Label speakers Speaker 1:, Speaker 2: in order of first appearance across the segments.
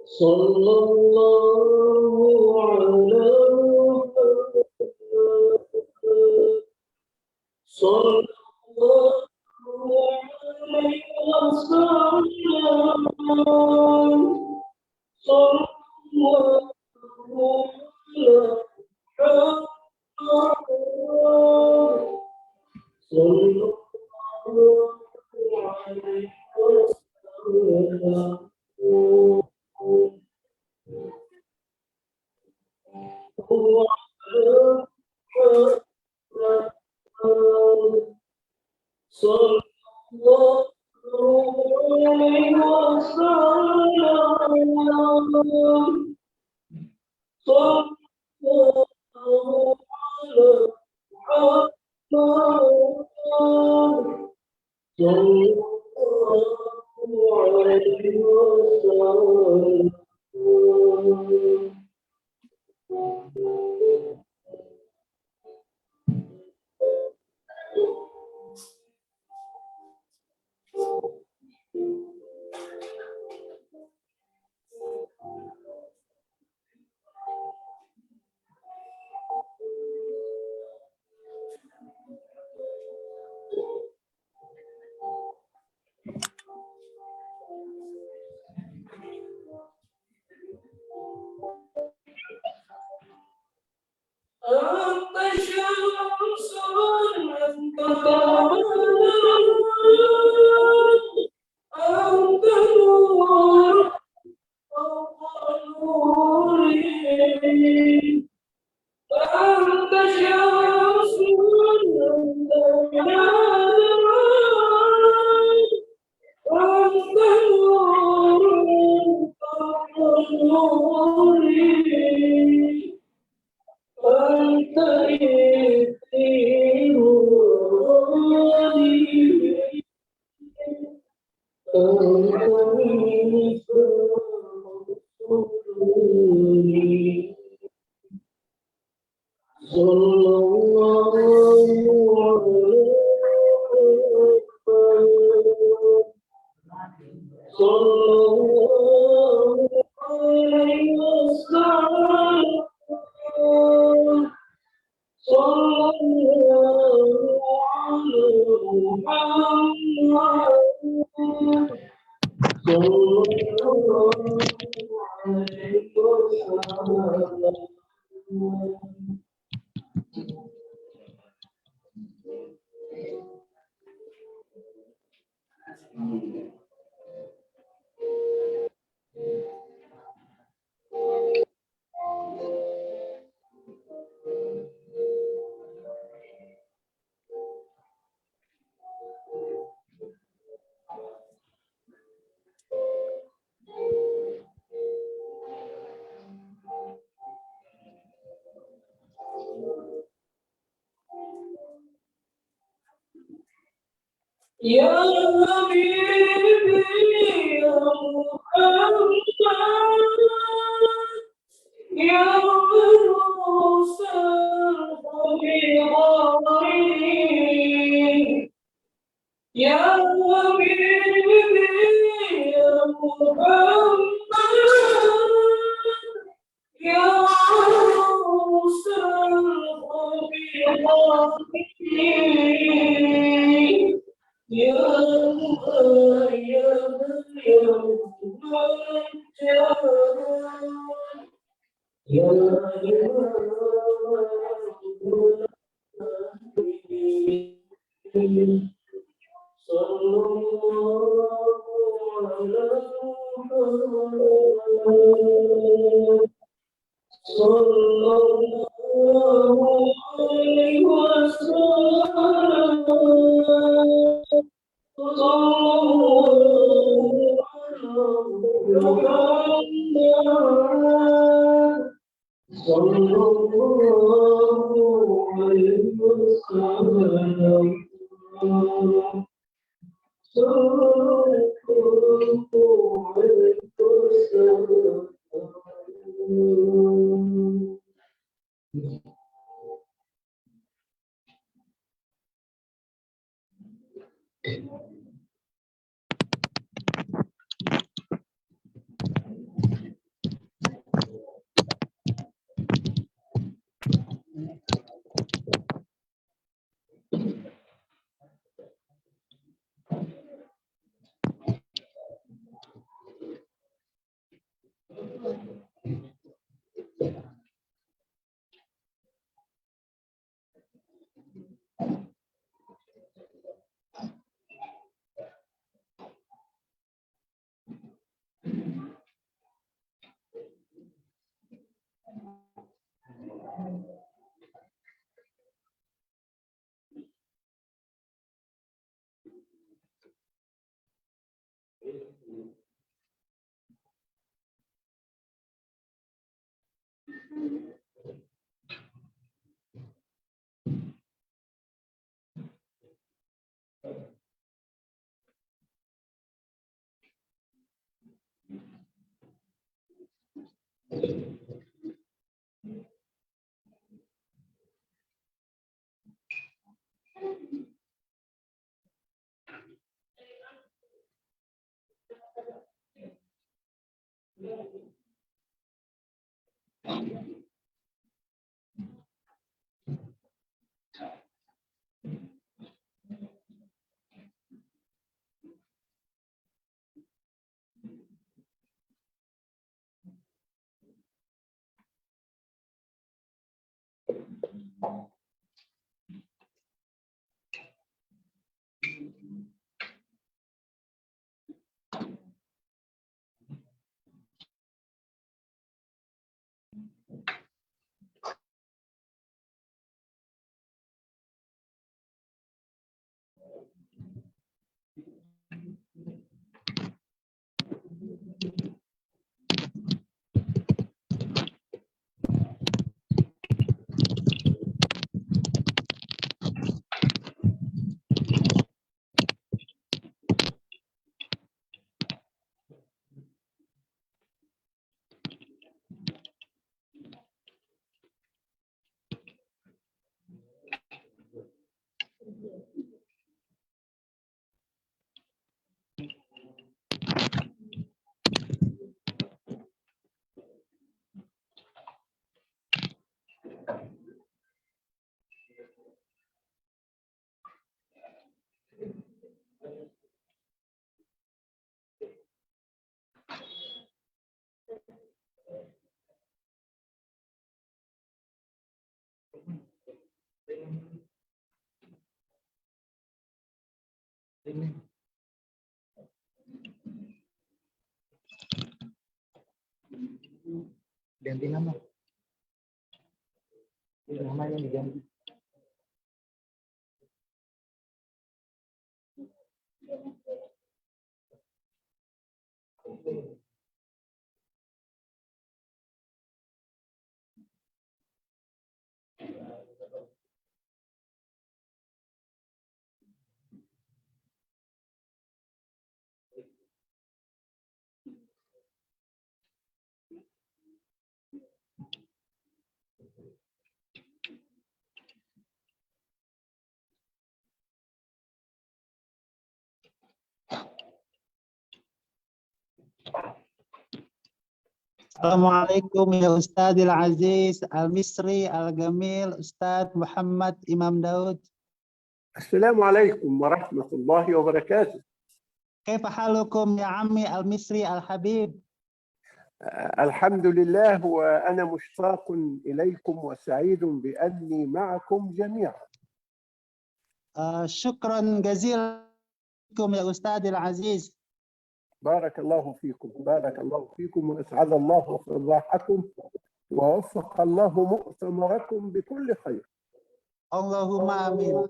Speaker 1: صلى الله على محمد صلى الله عليه وسلم صلى الله على محمد صلى الله عليه وسلم صلى الله عليه وسلم صلى الله على محمد صلى الله عليه وسلم أنت شمس أنت قمر أنت نور فوق نوري أنت شمس أنت قمر أنت نور فوق نوري أنت إثير أنت صلى الله عليه صلى الله عليه وسلم صلى الله على محمد صلى الله عليه وسلم يا حبيبي يا محمد يا عروس الحبيبين يا حبيبي يا محمد يا عروس الحبيبين يا مهيب يا مجد يا إمام صلى الله على محمد صلى الله عليه وسلم صلى الله على محمد صلى الله عليه وسلم
Speaker 2: Ganti nama. Nama yang diganti.
Speaker 3: Assalamualaikum ya Ustadzil Aziz Al-Misri Al-Gamil Ustadz Muhammad Imam Daud.
Speaker 4: السلام عليكم ورحمة الله وبركاته.
Speaker 3: كيف حالكم يا عمي Al-Misri Al-Habib؟
Speaker 4: الحمد لله وأنا مشتاق إليكم وسعيد بأني معكم جميعا.
Speaker 3: شكرا جزيلا لكم يا أستاذ العزيز.
Speaker 4: بارك الله فيكم، بارك الله فيكم، وأسعد الله صباحكم ووفق الله مؤتمركم بكل خير.
Speaker 3: اللهم آمين.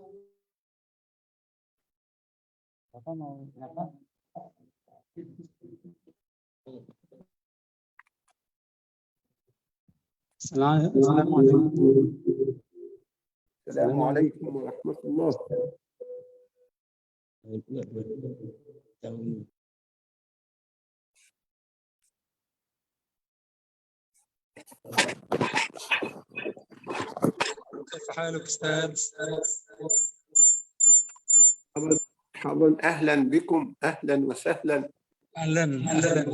Speaker 4: السلام عليكم. السلام عليكم ورحمة الله.
Speaker 5: كيف حالك أستاذ؟
Speaker 4: مرحبا، أهلا بكم، أهلا وسهلا.
Speaker 5: أهلا أهلا.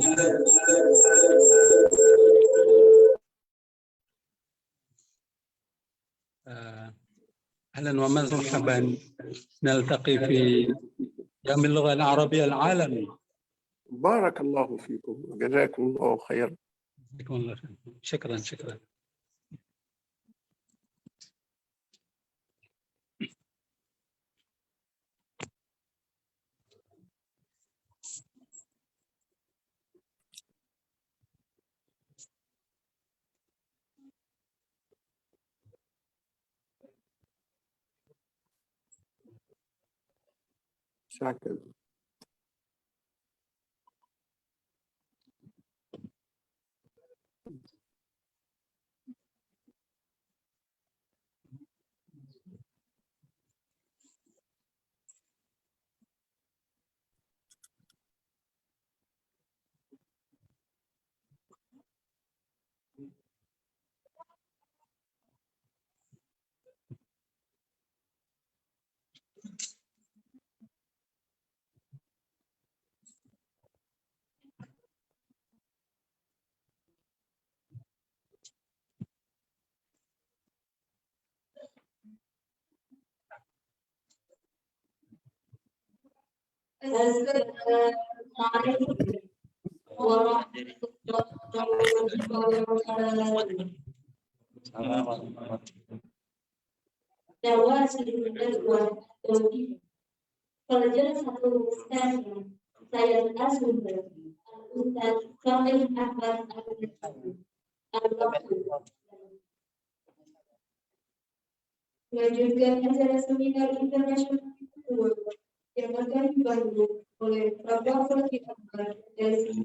Speaker 5: أهلا ومرحبا، نلتقي في يوم اللغة العربية العالمي.
Speaker 4: بارك الله فيكم وجزاكم الله خيرا.
Speaker 5: جزاكم الله خيرا. شكرا شكرا.
Speaker 4: شكرا.
Speaker 6: Satu Ustaz saya langsung Ustaz Kamil Ahmad melanjutkan acara seminar internasional yang akan dibantu oleh Profesor Kitab dari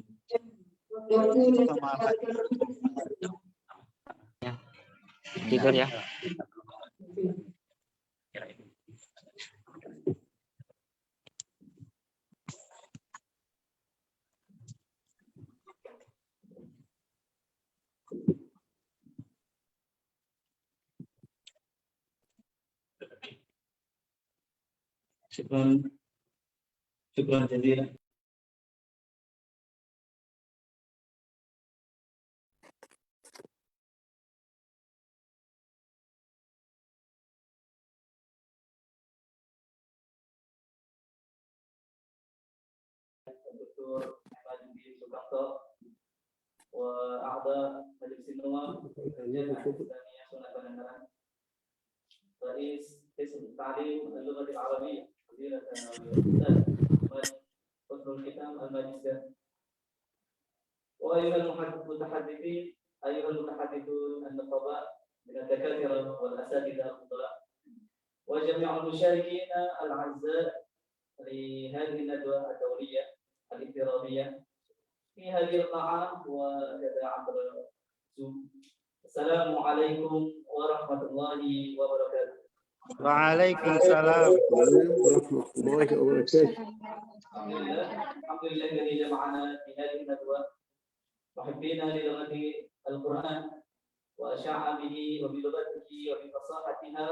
Speaker 7: tidur ya.
Speaker 8: شكرا جزيلا. الدكتور أحمد بن سكرتة وأعضاء مجلس النواب الجامعة الإسلامية سنة النهران، رئيس قسم تعليم اللغة العربية فضيلة الأستاذ حسن الختام الماجستير، وأيها المتحدثين، أيها المتحدثون النقباء من الدكاترة والأساتذة الفضلاء، وجميع المشاركين الأعزاء لهذه الندوة الدولية الافتراضية في هذه القاعة وكذا عبر زوم. السلام عليكم ورحمة الله وبركاته.
Speaker 3: وعليكم السلام
Speaker 4: ورحمة الله وبركاته.
Speaker 8: الحمد لله الذي جمعنا في هذه الندوة محبين للغة القرآن وأشاع به وبلغته وبفصاحتها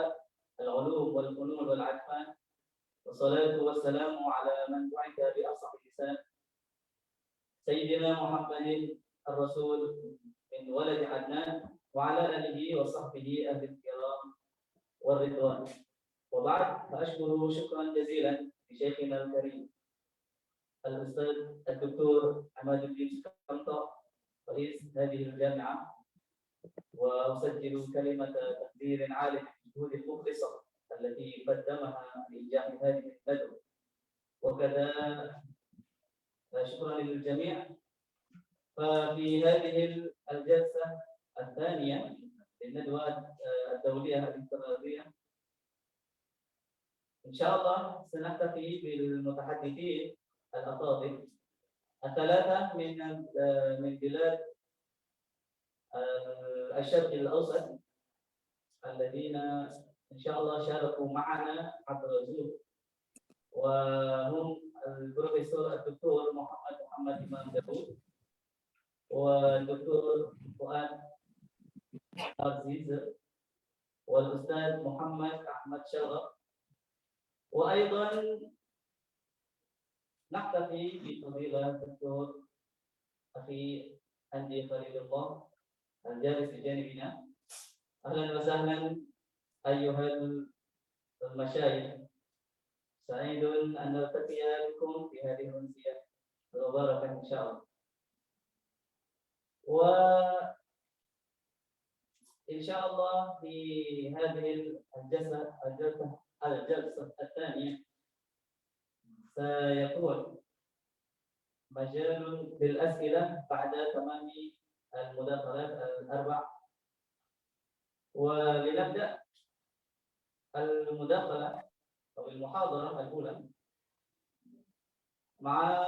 Speaker 8: العلوم والفنون والعرفان، والصلاة والسلام على من بعث بأفصح اللسان سيدنا محمد الرسول من ولد عدنان وعلى آله وصحبه أهل الكرام والرضوان. وبعد فأشكر شكرا جزيلا لشيخنا الكريم الأستاذ الدكتور عماد الدين سكرتة رئيس هذه الجامعة، وأسجل كلمة تقدير عالٍ للجهود المخلصة التي قدمها لإنجاح هذه الندوة، وكذا شكرا للجميع. ففي هذه الجلسة الثانية للندوات الدولية الافتراضية إن شاء الله سنكتفي بالمتحدثين الأفاضل الثلاثة من بلاد الشرق الأوسط الذين إن شاء الله شاركوا معنا عبر زوم، وهم البروفيسور الدكتور محمد إمام داوود والدكتور فؤاد عزيز والأستاذ محمد أحمد شرف، وأيضا نحتفي بفضيلة الدكتور أخي أندي خليل الله الجالس بجانبنا. أهلا وسهلا أيها المشايخ، سعيد أن نلتقي بكم في هذه الأمسية المباركة إن شاء الله. وإن شاء الله في هذه الجلسة الثانية سيكون مجال للأسئلة بعد تمام المداخلات الأربع. ولنبدأ المداخلة أو المحاضرة الأولى مع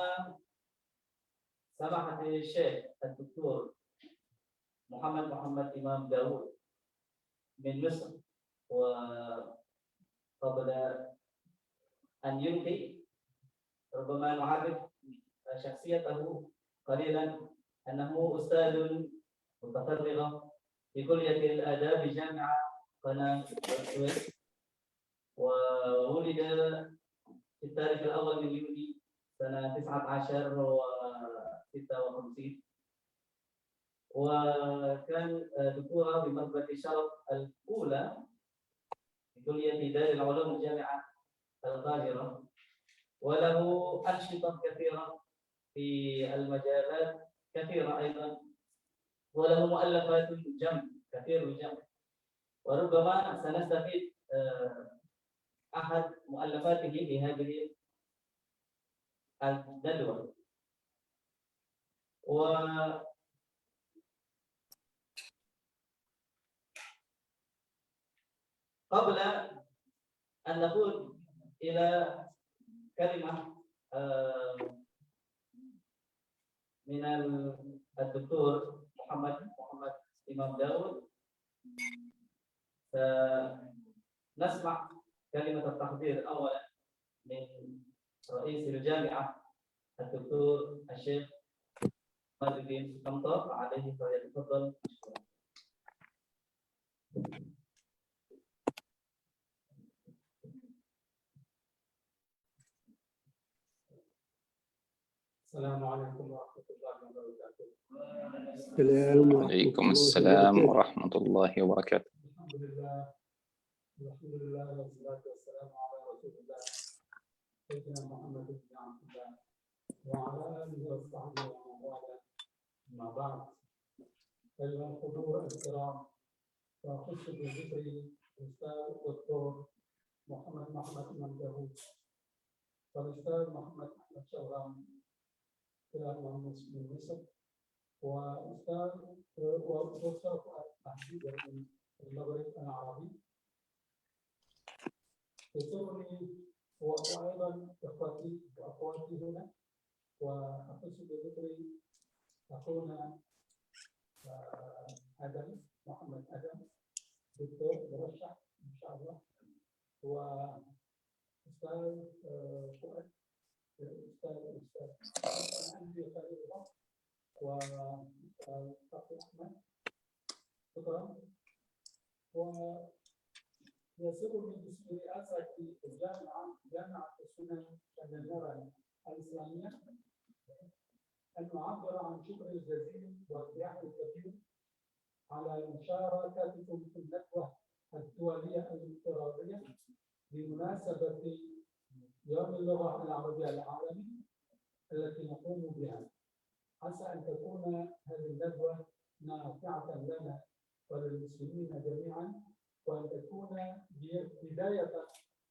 Speaker 8: سماحة الشيخ الدكتور محمد إمام داوود من مصر. وقبل أن يلقي ربما نعرف شخصيته قليلا، أنه أستاذ متفرغ في كلية الآداب بجامعة قناة السويس، وولد في التاريخ الأول من يونيو سنة 1956، وكان دكتوراه بمرتبة الشرف الأولى في كلية دار العلوم جامعة القاهرة، وله أنشطة كثيرة في المجالات كثيرة أيضا، وله مؤلفات كثير الجمع، وربما سنستفيد أحد مؤلفاته في هذه الندوة. قبل أن نقول إلى كلمة من الدكتور محمد إمام داود، نسمع كلمة التحضير أولا من رئيس الجامعة الدكتور الشيخ محمد الدين قمطر عليه، فليتفضل.
Speaker 5: السلام عليكم ورحمة الله وبركاته.
Speaker 7: وعليكم السلام ورحمة الله وبركاته.
Speaker 5: الحمد لله والصلاة والسلام على رسول الله سيدنا محمد بن عبد الله وعلى آله وصحبه ومن والاه. أما بعد، أيها الحضور الكرام، وأخص بذكر الأستاذ الدكتور محمد إمام داود والأستاذ محمد أحمد شوران كلاهما من مصر، وأستاذ وبروفيسور تحديدا من المغرب العربي. يسرني وأيضا إخوتي وأخواتي هنا، وأخص بذكر أخونا آدم محمد آدم دكتور مرشح إن شاء الله، وأستاذ فؤاد أستاذ عندي خليل الله، وأستاذ فاطمة أحمد. شكرا. ويسرني باسم رئاسة جامعة السنن النورة الإسلامية أن نعبر عن شكر الجزيل والارتياح الكبير على مشاركتكم في الندوة الدولية الافتراضية بمناسبة يوم اللغة العربية العالمي التي نقوم بها. عسى أن تكون هذه الندوة نافعة لنا وللمسلمين جميعا، وأن تكون بداية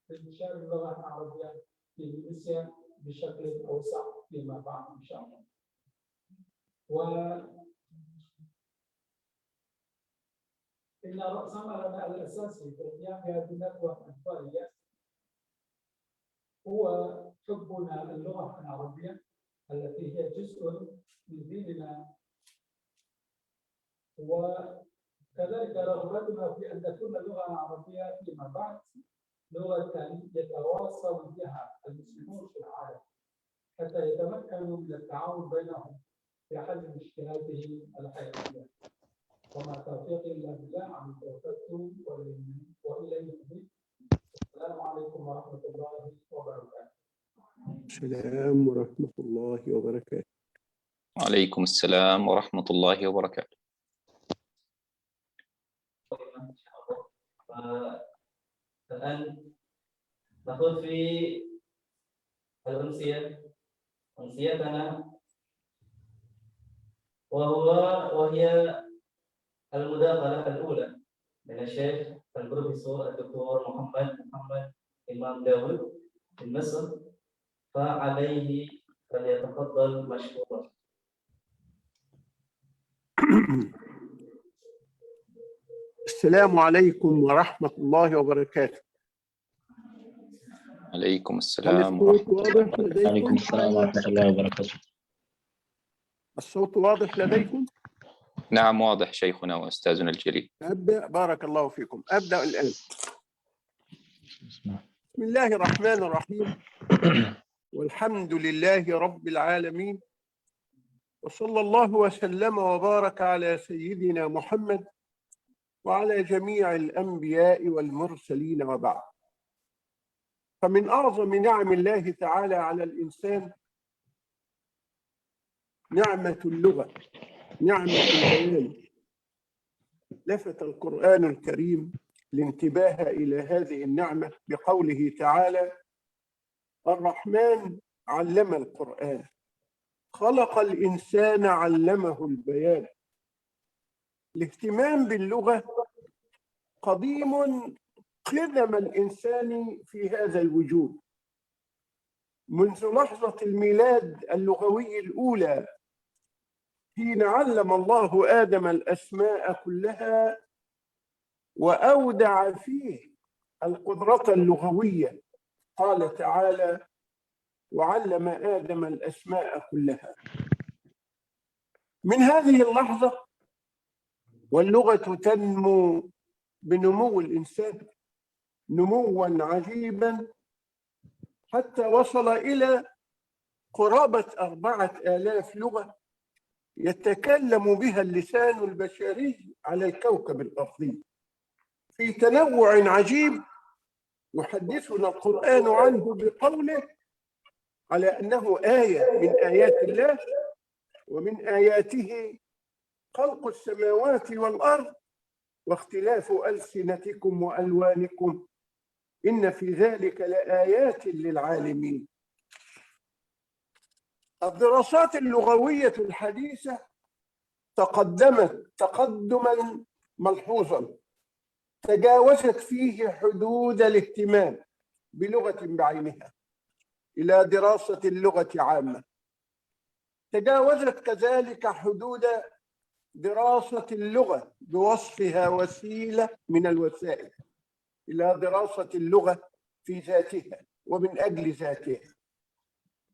Speaker 5: لانتشار اللغة العربية في إندونيسيا بشكل أوسع فيما بعد إن شاء الله. إن رأس عملنا الأساسي في القيام بهذه الندوة الدولية هو حبنا اللغة العربية التي هي جزء من ديننا، وكذلك رغبتنا في أن تكون اللغة العربية فيما بعد لغة يتواصل بها المسلمون في العالم حتى يتمكنوا من التعاون بينهم في حل مشكلاتهم الحياتية. وما توفيقي إلا بالله، عن توفيقكم وإليه المصير. السلام عليكم ورحمة الله وبركاته.
Speaker 4: السلام ورحمة الله وبركاته.
Speaker 7: وعليكم السلام ورحمة الله وبركاته.
Speaker 8: الآن ندخل في أمسيتنا، وهي المداخلة الأولى من الشيخ البروفيسور الدكتور محمد إمام داود من مصر، فعليه فليتفضل مشكورا.
Speaker 4: السلام عليكم ورحمة الله وبركاته.
Speaker 7: عليكم
Speaker 4: هل
Speaker 7: السلام
Speaker 4: الصوت
Speaker 7: ورحمة
Speaker 4: واضح
Speaker 7: الله.
Speaker 4: لديكم؟
Speaker 9: عليكم السلام ورحمة الله وبركاته.
Speaker 4: الصوت واضح لديكم؟
Speaker 7: نعم واضح شيخنا وأستاذنا الجليل.
Speaker 4: أبدأ. بارك الله فيكم. أبدأ الآن. بسم الله الرحمن الرحيم، والحمد لله رب العالمين، وصلى الله وسلم وبارك على سيدنا محمد وعلى جميع الأنبياء والمرسلين، وبعد. فمن أعظم نعم الله تعالى على الإنسان نعمة اللغة، نعمة البيان. لفت القرآن الكريم الانتباه إلى هذه النعمة بقوله تعالى: الرحمن علم القرآن، خلق الإنسان علمه البيان. الاهتمام باللغة قديم قدم الإنسان في هذا الوجود، منذ لحظة الميلاد اللغوي الأولى حين علم الله آدم الأسماء كلها وأودع فيه القدرة اللغوية. قال تعالى: وعلم آدم الأسماء كلها. من هذه اللحظة واللغة تنمو بنمو الإنسان نمواً عجيباً حتى وصل إلى قرابة 4000 لغة يتكلم بها اللسان البشري على الكوكب الأرضي في تنوع عجيب. يحدثنا القرآن عنه بقوله على أنه آية من آيات الله، ومن آياته خلق السماوات والأرض واختلاف ألسنتكم وألوانكم إن في ذلك لآيات للعالمين. الدراسات اللغوية الحديثة تقدمت تقدماً ملحوظاً تجاوزت فيه حدود الاهتمام بلغة بعينها إلى دراسة اللغة عامة، تجاوزت كذلك حدود دراسة اللغة بوصفها وسيلة من الوسائل إلى دراسة اللغة في ذاتها ومن أجل ذاتها.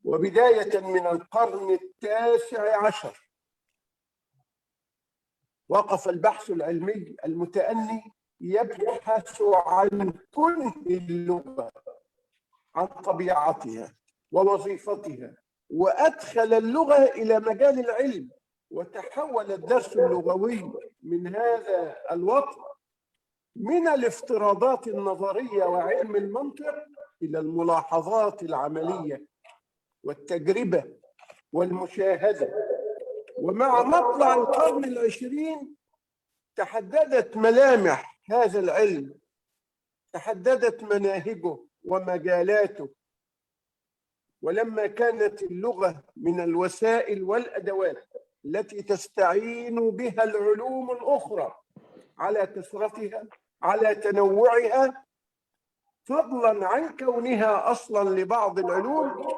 Speaker 4: وبداية من القرن 19 وقف البحث العلمي المتأني يبحث عن كنه اللغة، عن طبيعتها ووظيفتها، وأدخل اللغة إلى مجال العلم. وتحول الدرس اللغوي من هذا الوقت من الافتراضات النظرية وعلم المنطق إلى الملاحظات العملية والتجربة والمشاهدة. ومع مطلع القرن 20 تحددت ملامح هذا العلم، تحددت مناهجه ومجالاته. ولما كانت اللغة من الوسائل والأدوات التي تستعين بها العلوم الأخرى على كثرتها على تنوعها، فضلاً عن كونها أصلاً لبعض العلوم،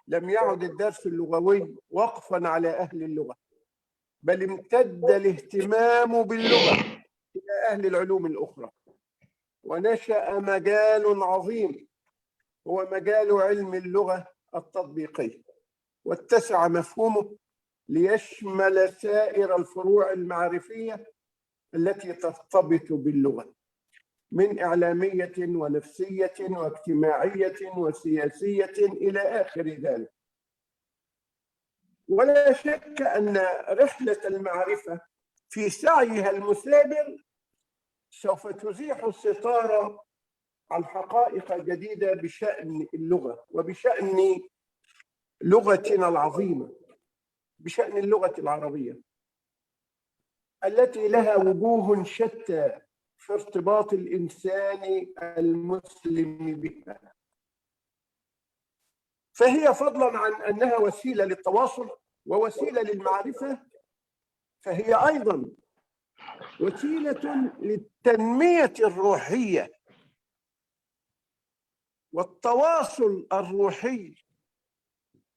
Speaker 4: لم يعد الدرس اللغوي وقفاً على أهل اللغة، بل امتد الاهتمام باللغة إلى أهل العلوم الأخرى. ونشأ مجال عظيم هو مجال علم اللغة التطبيقي، واتسع مفهومه ليشمل سائر الفروع المعرفية التي ترتبط باللغة من إعلامية ونفسية واجتماعية وسياسية إلى آخر ذلك. ولا شك أن رحلة المعرفة في سعيها المثابر سوف تزيح الستار عن حقائق جديدة بشأن اللغة وبشأن لغتنا العظيمة، بشأن اللغة العربية التي لها وجوه شتى في ارتباط الإنسان المسلم بها. فهي فضلاً عن أنها وسيلة للتواصل ووسيلة للمعرفة، فهي أيضاً وسيلة للتنمية الروحية والتواصل الروحي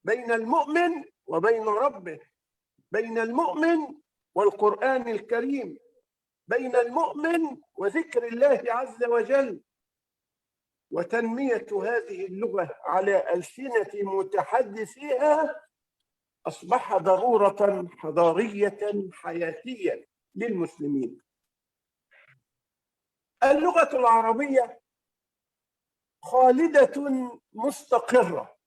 Speaker 4: بين المؤمن وبين ربه، بين المؤمن والقرآن الكريم، بين المؤمن وذكر الله عز وجل. وتنمية هذه اللغة على ألسنة متحدثيها أصبح ضرورة حضارية حياتية للمسلمين. اللغة العربية خالدة مستقرة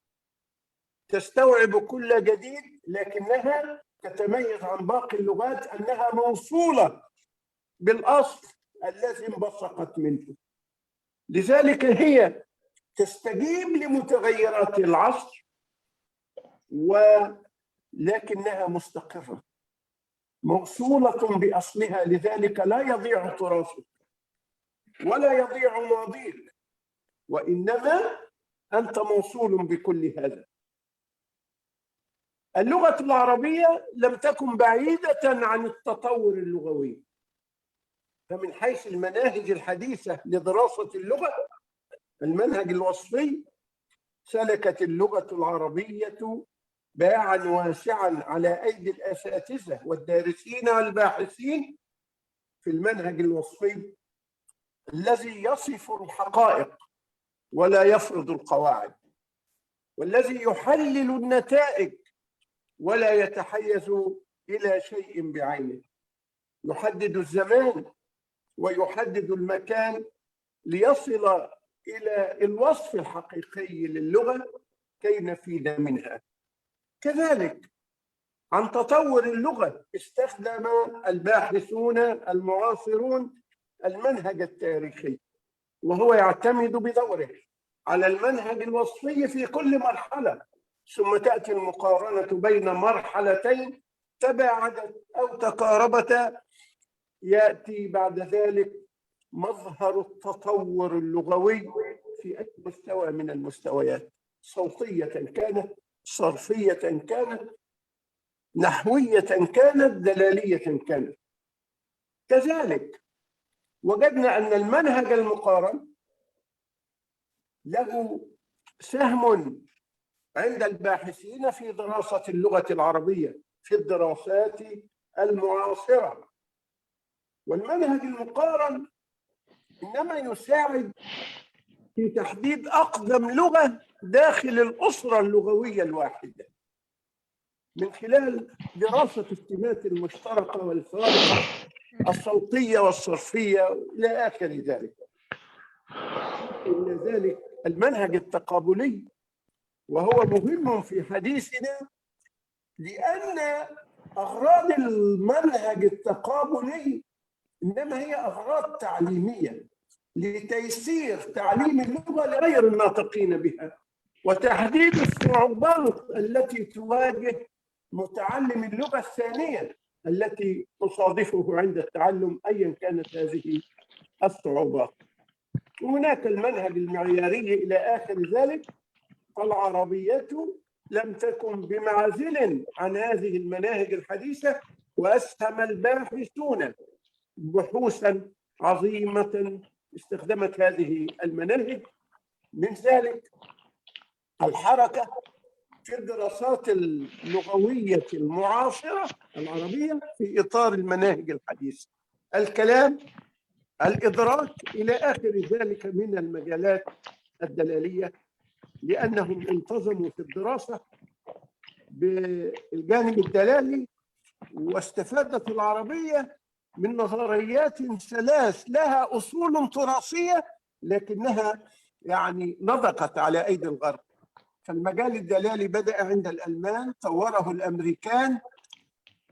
Speaker 4: تستوعب كل جديد، لكنها تتميز عن باقي اللغات أنها موصولة بالأصل الذي انبثقت منه. لذلك هي تستجيب لمتغيرات العصر ولكنها مستقرة موصولة بأصلها. لذلك لا يضيع تراثك ولا يضيع ماضيك، وإنما أنت موصول بكل هذا. اللغة العربية لم تكن بعيدة عن التطور اللغوي، فمن حيث المناهج الحديثة لدراسة اللغة، المنهج الوصفي، سلكت اللغة العربية باعا واسعا على أيدي الأساتذة والدارسين والباحثين في المنهج الوصفي الذي يصف الحقائق ولا يفرض القواعد، والذي يحلل النتائج ولا يتحيز إلى شيء بعينه، يحدد الزمان ويحدد المكان ليصل إلى الوصف الحقيقي للغة كي نفيد منها. كذلك عن تطور اللغة استخدم الباحثون المعاصرون المنهج التاريخي، وهو يعتمد بدوره على المنهج الوصفي في كل مرحلة، ثم تأتي المقارنة بين مرحلتين تباعدت أو تقاربتا، يأتي بعد ذلك مظهر التطور اللغوي في أي مستوى من المستويات، صوتية كانت، صرفية كانت، نحوية كانت، دلالية كانت. كذلك وجدنا أن المنهج المقارن له سهم عند الباحثين في دراسة اللغة العربية في الدراسات المعاصرة، والمنهج المقارن إنما يساعد في تحديد أقدم لغة داخل الأسرة اللغوية الواحدة من خلال دراسة السمات المشتركة والفارقة الصوتية والصرفية إلى آخر ذلك. إن ذلك المنهج التقابلي، وهو مهم في حديثنا لأن أغراض المنهج التقابلي إنما هي أغراض تعليمية لتيسير تعليم اللغة لغير الناطقين بها، وتحديد الصعوبات التي تواجه متعلم اللغة الثانية التي تصادفه عند التعلم أيا كانت هذه الصعوبات. هناك المنهج المعياري إلى آخر ذلك. فالعربية لم تكن بمعزل عن هذه المناهج الحديثة، وأسهم الباحثون بحوثا عظيمة استخدمت هذه المناهج، من ذلك الحركة في الدراسات اللغوية المعاصرة العربية في إطار المناهج الحديثة، الكلام، الإدراك إلى آخر ذلك من المجالات الدلالية، لأنهم انتظموا في الدراسة بالجانب الدلالي. واستفادت العربية من نظريات ثلاث لها أصول تراثية لكنها نضقت على أيدي الغرب. فالمجال الدلالي بدأ عند الألمان، طوره الأمريكان،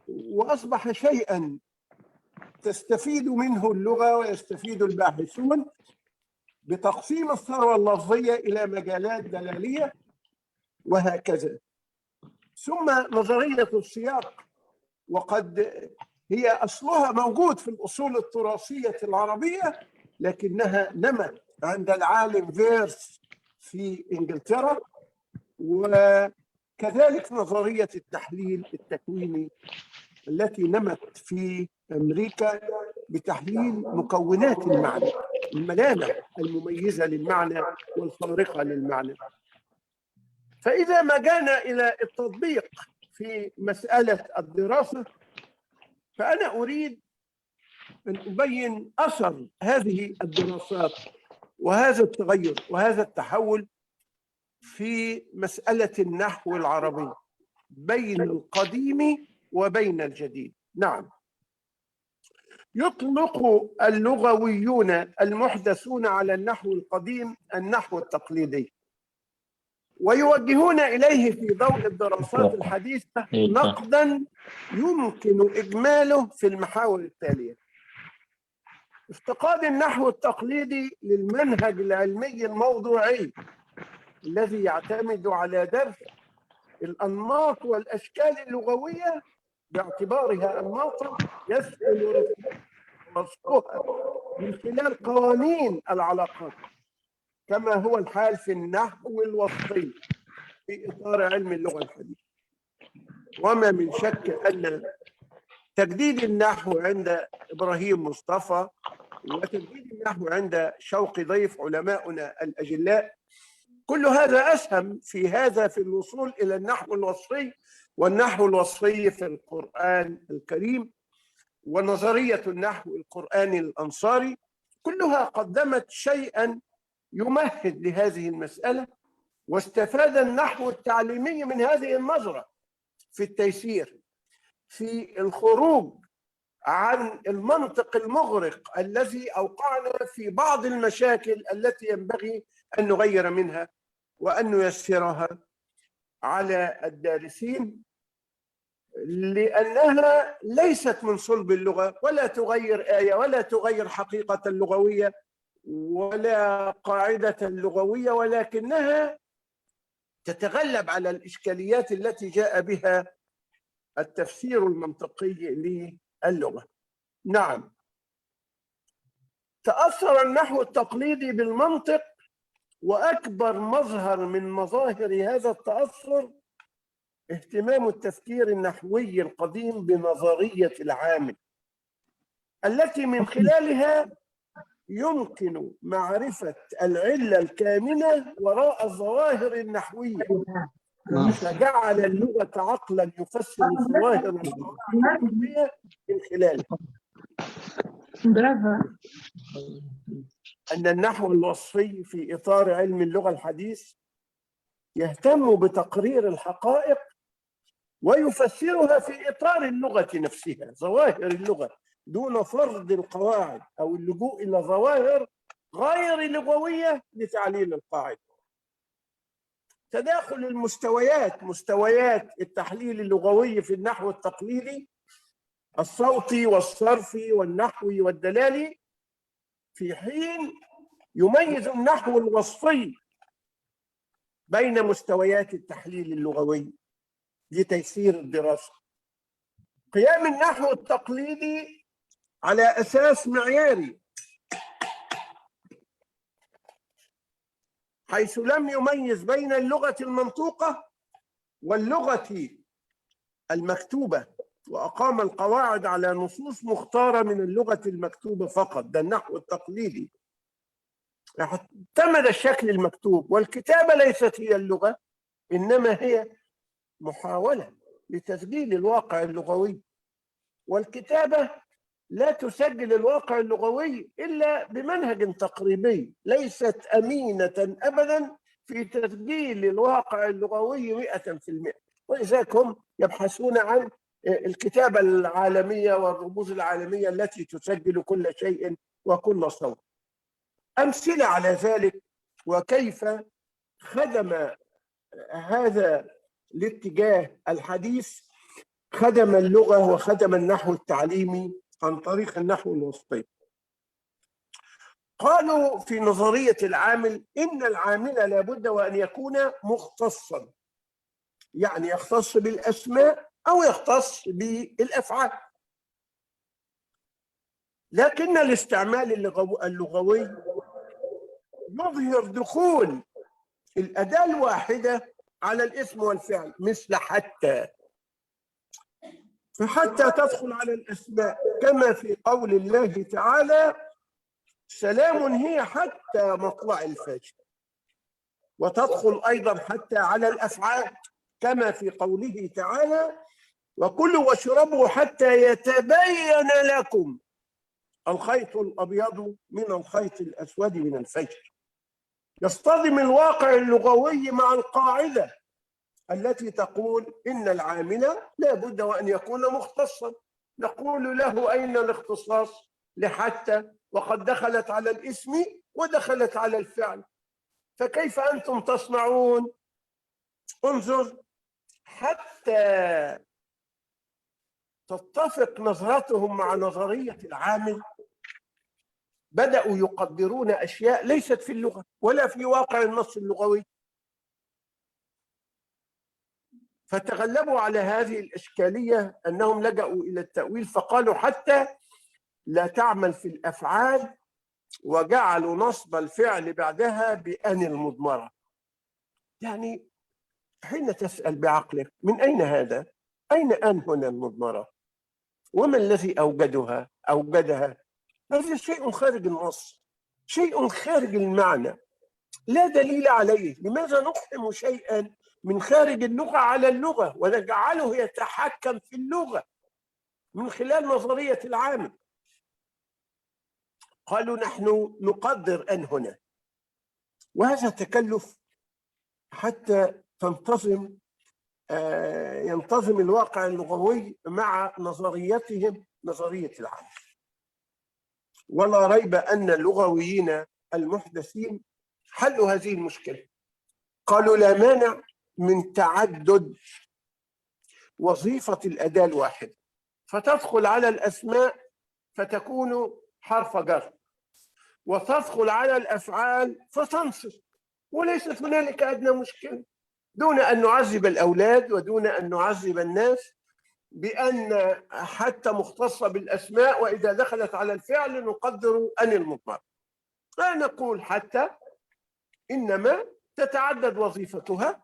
Speaker 4: وأصبح شيئا تستفيد منه اللغة ويستفيد الباحثون بتقسيم الثروة اللفظية إلى مجالات دلالية وهكذا. ثم نظرية السياق، وقد هي أصلها موجود في الأصول التراثية العربية لكنها نمت عند العالم فيرس في إنجلترا، وكذلك نظرية التحليل التكويني التي نمت في أمريكا بتحليل مكونات المعنى، الملامح المميزة للمعنى والفارقة للمعنى. فإذا ما جاءنا إلى التطبيق في مسألة الدراسة، فأنا أريد أن أبين أثر هذه الدراسات وهذا التغير وهذا التحول في مسألة النحو العربي بين القديم وبين الجديد. نعم، يطلق اللغويون المحدثون على النحو القديم النحو التقليدي، ويوجهون إليه في ضوء الدراسات الحديثة نقداً يمكن إجماله في المحاور التالية: افتقاد النحو التقليدي للمنهج العلمي الموضوعي الذي يعتمد على درس الأنماط والأشكال اللغوية باعتبارها أنماطا يسهل رصدها من خلال قوانين العلاقات كما هو الحال في النحو الوصفي في إطار علم اللغة الحديثة. وما من شك أن تجديد النحو عند إبراهيم مصطفى وتجديد النحو عند شوقي ضيف علماؤنا الأجلاء، كل هذا أسهم في الوصول إلى النحو الوصفي، والنحو الوصفي في القرآن الكريم ونظرية النحو القرآني الأنصاري كلها قدمت شيئا يمهد لهذه المسألة. واستفاد النحو التعليمي من هذه النظرة في التيسير، في الخروج عن المنطق المغرق الذي أوقعنا في بعض المشاكل التي ينبغي أن نغير منها وأن نيسرها على الدارسين، لأنها ليست من صلب اللغة ولا تغير آية ولا تغير حقيقة اللغوية ولا قاعدة لغوية، ولكنها تتغلب على الإشكاليات التي جاء بها التفسير المنطقي للغة. نعم، تأثر النحو التقليدي بالمنطق، وأكبر مظهر من مظاهر هذا التأثر اهتمام التفكير النحوي القديم بنظرية العامل، التي من خلالها يمكن معرفة العلة الكامنة وراء الظواهر النحوية، فجعل اللغة عقلا يفسر الظواهر النحوية من خلاله. أن النحو الوصفي في إطار علم اللغة الحديث يهتم بتقرير الحقائق ويفسرها في إطار اللغة نفسها، ظواهر اللغة، دون فرض القواعد أو اللجوء إلى ظواهر غير لغوية لتعليل القاعدة. تداخل المستويات، مستويات التحليل اللغوي في النحو التقليدي الصوتي والصرفي والنحوي والدلالي، في حين يميز النحو الوصفي بين مستويات التحليل اللغوي لتيسير الدراسة. قيام النحو التقليدي على أساس معياري، حيث لم يميز بين اللغة المنطوقة واللغة المكتوبة، وأقام القواعد على نصوص مختارة من اللغة المكتوبة فقط. ده النحو التقليدي، اعتمد الشكل المكتوب، والكتابة ليست هي اللغة، إنما هي محاولة لتسجيل الواقع اللغوي، والكتابة لا تسجل الواقع اللغوي إلا بمنهج تقريبي، ليست أمينة أبدا في تسجيل الواقع اللغوي 100%. ولذلك هم يبحثون عن الكتابة العالمية والرموز العالمية التي تسجل كل شيء وكل صوت. أمثلة على ذلك وكيف خدم هذا الاتجاه الحديث، خدم اللغة وخدم النحو التعليمي عن طريق النحو الوصفي. قالوا في نظرية العامل إن العامل لابد وأن يكون مختصا، يعني يختص بالأسماء أو يختص بالأفعال، لكن الاستعمال اللغوي يظهر دخول الأداة الواحدة على الاسم والفعل، مثل حتى، فحتى تدخل على الأسماء كما في قول الله تعالى سلام هي حتى مطلع الفجر، وتدخل أيضا حتى على الأفعال كما في قوله تعالى وكلوا واشربوا حتى يتبين لكم الخيط الأبيض من الخيط الأسود من الفجر. يصطدم الواقع اللغوي مع القاعدة التي تقول إن العامل لا بد وأن يكون مختصا. نقول له أين الاختصاص لحتى وقد دخلت على الاسم ودخلت على الفعل، فكيف أنتم تصنعون؟ انظر، حتى تتفق نظرتهم مع نظرية العامل بدأوا يقدرون أشياء ليست في اللغة ولا في واقع النص اللغوي، فتغلبوا على هذه الإشكالية أنهم لجأوا إلى التأويل، فقالوا حتى لا تعمل في الأفعال وجعلوا نصب الفعل بعدها بأن المضمرة. يعني حين تسأل بعقلك من أين هذا؟ أين أن هنا المضمرة؟ وما الذي أوجدها؟ هذا شيء خارج النص، شيء خارج المعنى، لا دليل عليه. لماذا نقحم شيئا من خارج اللغة على اللغة ونجعله يتحكم في اللغة من خلال نظرية العامل؟ قالوا نحن نقدر أن هنا، وهذا تكلف حتى ينتظم الواقع اللغوي مع نظريتهم، نظرية العامل. ولا ريب أن اللغويين المحدثين حلوا هذه المشكلة. قالوا لا مانع من تعدد وظيفة الأداة الواحدة، فتدخل على الأسماء فتكون حرف جر، وتدخل على الأفعال فتنصب، وليست هنالك أدنى مشكلة، دون أن نعذب الأولاد ودون أن نعذب الناس بأن حتى مختصة بالأسماء وإذا دخلت على الفعل نقدر أن المضمر. لا نقول حتى، إنما تتعدد وظيفتها،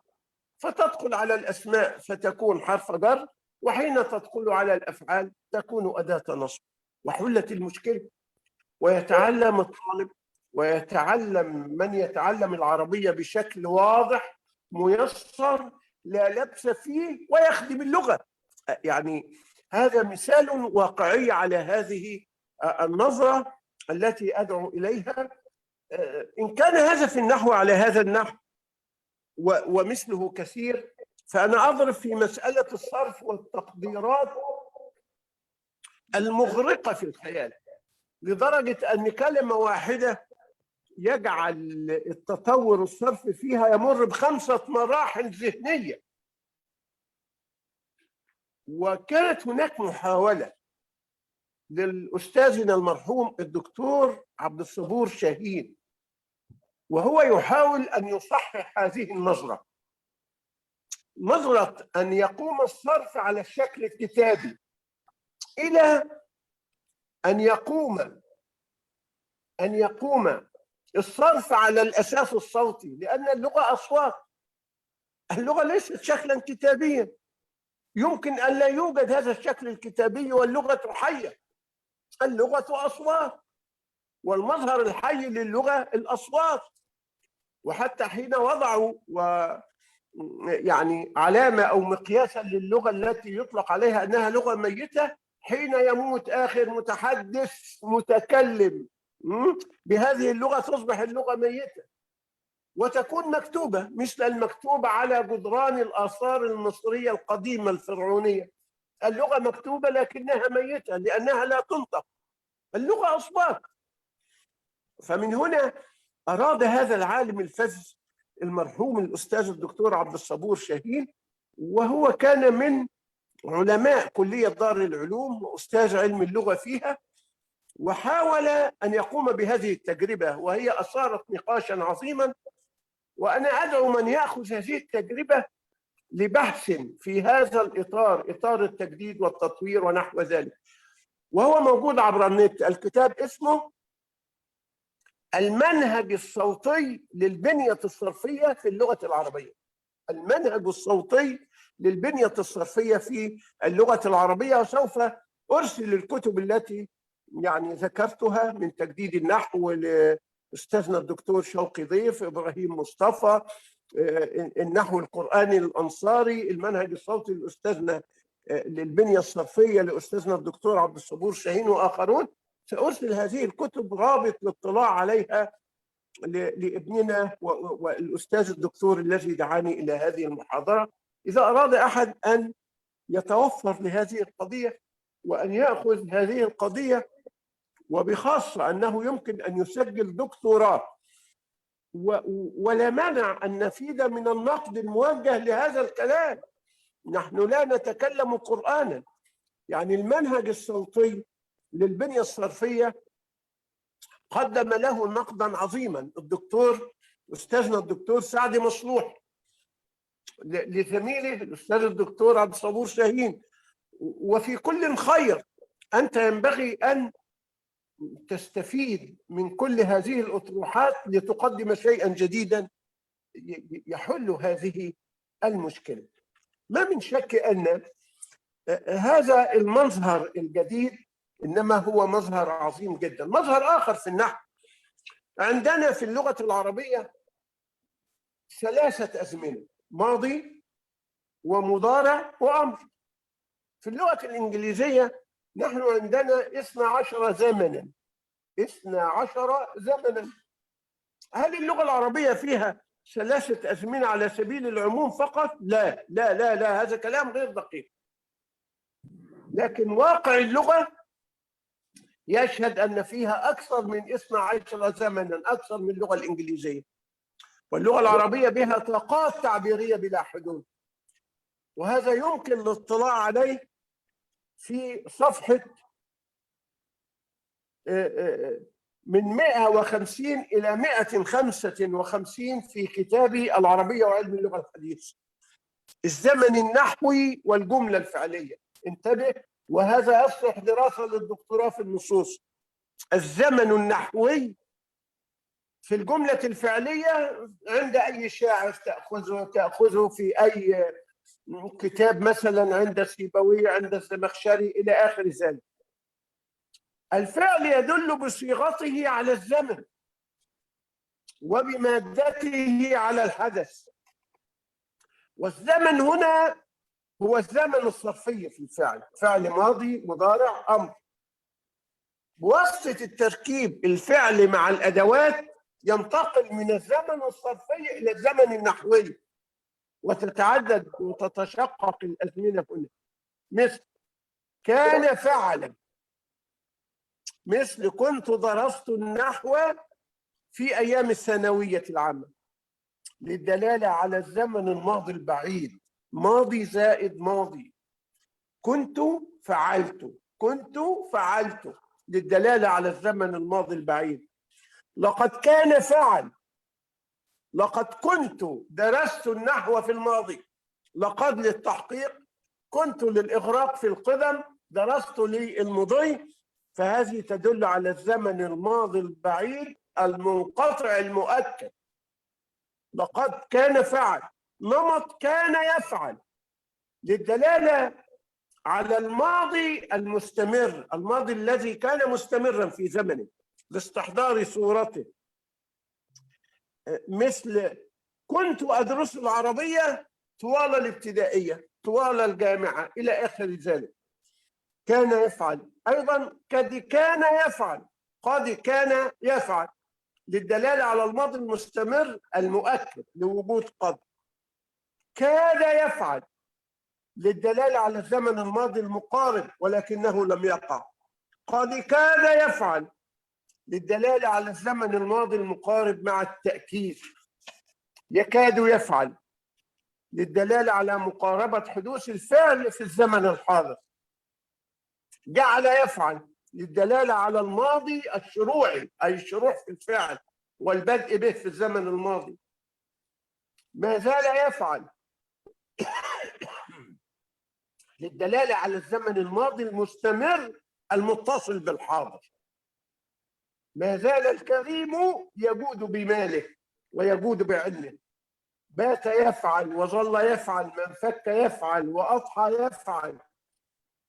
Speaker 4: فتدخل على الأسماء فتكون حرف جر، وحين تدخل على الأفعال تكون أداة نصب، وحلت المشكلة. ويتعلم الطالب ويتعلم من يتعلم العربية بشكل واضح ميسر لا لبس فيه ويخدم اللغة. يعني هذا مثال واقعي على هذه النظرة التي أدعو إليها. إن كان هذا في النحو على هذا النحو ومثله كثير، فأنا أضرب في مسألة الصرف والتقديرات المغرقة في الخيال، لدرجة أن كلمة واحدة يجعل التطور الصرفي فيها يمر ب5 مراحل ذهنية. وكانت هناك محاولة للأستاذنا المرحوم الدكتور عبد الصبور شاهين، وهو يحاول أن يصحح هذه النظرة، نظرة أن يقوم الصرف على الشكل الكتابي إلى أن يقوم الصرف على الأساس الصوتي، لأن اللغة أصوات، اللغة ليست شكلا كتابيا، يمكن أن لا يوجد هذا الشكل الكتابي واللغة حية. اللغة أصوات، والمظهر الحي للغة الأصوات. وحتى حين وضعوا يعني علامة أو مقياسا للغة التي يطلق عليها أنها لغة ميتة، حين يموت آخر متحدث متكلم بهذه اللغة تصبح اللغة ميتة وتكون مكتوبة، مثل المكتوبة على جدران الآثار المصرية القديمة الفرعونية. اللغة مكتوبة لكنها ميتة لأنها لا تنطق، اللغة أصوات. فمن هنا أراد هذا العالم الفذ المرحوم الأستاذ الدكتور عبد الصبور شاهين، وهو كان من علماء كلية دار العلوم وأستاذ علم اللغة فيها، وحاول أن يقوم بهذه التجربة، وهي أثارت نقاشا عظيما. وأنا أدعو من يأخذ هذه التجربة لبحث في هذا الإطار، إطار التجديد والتطوير ونحو ذلك، وهو موجود عبر النت. الكتاب اسمه المنهج الصوتي للبنية الصرفية في اللغة العربية. المنهج الصوتي للبنية الصرفية في اللغة العربية. وسوف أرسل الكتب التي يعني ذكرتها من تجديد النحو لأستاذنا الدكتور شوقي ضيف، إبراهيم مصطفى، النحو القرآني الأنصاري، المنهج الصوتي لأستاذنا للبنية الصرفية لأستاذنا الدكتور عبد الصبور شاهين وآخرون. سأرسل هذه الكتب رابط للاطلاع عليها لابننا والأستاذ الدكتور الذي دعاني إلى هذه المحاضرة، إذا أراد أحد أن يتوفر لهذه القضية وأن يأخذ هذه القضية، وبخاصة أنه يمكن أن يسجل دكتوراه، ولا مانع أن نفيد من النقد الموجه لهذا الكلام. نحن لا نتكلم قرآنا. يعني المنهج الصوتي للبنية الصرفية قدم له نقدا عظيما الدكتور أستاذنا الدكتور سعد مصلوح لزميله الأستاذ الدكتور عبد الصبور شاهين. وفي كل خير. أنت ينبغي أن تستفيد من كل هذه الأطروحات لتقدم شيئا جديدا يحل هذه المشكلة. ما من شك أن هذا المظهر الجديد إنما هو مظهر عظيم جدا. مظهر آخر في النحو، عندنا في اللغة العربية 3 أزمنة: ماضي ومضارع وأمر. في اللغة الإنجليزية نحن عندنا 12 زمنا. 12 زمنا. هل اللغة العربية فيها 3 أزمنة على سبيل العموم فقط؟ لا لا لا لا، هذا كلام غير دقيق. لكن واقع اللغة يشهد أن فيها أكثر من 12 زمنا، أكثر من اللغة الإنجليزية. واللغة العربية بها طاقات تعبيرية بلا حدود، وهذا يمكن الاطلاع عليه في صفحة من 150 إلى 155 في كتابي العربية وعلم اللغة الحديث، الزمن النحوي والجملة الفعلية. انتبه، وهذا يصلح دراسة للدكتوراه في النصوص. الزمن النحوي في الجملة الفعلية عند أي شاعر تأخذه في أي كتاب، مثلا عند سيبويه، عند الزمخشري، إلى آخر ذلك. الفعل يدل بصيغته على الزمن وبمادته على الحدث، والزمن هنا هو الزمن الصرفي في الفعل، فعل ماضي مضارع أمر. بواسطة التركيب الفعل مع الأدوات ينتقل من الزمن الصرفي إلى الزمن النحوي، وتتعدد وتتشقق الأزمنة هنا، مثل كان فعلا، مثل كنت درست النحو في أيام الثانوية العامة، للدلالة على الزمن الماضي البعيد، ماضي زائد ماضي. كنت فعلت، كنت فعلت، للدلالة على الزمن الماضي البعيد. لقد كان فعل، لقد كنت درست النحو في الماضي. لقد للتحقيق، كنت للإغراق في القدم، درست للمضي، فهذه تدل على الزمن الماضي البعيد المنقطع المؤكد. لقد كان فعل. نمط كان يفعل، للدلالة على الماضي المستمر، الماضي الذي كان مستمرا في زمنه لاستحضار صورته. مثل كنت أدرس العربية طوال الابتدائية، طوال الجامعة، إلى آخر ذلك. كان يفعل. أيضا قد كان يفعل، قد كان يفعل، للدلالة على الماضي المستمر المؤكد لوجود قد. كاد يفعل، للدلالة على الزمن الماضي المقارب ولكنه لم يقع. قد كاد يفعل، للدلالة على الزمن الماضي المقارب مع التأكيد. يكاد يفعل، للدلالة على مقاربة حدوث الفعل في الزمن الحاضر. جعل يفعل، للدلالة على الماضي الشروعي، أي الشروع في الفعل والبدء به في الزمن الماضي. ما زال يفعل، للدلالة على الزمن الماضي المستمر المتصل بالحاضر. ما زال الكريم يجود بماله ويجود بعلمه. بات يفعل وظل يفعل، من فك يفعل وأضحى يفعل،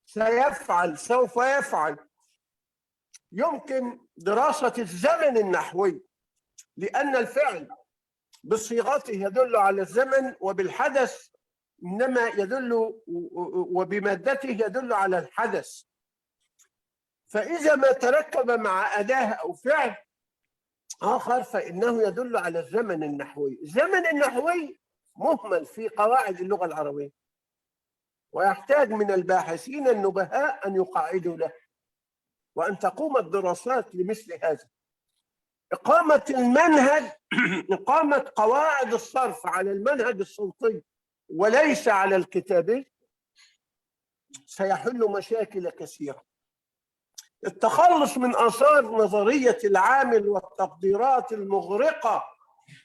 Speaker 4: سيفعل، سوف يفعل. يمكن دراسة الزمن النحوي، لأن الفعل بصيغته يدل على الزمن، وبالحدث إنما يدل، وبمادته يدل على الحدث. فإذا ما تركب مع أداة أو فعل آخر فإنه يدل على الزمن النحوي. الزمن النحوي مهمل في قواعد اللغة العربية، ويحتاج من الباحثين النبهاء أن يقاعدوا له، وأن تقوم الدراسات لمثل هذا. إقامة المنهج، إقامة قواعد الصرف على المنهج الصوتي وليس على الكتابي سيحل مشاكل كثيرة. التخلص من آثار نظرية العامل والتقديرات المغرقة،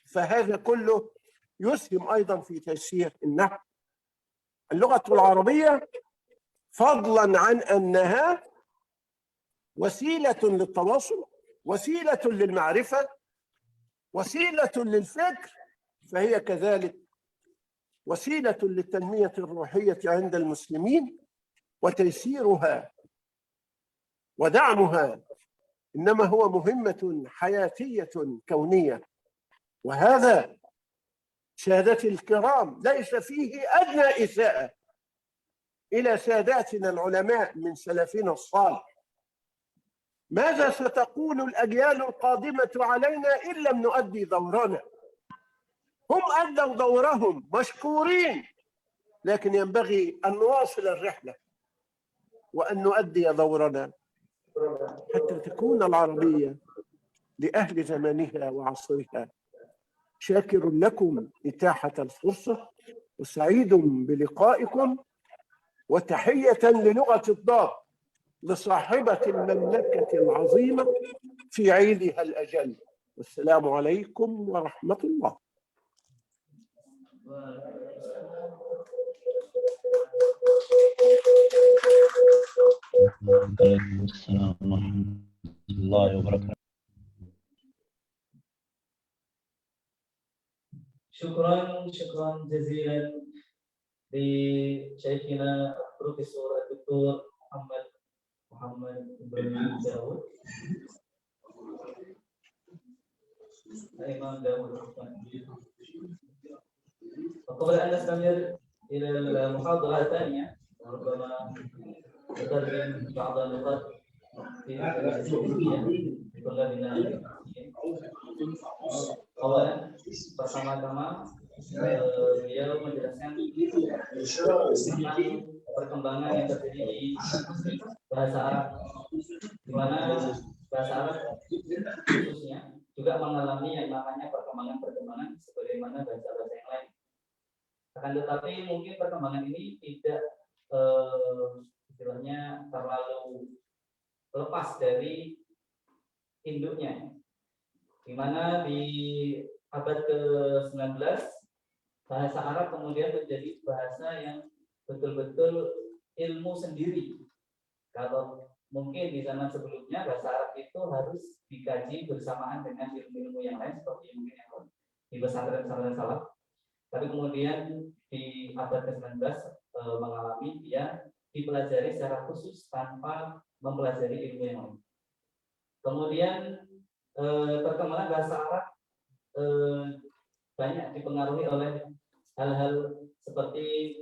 Speaker 4: فهذا كله يسهم أيضا في تيسير النحو. اللغة العربية فضلا عن أنها وسيلة للتواصل، وسيلة للمعرفة، وسيلة للفكر، فهي كذلك وسيلة للتنمية الروحية عند المسلمين وتيسيرها ودعمها، إنما هو مهمة حياتية كونية. وهذا سادتي الكرام ليس فيه أدنى إساءة إلى ساداتنا العلماء من سلفنا الصالح. ماذا ستقول الأجيال القادمة علينا إن لم نؤدي دورنا؟ هم أدوا دورهم مشكورين، لكن ينبغي أن نواصل الرحلة وأن نؤدي دورنا حتى تكون العربية لأهل زمانها وعصرها. شاكر لكم إتاحة الفرصة وسعيد بلقائكم، وتحية للغة الضاد لصاحبة المملكة العظيمة في عيدها الأجل. والسلام عليكم ورحمة الله.
Speaker 9: وعليكم السلام ورحمة الله وبركاته.
Speaker 8: Syukran jazilan di Syekhina Profesor Dr. Muhammad Ibrahim Daud, Imam Daud. وقبل أن نستمر إلى المحاضرة الثانية، ربما نترجم بعض النقاط في طلابنا. Awalan, pertama-tama beliau menjelaskan tentang perkembangan yang terjadi di bahasa Arab, di mana bahasa Arab khususnya juga mengalami yang namanya perkembangan sebagaimana bahasa-bahasa yang lain. Akan tetapi mungkin perkembangan ini tidak istilahnya terlalu lepas dari induknya, di mana di abad ke-19 bahasa Arab kemudian menjadi bahasa yang betul-betul ilmu sendiri. Kalau mungkin di zaman sebelumnya bahasa Arab itu harus dikaji bersamaan dengan ilmu-ilmu yang lain seperti mungkin yang di pesantren-pesantren salaf. Tapi kemudian di abad ke-19 mengalami dia dipelajari secara khusus tanpa mempelajari ilmu yang lain. Kemudian perkembangan bahasa Arab banyak dipengaruhi oleh hal-hal seperti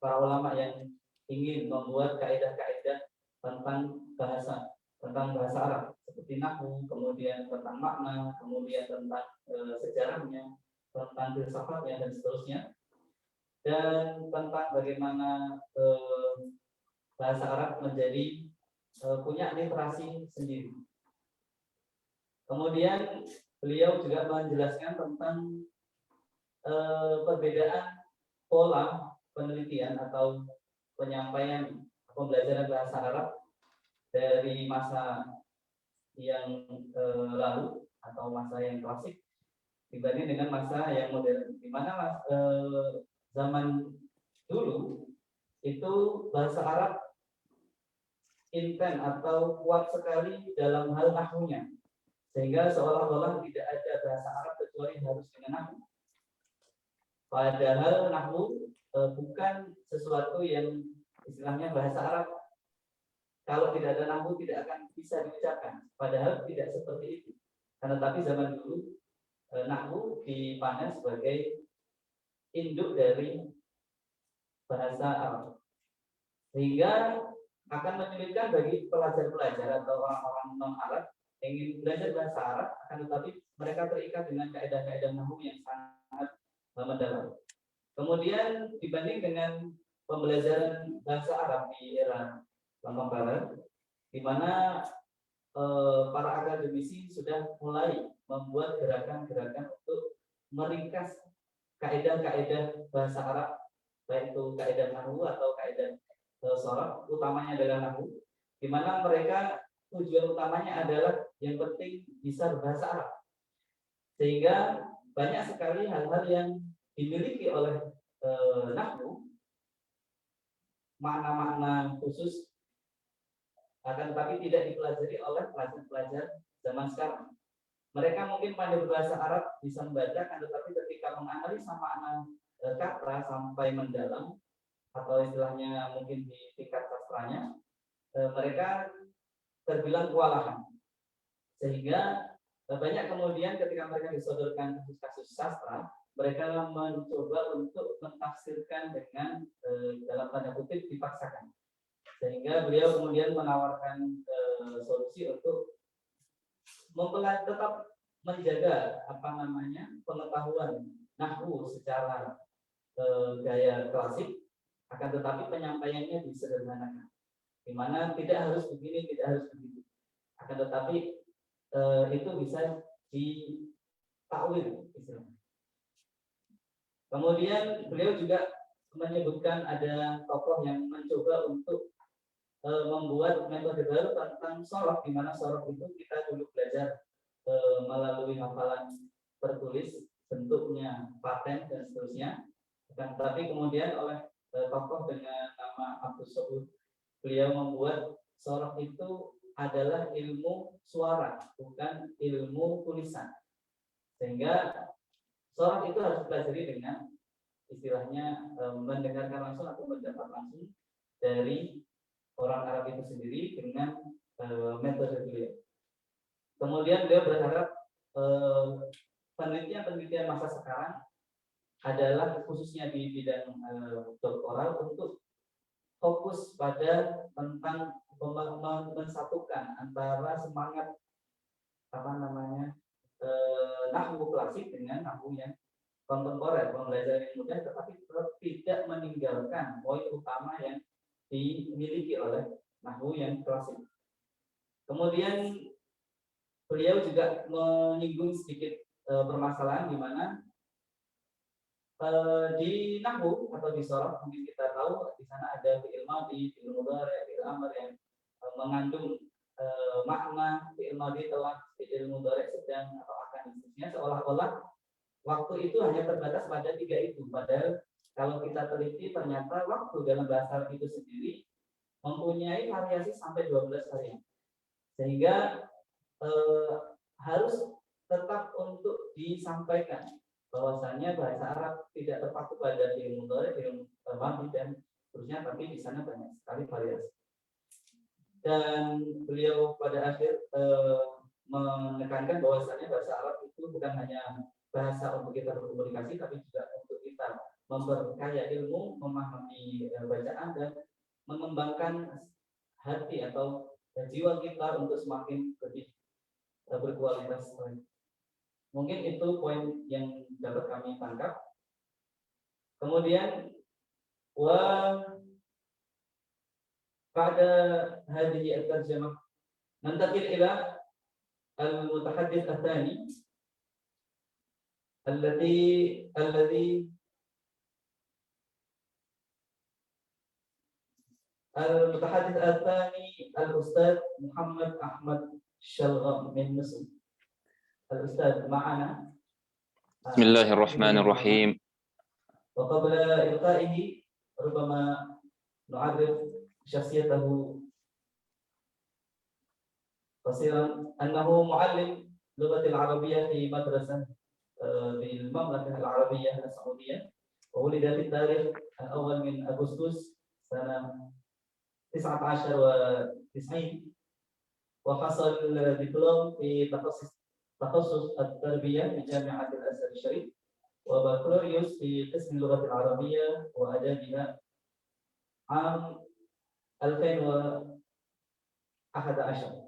Speaker 8: para ulama yang ingin membuat kaidah-kaidah tentang bahasa Arab seperti nahwu, kemudian tentang makna, kemudian tentang sejarahnya, tentang filsafatnya dan seterusnya, dan tentang bagaimana bahasa Arab menjadi punya literasi sendiri. Kemudian beliau juga menjelaskan tentang perbedaan pola penelitian atau penyampaian pembelajaran bahasa Arab dari masa yang lalu atau masa yang klasik dibanding dengan masa yang modern, di mana zaman dulu itu bahasa Arab intens atau kuat sekali dalam hal nahwunya, sehingga seolah-olah tidak ada bahasa Arab kecuali harus dengan nahwu. Padahal nahwu bukan sesuatu yang istilahnya bahasa Arab kalau tidak ada nahwu tidak akan bisa diucapkan. Padahal tidak seperti itu. Karena tapi zaman dulu nahwu dipandang sebagai induk dari bahasa Arab, sehingga akan menyulitkan bagi pelajar-pelajar atau orang-orang non-Arab ingin belajar bahasa Arab, akan tetapi mereka terikat dengan kaidah-kaidah nahwu yang sangat mendalam. Kemudian dibanding dengan pembelajaran bahasa Arab di era kontemporer, di mana para akademisi sudah mulai membuat gerakan-gerakan untuk meringkas kaidah-kaidah bahasa Arab, baik itu kaidah nahwu atau kaidah sorof, utamanya adalah nahwu, di mana mereka tujuan utamanya adalah yang penting bisa berbahasa Arab, sehingga banyak sekali hal-hal yang dimiliki oleh nahwu, makna-makna khusus akan tetapi tidak dipelajari oleh pelajar-pelajar zaman sekarang. Mereka mungkin pandai berbahasa Arab, bisa membaca, kan tetapi ketika menganalisa makna kata sampai mendalam atau istilahnya mungkin di tingkat sastranya, mereka terbilang kewalahan. Sehingga banyak kemudian ketika mereka disodorkan kasus-kasus sastra, mereka mencoba untuk mentafsirkan dengan dalam tanda kutip dipaksakan. Sehingga beliau kemudian menawarkan solusi untuk tetap menjaga pengetahuan nahwu secara gaya klasik, akan tetapi penyampaiannya disederhanakan, di mana tidak harus begini, tidak harus begitu, akan tetapi itu bisa ditakwil istilahnya. Kemudian beliau juga menyebutkan ada tokoh yang mencoba untuk membuat metode baru tentang sorok, di mana sorok itu kita dulu belajar melalui hafalan tertulis, bentuknya paten dan seterusnya. Tapi kemudian oleh tokoh dengan nama Abdus Sobud, beliau membuat sorok itu adalah ilmu suara, bukan ilmu tulisan. Sehingga sorok itu harus dipelajari dengan istilahnya mendengarkan langsung atau mendapat langsung dari orang Arab itu sendiri dengan metode beliau. Kemudian beliau berharap penelitian masa sekarang adalah khususnya di bidang doktoral untuk fokus pada tentang mensatukan antara semangat nahwu klasik dengan nahwu yang kontemporer, pembelajaran yang mudah, tetapi tidak meninggalkan poin utama yang dimiliki oleh nahwu yang klasik. Kemudian beliau juga menyinggung sedikit permasalahan di mana di nahwu atau di sorok mungkin kita tahu di sana ada fi'il madhi, fi'il mudhari', fi'il amr yang mengandung makna fi'il madhi telah, fi'il mudhari' sedang atau akan, seterusnya, seolah-olah waktu itu hanya terbatas pada 3 itu. Padahal kalau kita teliti ternyata waktu dalam bahasa Arab itu sendiri mempunyai variasi sampai 12 varian. Sehingga harus tetap untuk disampaikan bahwasanya bahasa Arab tidak terpaku pada fi'il mudhari', fi'il madhi dan seterusnya, tapi di sana banyak sekali variasi. Dan beliau pada akhir menekankan bahwasanya bahasa Arab itu bukan hanya bahasa untuk kita berkomunikasi, tapi juga untuk kita memperkaya ilmu, memahami bacaan, dan mengembangkan hati atau jiwa kita untuk semakin lebih berkualitas. Mungkin itu poin yang dapat kami tangkap. Kemudian pada hadhihi at-tarjamah nantakil ila al-mutahaddits ats-tsani alladhi al-mutahaddits ats-tsani al-Ustadz Muhammad Ahmad Shalgham min Misr. Al-Ustadz ma'ana.
Speaker 7: Bismillahirrahmanirrahim.
Speaker 8: Wa qabla ilqaihi rubama nu'arrif syakhsiyatahu qasiran annahu muallim lughat al-arabiyyah fi madrasah bil Mamlakah al-Arabiyyah as-Saudiyyah wa wulida fi tarikh al-awwal min Agustus sanah 19 wa 90 wa hasal diplom fi takhasus at-tarbiyah di Jami'at al-Azhar al-Sharif wa baccalaureus fi qism lughat al-arabiyyah wa adabiha am 2011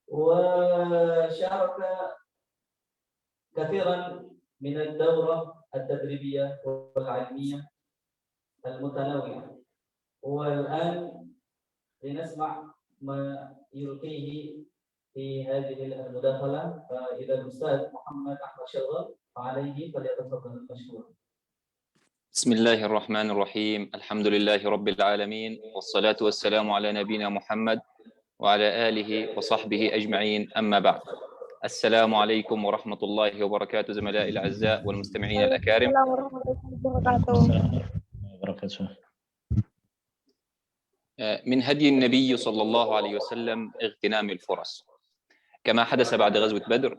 Speaker 8: وشارك كثيرا من الدورة التدريبية والعلمية المتنوعة. والآن لنسمع ما يلقيه في هذه المداخلة إلى الأستاذ محمد أحمد شلغم، فعليه فليتفضل مشكورا.
Speaker 7: بسم الله الرحمن الرحيم. الحمد لله رب العالمين، والصلاة والسلام على نبينا محمد وعلى آله وصحبه أجمعين، أما بعد. السلام عليكم ورحمة الله وبركاته زملائي الأعزاء والمستمعين الأكارم.
Speaker 9: Assalamualaikum warahmatullahi wabarakatuh.
Speaker 7: من هدي النبي صلى الله عليه وسلم اغتنام الفرص، كما حدث بعد غزوة بدر،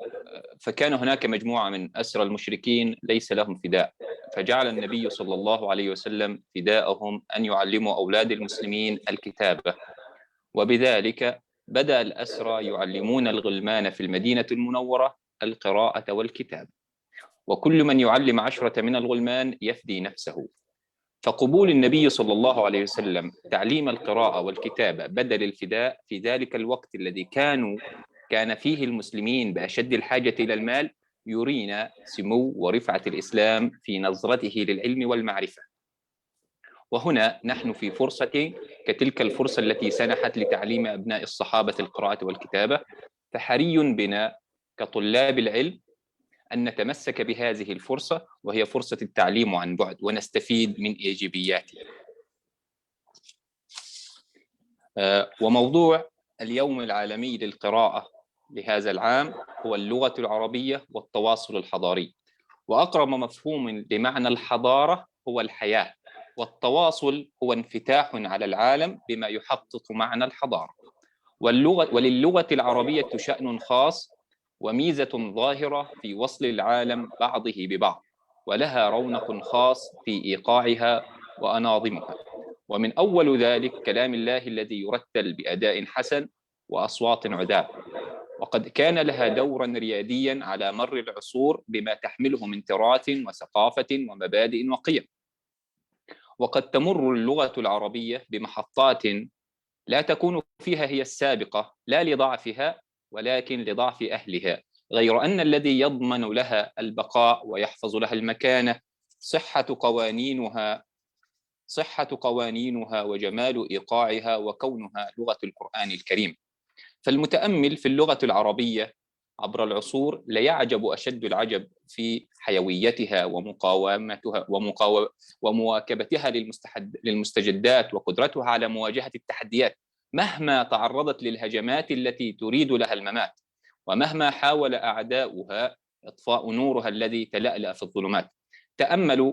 Speaker 7: فكان هناك مجموعة من أسرى المشركين ليس لهم فداء، فجعل النبي صلى الله عليه وسلم فداءهم أن يعلموا أولاد المسلمين الكتابة، وبذلك بدأ الأسرى يعلمون الغلمان في المدينة المنورة القراءة والكتابة، وكل من يعلم 10 من الغلمان يفدي نفسه. فقبول النبي صلى الله عليه وسلم تعليم القراءة والكتابة بدل الفداء في ذلك الوقت الذي كان فيه المسلمين بأشد الحاجة إلى المال يرينا سمو ورفعة الإسلام في نظرته للعلم والمعرفة. وهنا نحن في فرصة كتلك الفرصة التي سنحت لتعليم أبناء الصحابة القراءة والكتابة، فحري بنا كطلاب العلم أن نتمسك بهذه الفرصة، وهي فرصة التعليم عن بعد، ونستفيد من إيجابياته. وموضوع اليوم العالمي للقراءة لهذا العام هو اللغة العربية والتواصل الحضاري، وأقرب مفهوم لمعنى الحضارة هو الحياة، والتواصل هو انفتاح على العالم بما يحقق معنى الحضارة. وللغة العربية شأن خاص وميزة ظاهرة في وصل العالم بعضه ببعض، ولها رونق خاص في إيقاعها وأناظمها، ومن أول ذلك كلام الله الذي يرتل بأداء حسن وأصوات عذاب، وقد كان لها دورا رياديا على مر العصور بما تحمله من تراث وثقافة ومبادئ وقيم. وقد تمر اللغة العربية بمحطات لا تكون فيها هي السابقة، لا لضعفها ولكن لضعف أهلها، غير أن الذي يضمن لها البقاء ويحفظ لها المكانة صحة قوانينها وجمال إيقاعها وكونها لغة القرآن الكريم. فالمتأمل في اللغة العربية عبر العصور ليعجب أشد العجب في حيويتها ومواكبتها للمستجدات، وقدرتها على مواجهة التحديات مهما تعرضت للهجمات التي تريد لها الممات، ومهما حاول أعداؤها إطفاء نورها الذي تلألأ في الظلمات. تأملوا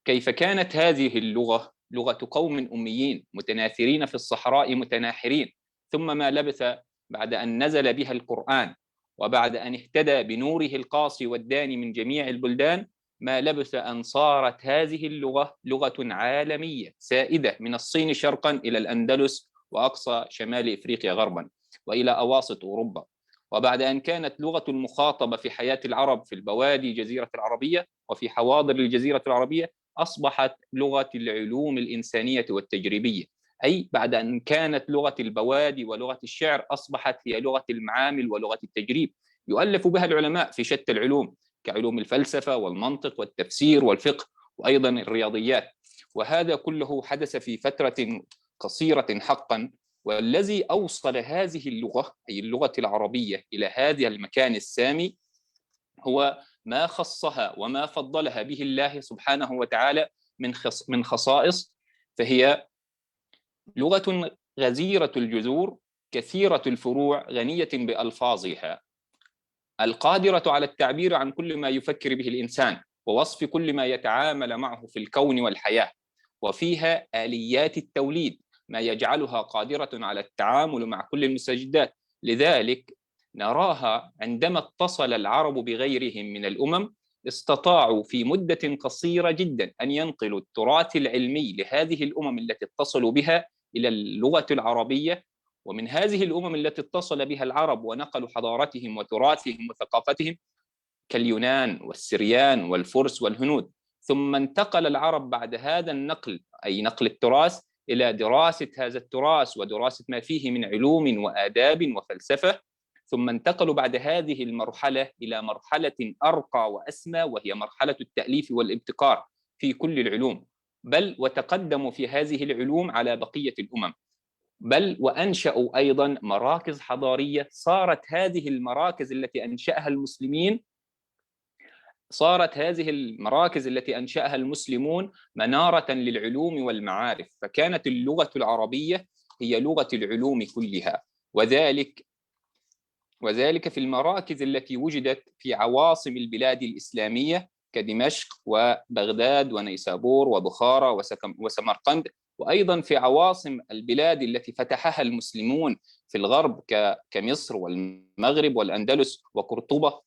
Speaker 7: كيف كانت هذه اللغة لغة قوم أميين متناثرين في الصحراء متناحرين، ثم ما لبث بعد أن نزل بها القرآن وبعد أن اهتدى بنوره القاصي والداني من جميع البلدان، ما لبث أن صارت هذه اللغة لغة عالمية سائدة من الصين شرقا إلى الأندلس وأقصى شمال إفريقيا غربا وإلى أواسط أوروبا. وبعد أن كانت لغة المخاطبة في حياة العرب في البوادي جزيرة العربية وفي حواضر الجزيرة العربية أصبحت لغة العلوم الإنسانية والتجريبية، أي بعد أن كانت لغة البوادي ولغة الشعر أصبحت هي لغة المعامل ولغة التجريب، يؤلف بها العلماء في شتى العلوم كعلوم الفلسفة والمنطق والتفسير والفقه وأيضا الرياضيات. وهذا كله حدث في فترة قصيرة حقا، والذي أوصل هذه اللغة أي اللغة العربية إلى هذا المكان السامي هو ما خصها وما فضلها به الله سبحانه وتعالى من خصائص، فهي لغة غزيرة الجذور كثيرة الفروع غنية بألفاظها، القادرة على التعبير عن كل ما يفكر به الإنسان ووصف كل ما يتعامل معه في الكون والحياة، وفيها آليات التوليد ما يجعلها قادرة على التعامل مع كل المستجدات. لذلك نراها عندما اتصل العرب بغيرهم من الأمم استطاعوا في مدة قصيرة جدا أن ينقلوا التراث العلمي لهذه الأمم التي اتصلوا بها إلى اللغة العربية، ومن هذه الأمم التي اتصل بها العرب ونقلوا حضارتهم وتراثهم وثقافتهم كاليونان والسريان والفرس والهنود. ثم انتقل العرب بعد هذا النقل أي نقل التراث إلى دراسة هذا التراث ودراسة ما فيه من علوم وآداب وفلسفة، ثم انتقلوا بعد هذه المرحلة إلى مرحلة أرقى وأسمى، وهي مرحلة التأليف والابتكار في كل العلوم، بل وتقدموا في هذه العلوم على بقية الأمم، بل وأنشأوا أيضا مراكز حضارية. صارت هذه المراكز التي أنشأها المسلمون منارة للعلوم والمعارف، فكانت اللغة العربية هي لغة العلوم كلها، وذلك في المراكز التي وجدت في عواصم البلاد الإسلامية كدمشق وبغداد ونيسابور وبخارى وسمرقند، وأيضا في عواصم البلاد التي فتحها المسلمون في الغرب كمصر والمغرب والأندلس وقرطبة.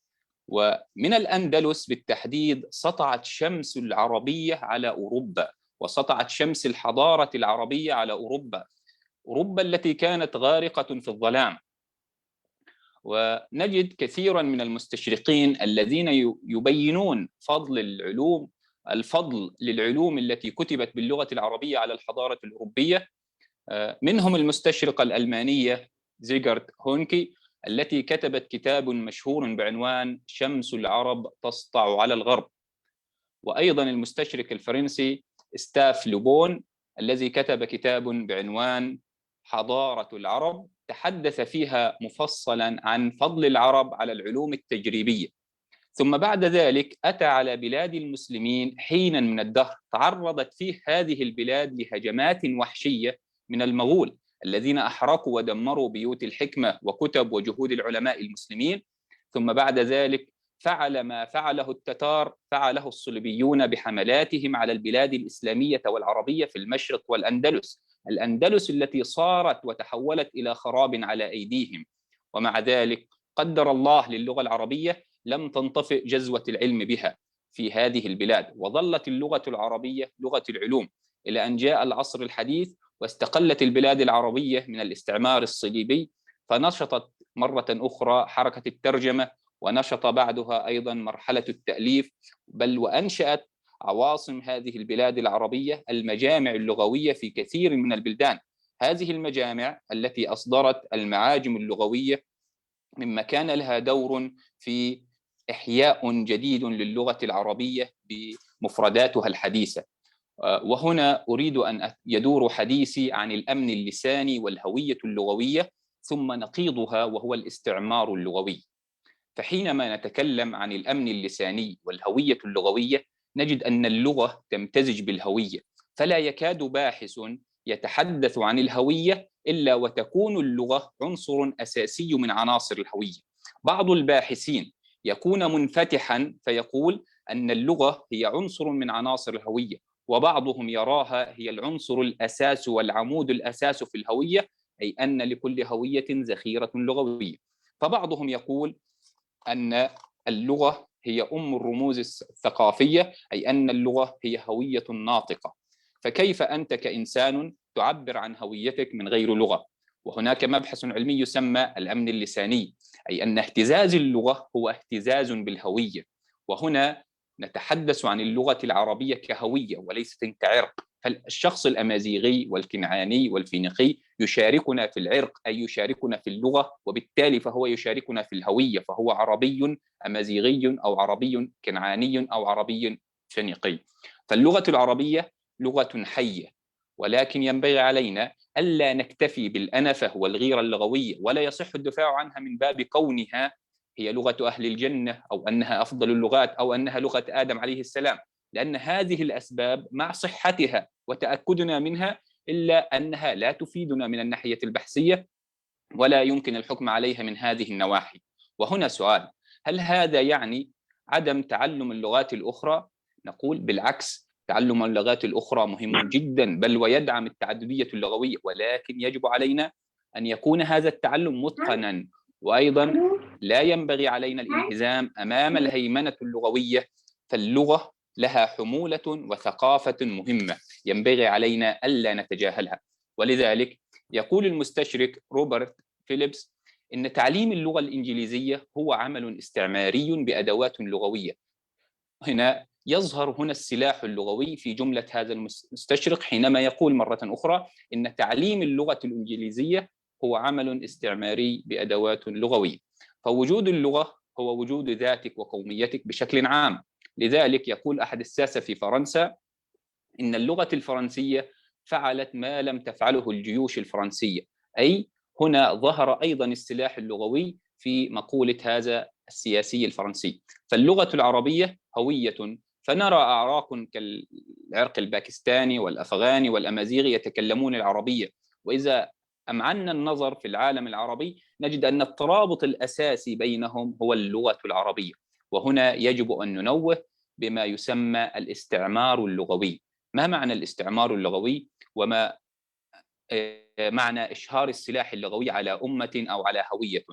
Speaker 7: ومن الأندلس بالتحديد سطعت شمس العربية على أوروبا، وسطعت شمس الحضارة العربية على أوروبا التي كانت غارقة في الظلام. ونجد كثيرا من المستشرقين الذين يبينون الفضل للعلوم التي كتبت باللغة العربية على الحضارة الأوروبية. منهم المستشرقة الألمانية زيغارد هونكي التي كتبت كتاب مشهور بعنوان شمس العرب تسطع على الغرب، وأيضا المستشرق الفرنسي ستاف لوبون الذي كتب كتاب بعنوان حضارة العرب، تحدث فيها مفصلا عن فضل العرب على العلوم التجريبية. ثم بعد ذلك أتى على بلاد المسلمين حينا من الدهر تعرضت فيه هذه البلاد لهجمات وحشية من المغول الذين أحرقوا ودمروا بيوت الحكمة وكتب وجهود العلماء المسلمين. ثم بعد ذلك فعل ما فعله التتار فعله الصليبيون بحملاتهم على البلاد الإسلامية والعربية في المشرق والأندلس، الأندلس التي صارت وتحولت إلى خراب على أيديهم. ومع ذلك قدر الله للغة العربية لم تنطفئ جزوة العلم بها في هذه البلاد، وظلت اللغة العربية لغة العلوم إلى أن جاء العصر الحديث واستقلت البلاد العربية من الاستعمار الصليبي، فنشطت مرة أخرى حركة الترجمة، ونشط بعدها أيضا مرحلة التأليف، بل وأنشأت عواصم هذه البلاد العربية المجامع اللغوية في كثير من البلدان. هذه المجامع التي أصدرت المعاجم اللغوية مما كان لها دور في إحياء جديد للغة العربية بمفرداتها الحديثة. وهنا أريد أن يدور حديثي عن الأمن اللساني والهوية اللغوية، ثم نقيضها وهو الاستعمار اللغوي. فحينما نتكلم عن الأمن اللساني والهوية اللغوية نجد أن اللغة تمتزج بالهوية، فلا يكاد باحث يتحدث عن الهوية إلا وتكون اللغة عنصر أساسي من عناصر الهوية. بعض الباحثين يكون منفتحا فيقول أن اللغة هي عنصر من عناصر الهوية، وبعضهم يراها هي العنصر الأساس والعمود الأساس في الهوية، أي أن لكل هوية ذخيرة لغوية. فبعضهم يقول أن اللغة هي أم الرموز الثقافية، أي أن اللغة هي هوية ناطقة. فكيف أنت كإنسان تعبر عن هويتك من غير لغة؟ وهناك مبحث علمي يسمى الأمن اللساني، أي أن اهتزاز اللغة هو اهتزاز بالهوية. وهنا نتحدث عن اللغة العربية كهوية وليست كعرق. فالشخص الأمازيغي والكنعاني والفينيقي يشاركنا في العرق، أي يشاركنا في اللغة، وبالتالي فهو يشاركنا في الهوية، فهو عربي أمازيغي أو عربي كنعاني أو عربي فينيقي. فاللغة العربية لغة حية، ولكن ينبغي علينا ألا نكتفي بالأنفة والغيرة اللغوية، ولا يصح الدفاع عنها من باب كونها هي لغة أهل الجنة أو أنها أفضل اللغات أو أنها لغة آدم عليه السلام، لأن هذه الأسباب مع صحتها وتأكدنا منها إلا أنها لا تفيدنا من الناحية البحثية، ولا يمكن الحكم عليها من هذه النواحي. وهنا سؤال: هل هذا يعني عدم تعلم اللغات الأخرى؟ نقول بالعكس، تعلم اللغات الأخرى مهم جدا، بل ويدعم التعددية اللغوية، ولكن يجب علينا أن يكون هذا التعلم متقنا. وأيضا لا ينبغي علينا الانهزام أمام الهيمنة اللغوية، فاللغة لها حمولة وثقافة مهمة ينبغي علينا ألا نتجاهلها. ولذلك يقول المستشرق روبرت فيليبس إن تعليم اللغة الإنجليزية هو عمل استعماري بأدوات لغوية. هنا يظهر السلاح اللغوي في جملة هذا المستشرق حينما يقول مرة أخرى إن تعليم اللغة الإنجليزية هو عمل استعماري بأدوات لغوية. فوجود اللغة هو وجود ذاتك وقوميتك بشكل عام. لذلك يقول أحد الساسة في فرنسا إن اللغة الفرنسية فعلت ما لم تفعله الجيوش الفرنسية، أي هنا ظهر أيضا السلاح اللغوي في مقولة هذا السياسي الفرنسي. فاللغة العربية هوية، فنرى أعراق كالعرق الباكستاني والأفغاني والأمازيغي يتكلمون العربية، وإذا أمعنا النظر في العالم العربي نجد أن الترابط الأساسي بينهم هو اللغة العربية. وهنا يجب أن ننوه بما يسمى الاستعمار اللغوي. ما معنى الاستعمار اللغوي؟ وما معنى إشهار السلاح اللغوي على أمة أو على هوية.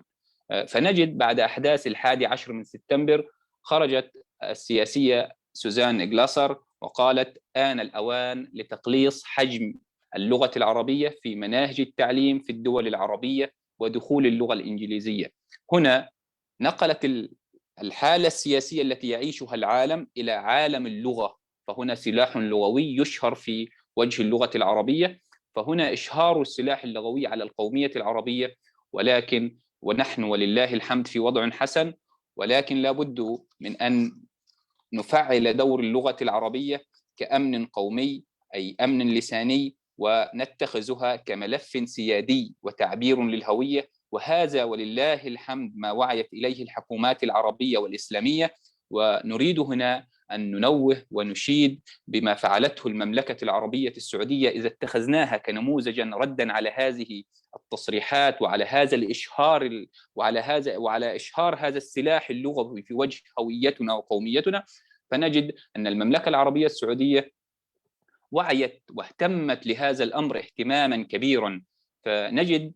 Speaker 7: فنجد بعد أحداث 11 من سبتمبر خرجت السياسية سوزان جلاسر وقالت: آن الأوان لتقليص حجم اللغة العربية في مناهج التعليم في الدول العربية ودخول اللغة الإنجليزية. هنا نقلت الحالة السياسية التي يعيشها العالم إلى عالم اللغة، فهنا سلاح لغوي يشهر في وجه اللغة العربية، فهنا إشهار السلاح اللغوي على القومية العربية. ولكن ونحن ولله الحمد في وضع حسن، ولكن لا بد من أن نفعل دور اللغة العربية كأمن قومي أي أمن لساني، ونتخذها كملف سيادي وتعبير للهوية. وهذا ولله الحمد ما وعيت إليه الحكومات العربية والإسلامية، ونريد هنا أن ننوه ونشيد بما فعلته المملكة العربية السعودية إذا اتخذناها كنموذجا ردا على هذه التصريحات وعلى هذا الإشهار وعلى إشهار هذا السلاح اللغوي في وجه هويتنا وقوميتنا. فنجد أن المملكة العربية السعودية وعيت واهتمت لهذا الأمر اهتماما كبيرا. فنجد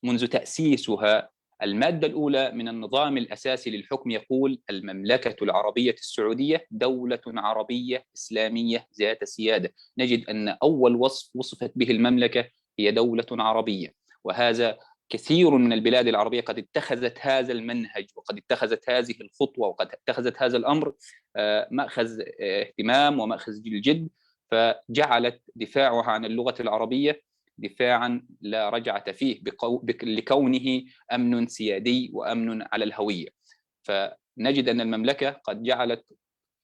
Speaker 7: منذ تأسيسها المادة الأولى من النظام الأساسي للحكم يقول: المملكة العربية السعودية دولة عربية إسلامية ذات سيادة. نجد أن أول وصف وصفت به المملكة هي دولة عربية، وهذا كثير من البلاد العربية قد اتخذت هذا المنهج وقد اتخذت هذه الخطوة وقد اتخذت هذا الأمر مأخذ اهتمام ومأخذ الجد، فجعلت دفاعها عن اللغة العربية دفاعا لا رجعة فيه لكونه أمن سيادي وأمن على الهوية. فنجد أن المملكة قد جعلت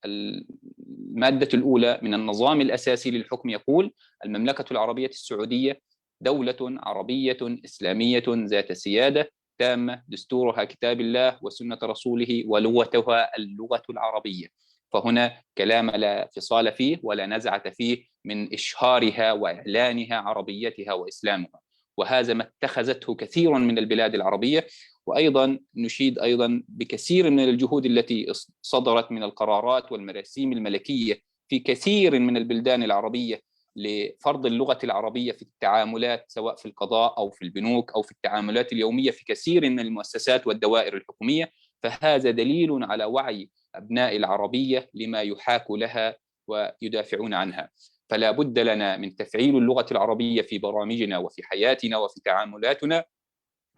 Speaker 7: المادة الأولى من النظام الأساسي للحكم يقول: المملكة العربية السعودية دولة عربية إسلامية ذات سيادة تامة، دستورها كتاب الله وسنة رسوله ولغتها اللغة العربية. فهنا كلام لا فصال فيه ولا نزعة فيه من إشهارها وإعلانها عربيتها وإسلامها، وهذا ما اتخذته كثير من البلاد العربية. وأيضا نشيد أيضا بكثير من الجهود التي صدرت من القرارات والمراسيم الملكية في كثير من البلدان العربية لفرض اللغة العربية في التعاملات سواء في القضاء أو في البنوك أو في التعاملات اليومية في كثير من المؤسسات والدوائر الحكومية. فهذا دليل على وعي أبناء العربية لما يحاك لها ويدافعون عنها. فلا بد لنا من تفعيل اللغة العربية في برامجنا وفي حياتنا وفي تعاملاتنا.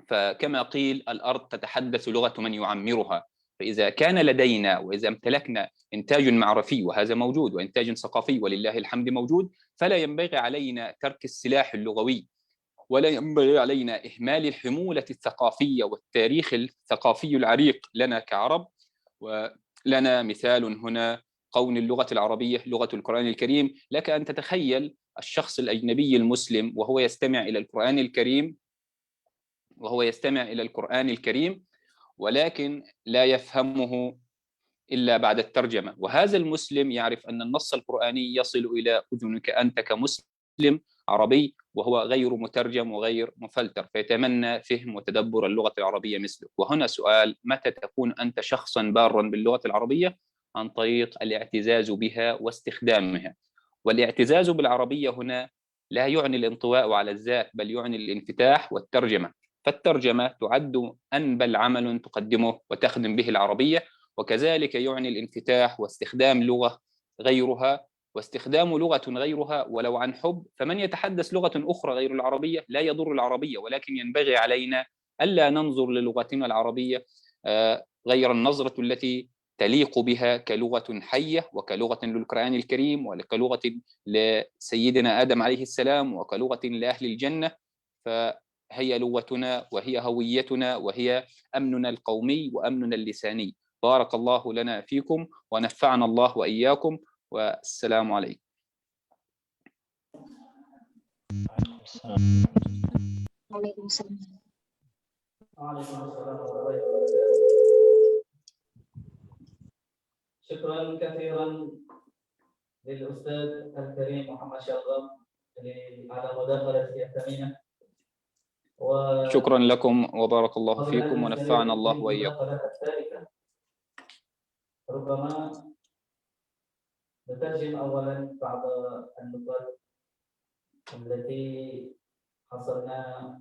Speaker 7: فكما قيل: الأرض تتحدث لغة من يعمرها. فإذا كان لدينا وإذا امتلكنا إنتاج معرفي وهذا موجود وإنتاج ثقافي ولله الحمد موجود، فلا ينبغي علينا ترك السلاح اللغوي، ولا ينبغي علينا إهمال الحمولة الثقافية والتاريخ الثقافي العريق لنا كعرب. ولنا مثال هنا: قول اللغة العربية لغة القرآن الكريم. لك أن تتخيل الشخص الأجنبي المسلم وهو يستمع إلى القرآن الكريم ولكن لا يفهمه إلا بعد الترجمة، وهذا المسلم يعرف أن النص القرآني يصل إلى أذنك أنت كمسلم عربي وهو غير مترجم وغير مفلتر، فيتمنى فهم وتدبر اللغة العربية مثله. وهنا سؤال: متى تكون أنت شخصا بارا باللغة العربية؟ عن طريق الاعتزاز بها واستخدامها. والاعتزاز بالعربية هنا لا يعني الانطواء على الذات، بل يعني الانفتاح والترجمة. فالترجمة تعد أنبل عمل تقدمه وتخدم به العربية، وكذلك يعني الانفتاح واستخدام لغة غيرها واستخدام لغة غيرها ولو عن حب. فمن يتحدث لغة أخرى غير العربية لا يضر العربية، ولكن ينبغي علينا ألا ننظر للغتنا العربية غير النظرة التي تليق بها كلغة حية وكلغة للقرآن الكريم وكلغة لسيدنا آدم عليه السلام وكلغة لأهل الجنة. فهي لغتنا وهي هويتنا وهي أمننا القومي وأمننا اللساني. بارك الله لنا فيكم ونفعنا الله وإياكم، والسلام عليكم.
Speaker 6: وعليكم السلام.
Speaker 8: شكرا كثيرا للأستاذ الكريم محمد شغام على مداخلته الثمينة.
Speaker 7: شكرا لكم وبارك الله فيكم ونفعنا الله وإياكم.
Speaker 8: ربما نترجم أولا بعض النقاط Berarti hasilnya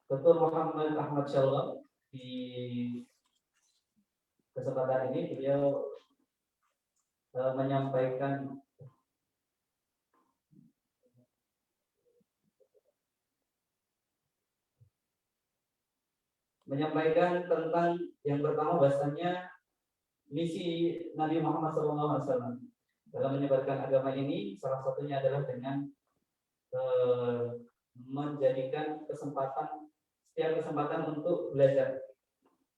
Speaker 8: Dr. Muhammad Ahmad Syallam. Di kesempatan ini beliau menyampaikan tentang yang pertama bahasanya misi Nabi Muhammad SAW dalam menyebarkan agama ini, salah satunya adalah dengan menjadikan setiap kesempatan untuk belajar,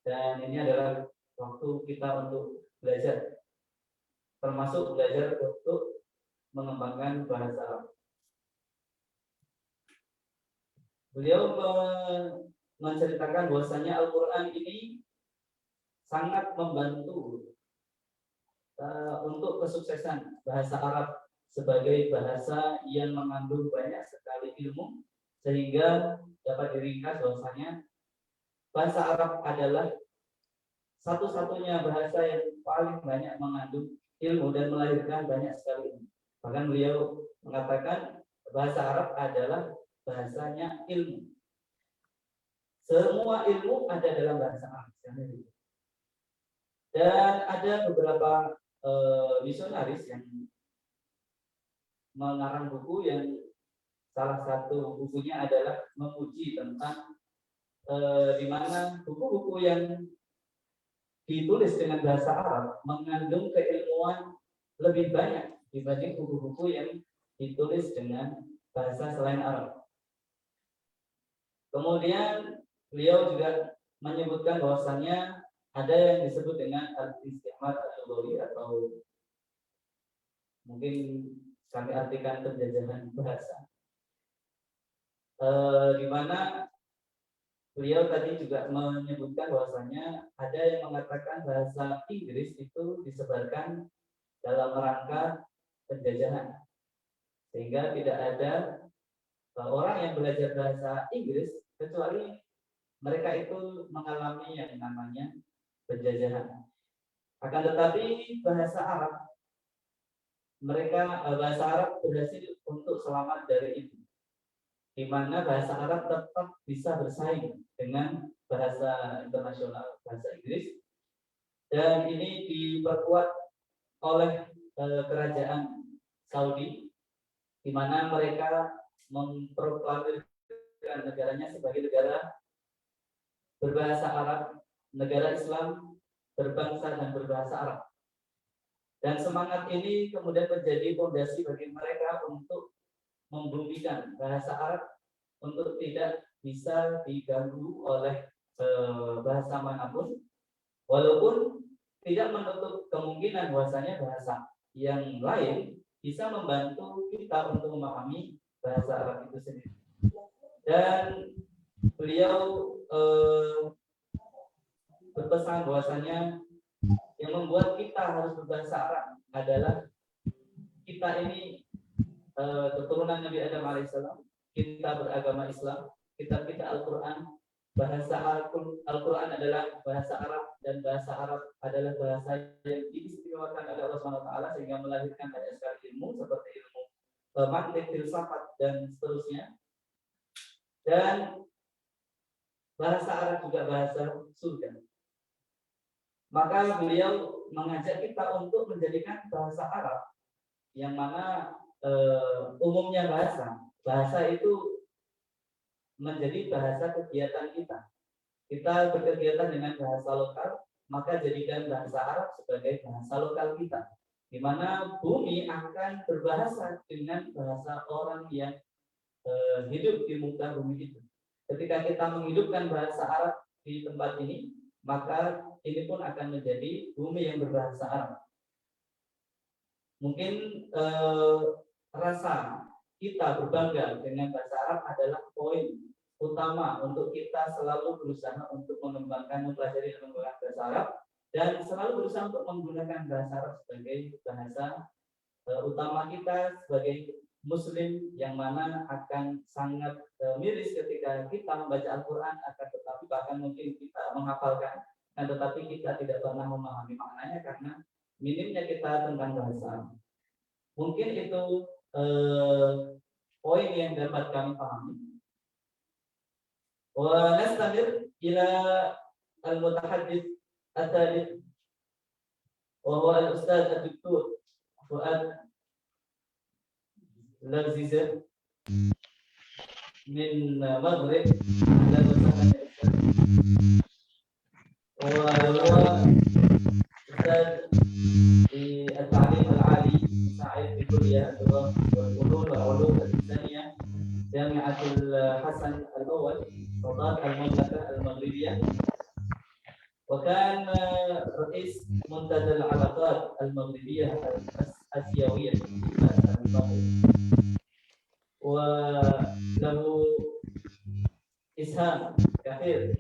Speaker 8: dan ini adalah waktu kita untuk belajar, termasuk belajar untuk mengembangkan bahasa Arab. Beliau menceritakan bahwasanya Al-Quran ini sangat membantu untuk kesuksesan bahasa Arab sebagai bahasa yang mengandung banyak sekali ilmu, sehingga dapat diringkas bahwasanya bahasa Arab adalah satu-satunya bahasa yang paling banyak mengandung ilmu dan melahirkan banyak sekali ilmu. Bahkan beliau mengatakan bahasa Arab adalah bahasanya ilmu. Semua ilmu ada dalam bahasa Arab. Dan ada beberapa misionaris yang mengarang buku yang salah satu bukunya adalah memuji tentang di mana buku-buku yang ditulis dengan bahasa Arab mengandung keilmuan lebih banyak dibanding buku-buku yang ditulis dengan bahasa selain Arab. Kemudian beliau juga menyebutkan bahwasannya ada yang disebut dengan al-isti'mar al-lughawi, atau mungkin kami artikan penjajahan bahasa. Di mana beliau tadi juga menyebutkan bahwasannya ada yang mengatakan bahasa Inggris itu disebarkan dalam rangka penjajahan, sehingga tidak ada orang yang belajar bahasa Inggris kecuali mereka itu mengalami yang namanya penjajahan. Akan tetapi bahasa Arab berhasil untuk selamat dari itu, di mana bahasa Arab tetap bisa bersaing dengan bahasa internasional, bahasa Inggris, dan ini diperkuat oleh kerajaan Saudi, di mana mereka memproklamirkan negaranya sebagai negara berbahasa Arab, negara Islam, berbangsa dan berbahasa Arab. Dan semangat ini kemudian menjadi fondasi bagi mereka untuk membumikan bahasa Arab untuk tidak bisa diganggu oleh bahasa manapun, walaupun tidak menutup kemungkinan bahwasanya bahasa yang lain bisa membantu kita untuk memahami bahasa Arab itu sendiri. Dan beliau berpesan bahwasanya yang membuat kita harus berbahasa Arab adalah kita ini keturunan Nabi Adam alaihissalam, kita beragama Islam, kita Al-Quran, bahasa Al-Quran adalah bahasa Arab, dan bahasa Arab adalah bahasa yang diistimewakan oleh Allah SWT, sehingga melahirkan banyak sekali ilmu seperti ilmu mantik, filsafat, dan seterusnya. Dan bahasa Arab juga bahasa surga. Maka beliau mengajak kita untuk menjadikan bahasa Arab, yang mana umumnya bahasa itu menjadi bahasa kegiatan kita. Kita berkegiatan dengan bahasa lokal, maka jadikan bahasa Arab sebagai bahasa lokal kita, di mana bumi akan berbahasa dengan bahasa orang yang hidup di muka bumi itu. Ketika kita menghidupkan bahasa Arab di tempat ini, maka ini pun akan menjadi bumi yang berbahasa Arab. Mungkin rasa kita berbangga dengan bahasa Arab adalah poin utama untuk kita selalu berusaha untuk mengembangkan, mempelajari dan menggunakan bahasa Arab, dan selalu berusaha untuk menggunakan bahasa Arab sebagai bahasa utama kita sebagai Muslim, yang mana akan sangat miris ketika kita membaca Al-Quran, akan tetapi bahkan mungkin kita menghafalkan, dan tetapi kita tidak pernah memahami maknanya karena minimnya kita tentang bahasa. Mungkin itu poin yang dapat kami pahami. Wa nastamir ila al-mutahaddits at-thalith wa huwa al-ustadz ad-doktor Fuad Lazizah من مغرب أهلا وسهلا وهو أستاذ في التعليم العالي مساعد في كلية اللغة والفنون والعلوم الإنسانية جامعة الحسن الأول سلطات المملكة المغربية وكان رئيس منتدى العلاقات المغربية الآسيوية في المغرب وله إسهام كثير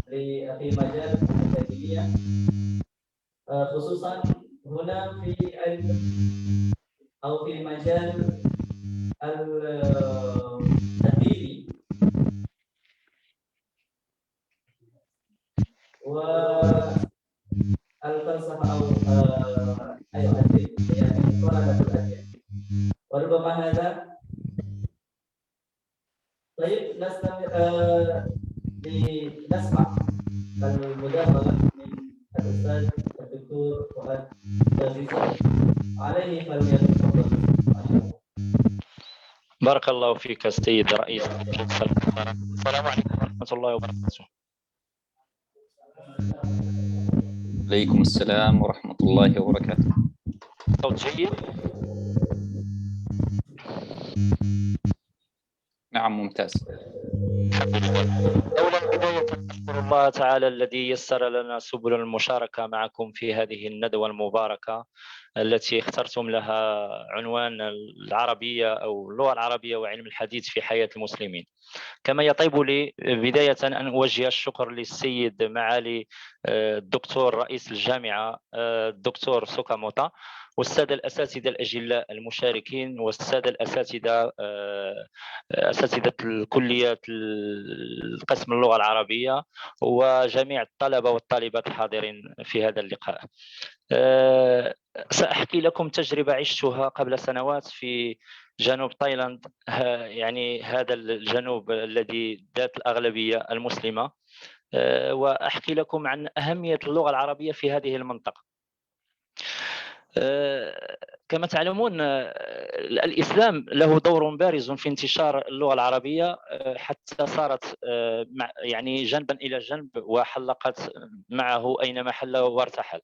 Speaker 8: في مجال الأكاديمية خصوصا هنا في علم أو في مجال الديني والفلسفة أو الدين يعني دراسة الأديان وربما هذا طيب نسمع المداخلة من الأستاذ الدكتور فؤاد لازيزة عليه فليتفضل.
Speaker 10: بارك الله فيك السيد رئيس. السلام عليكم ورحمة الله وبركاته.
Speaker 7: عليكم السلام ورحمة الله وبركاته.
Speaker 10: صوت جيد؟
Speaker 7: نعم ممتاز.
Speaker 10: أولا بداية أشكر الله تعالى الذي يسر لنا سبل المشاركة معكم في هذه الندوة المباركة التي اخترتم لها عنوان العربية أو اللغة العربية وعلم الحديث في حياة المسلمين. كما يطيب لي بداية أن أوجه الشكر للسيد معالي الدكتور رئيس الجامعة الدكتور سوكاموتا والسادة الأساتذة الأجلاء المشاركين والسادة الأساتذة أساتذة الكليات القسم اللغة العربية وجميع الطلبة والطالبات الحاضرين في هذا اللقاء. سأحكي لكم تجربة عشتها قبل سنوات في جنوب تايلاند، يعني هذا الجنوب الذي ذات الأغلبية المسلمة، وأحكي لكم عن أهمية اللغة العربية في هذه المنطقة. كما تعلمون الإسلام له دور بارز في انتشار اللغة العربية حتى صارت يعني جنبا إلى جنب وحلقت معه أينما حل وارتحل،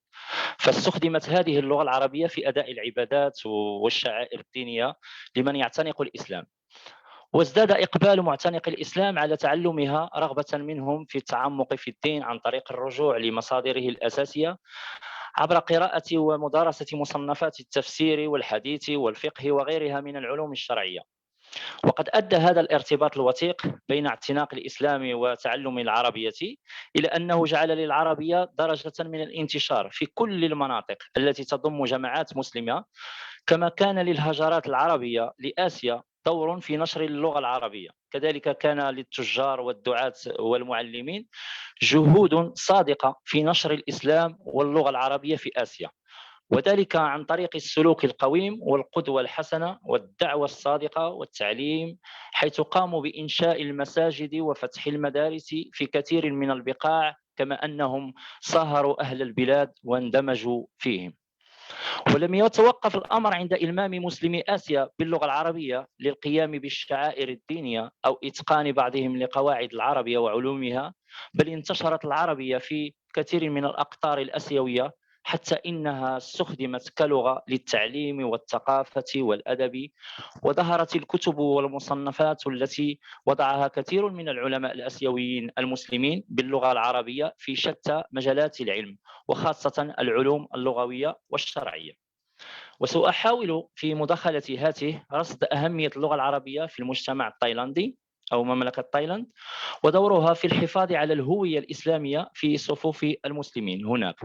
Speaker 10: فاستخدمت هذه اللغة العربية في أداء العبادات والشعائر الدينية لمن يعتنق الإسلام، وازداد إقبال معتنق الإسلام على تعلمها رغبة منهم في التعمق في الدين عن طريق الرجوع لمصادره الأساسية عبر قراءة ومدارسة مصنفات التفسير والحديث والفقه وغيرها من العلوم الشرعية. وقد أدى هذا الارتباط الوثيق بين اعتناق الإسلام وتعلم العربية إلى أنه جعل للعربية درجة من الانتشار في كل المناطق التي تضم جماعات مسلمة، كما كان للهجرات العربية لآسيا دور في نشر اللغة العربية. كذلك كان للتجار والدعاة والمعلمين جهود صادقة في نشر الإسلام واللغة العربية في آسيا، وذلك عن طريق السلوك القويم والقدوة الحسنة والدعوة الصادقة والتعليم، حيث قاموا بإنشاء المساجد وفتح المدارس في كثير من البقاع، كما أنهم صاهروا أهل البلاد واندمجوا فيهم. ولم يتوقف الأمر عند إلمام مسلمي آسيا باللغة العربية للقيام بالشعائر الدينية أو إتقان بعضهم لقواعد العربية وعلومها، بل انتشرت العربية في كثير من الأقطار الآسيوية حتى إنها استخدمت كلغة للتعليم والثقافة والأدب، وظهرت الكتب والمصنفات التي وضعها كثير من العلماء الآسيويين المسلمين باللغة العربية في شتى مجالات العلم وخاصة العلوم اللغوية والشرعية. وسأحاول في مداخلتي هذه رصد أهمية اللغة العربية في المجتمع التايلاندي أو مملكة تايلاند، ودورها في الحفاظ على الهوية الإسلامية في صفوف المسلمين هناك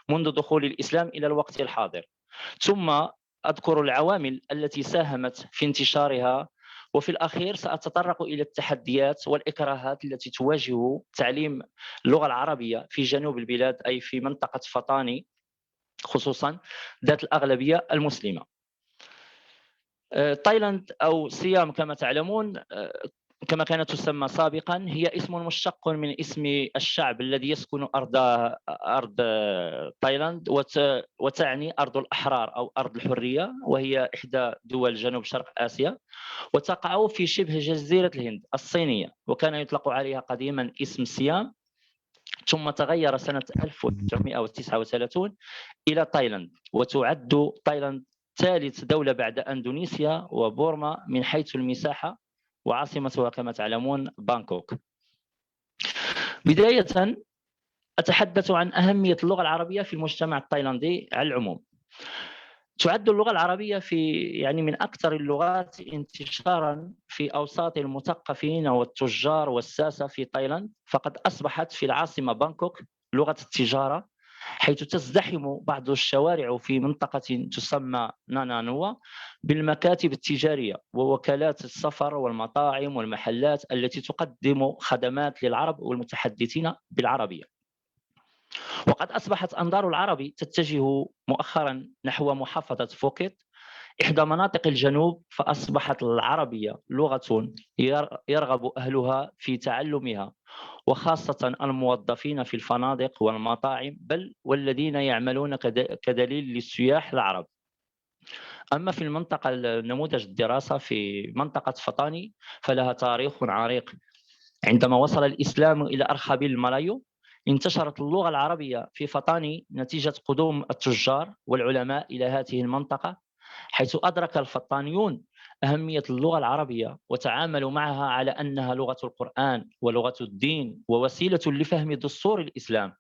Speaker 10: منذ دخول الإسلام إلى الوقت الحاضر، ثم أذكر العوامل التي ساهمت في انتشارها، وفي الأخير سأتطرق إلى التحديات والإكراهات التي تواجه تعليم اللغة العربية في جنوب البلاد أي في منطقة فطاني خصوصا ذات الأغلبية المسلمة. تايلاند أو سيام كما تعلمون كما كانت تسمى سابقا هي اسم مشتق من اسم الشعب الذي يسكن أرض تايلاند، وتعني أرض الأحرار أو أرض الحرية، وهي إحدى دول جنوب شرق آسيا، وتقع في شبه جزيرة الهند الصينية، وكان يطلق عليها قديما اسم سيام، ثم تغير سنة 1939 إلى تايلاند، وتعد تايلاند ثالث دولة بعد أندونيسيا وبورما من حيث المساحة، وعاصمتها كما تعلمون بانكوك. بداية أتحدث عن أهمية اللغة العربية في المجتمع التايلاندي على العموم. تعد اللغة العربية من أكثر اللغات انتشارا في أوساط المثقفين والتجار والساسة في تايلاند، فقد أصبحت في العاصمة بانكوك لغة التجارة، حيث تزدحم بعض الشوارع في منطقة تسمى نانانوا بالمكاتب التجارية ووكالات السفر والمطاعم والمحلات التي تقدم خدمات للعرب والمتحدثين بالعربية. وقد أصبحت أنظار العرب تتجه مؤخرا نحو محافظة فوكيت إحدى مناطق الجنوب، فأصبحت العربية لغة يرغب أهلها في تعلمها، وخاصة الموظفين في الفنادق والمطاعم، بل والذين يعملون كدليل للسياح العرب. أما في المنطقة نموذج الدراسة في منطقة فطاني فلها تاريخ عريق. عندما وصل الإسلام إلى أرخبيل الملايو انتشرت اللغة العربية في فطاني نتيجة قدوم التجار والعلماء إلى هذه المنطقة، حيث أدرك الفطانيون أهمية اللغة العربية وتعاملوا معها على أنها لغة القرآن ولغة الدين ووسيلة لفهم دستور الإسلام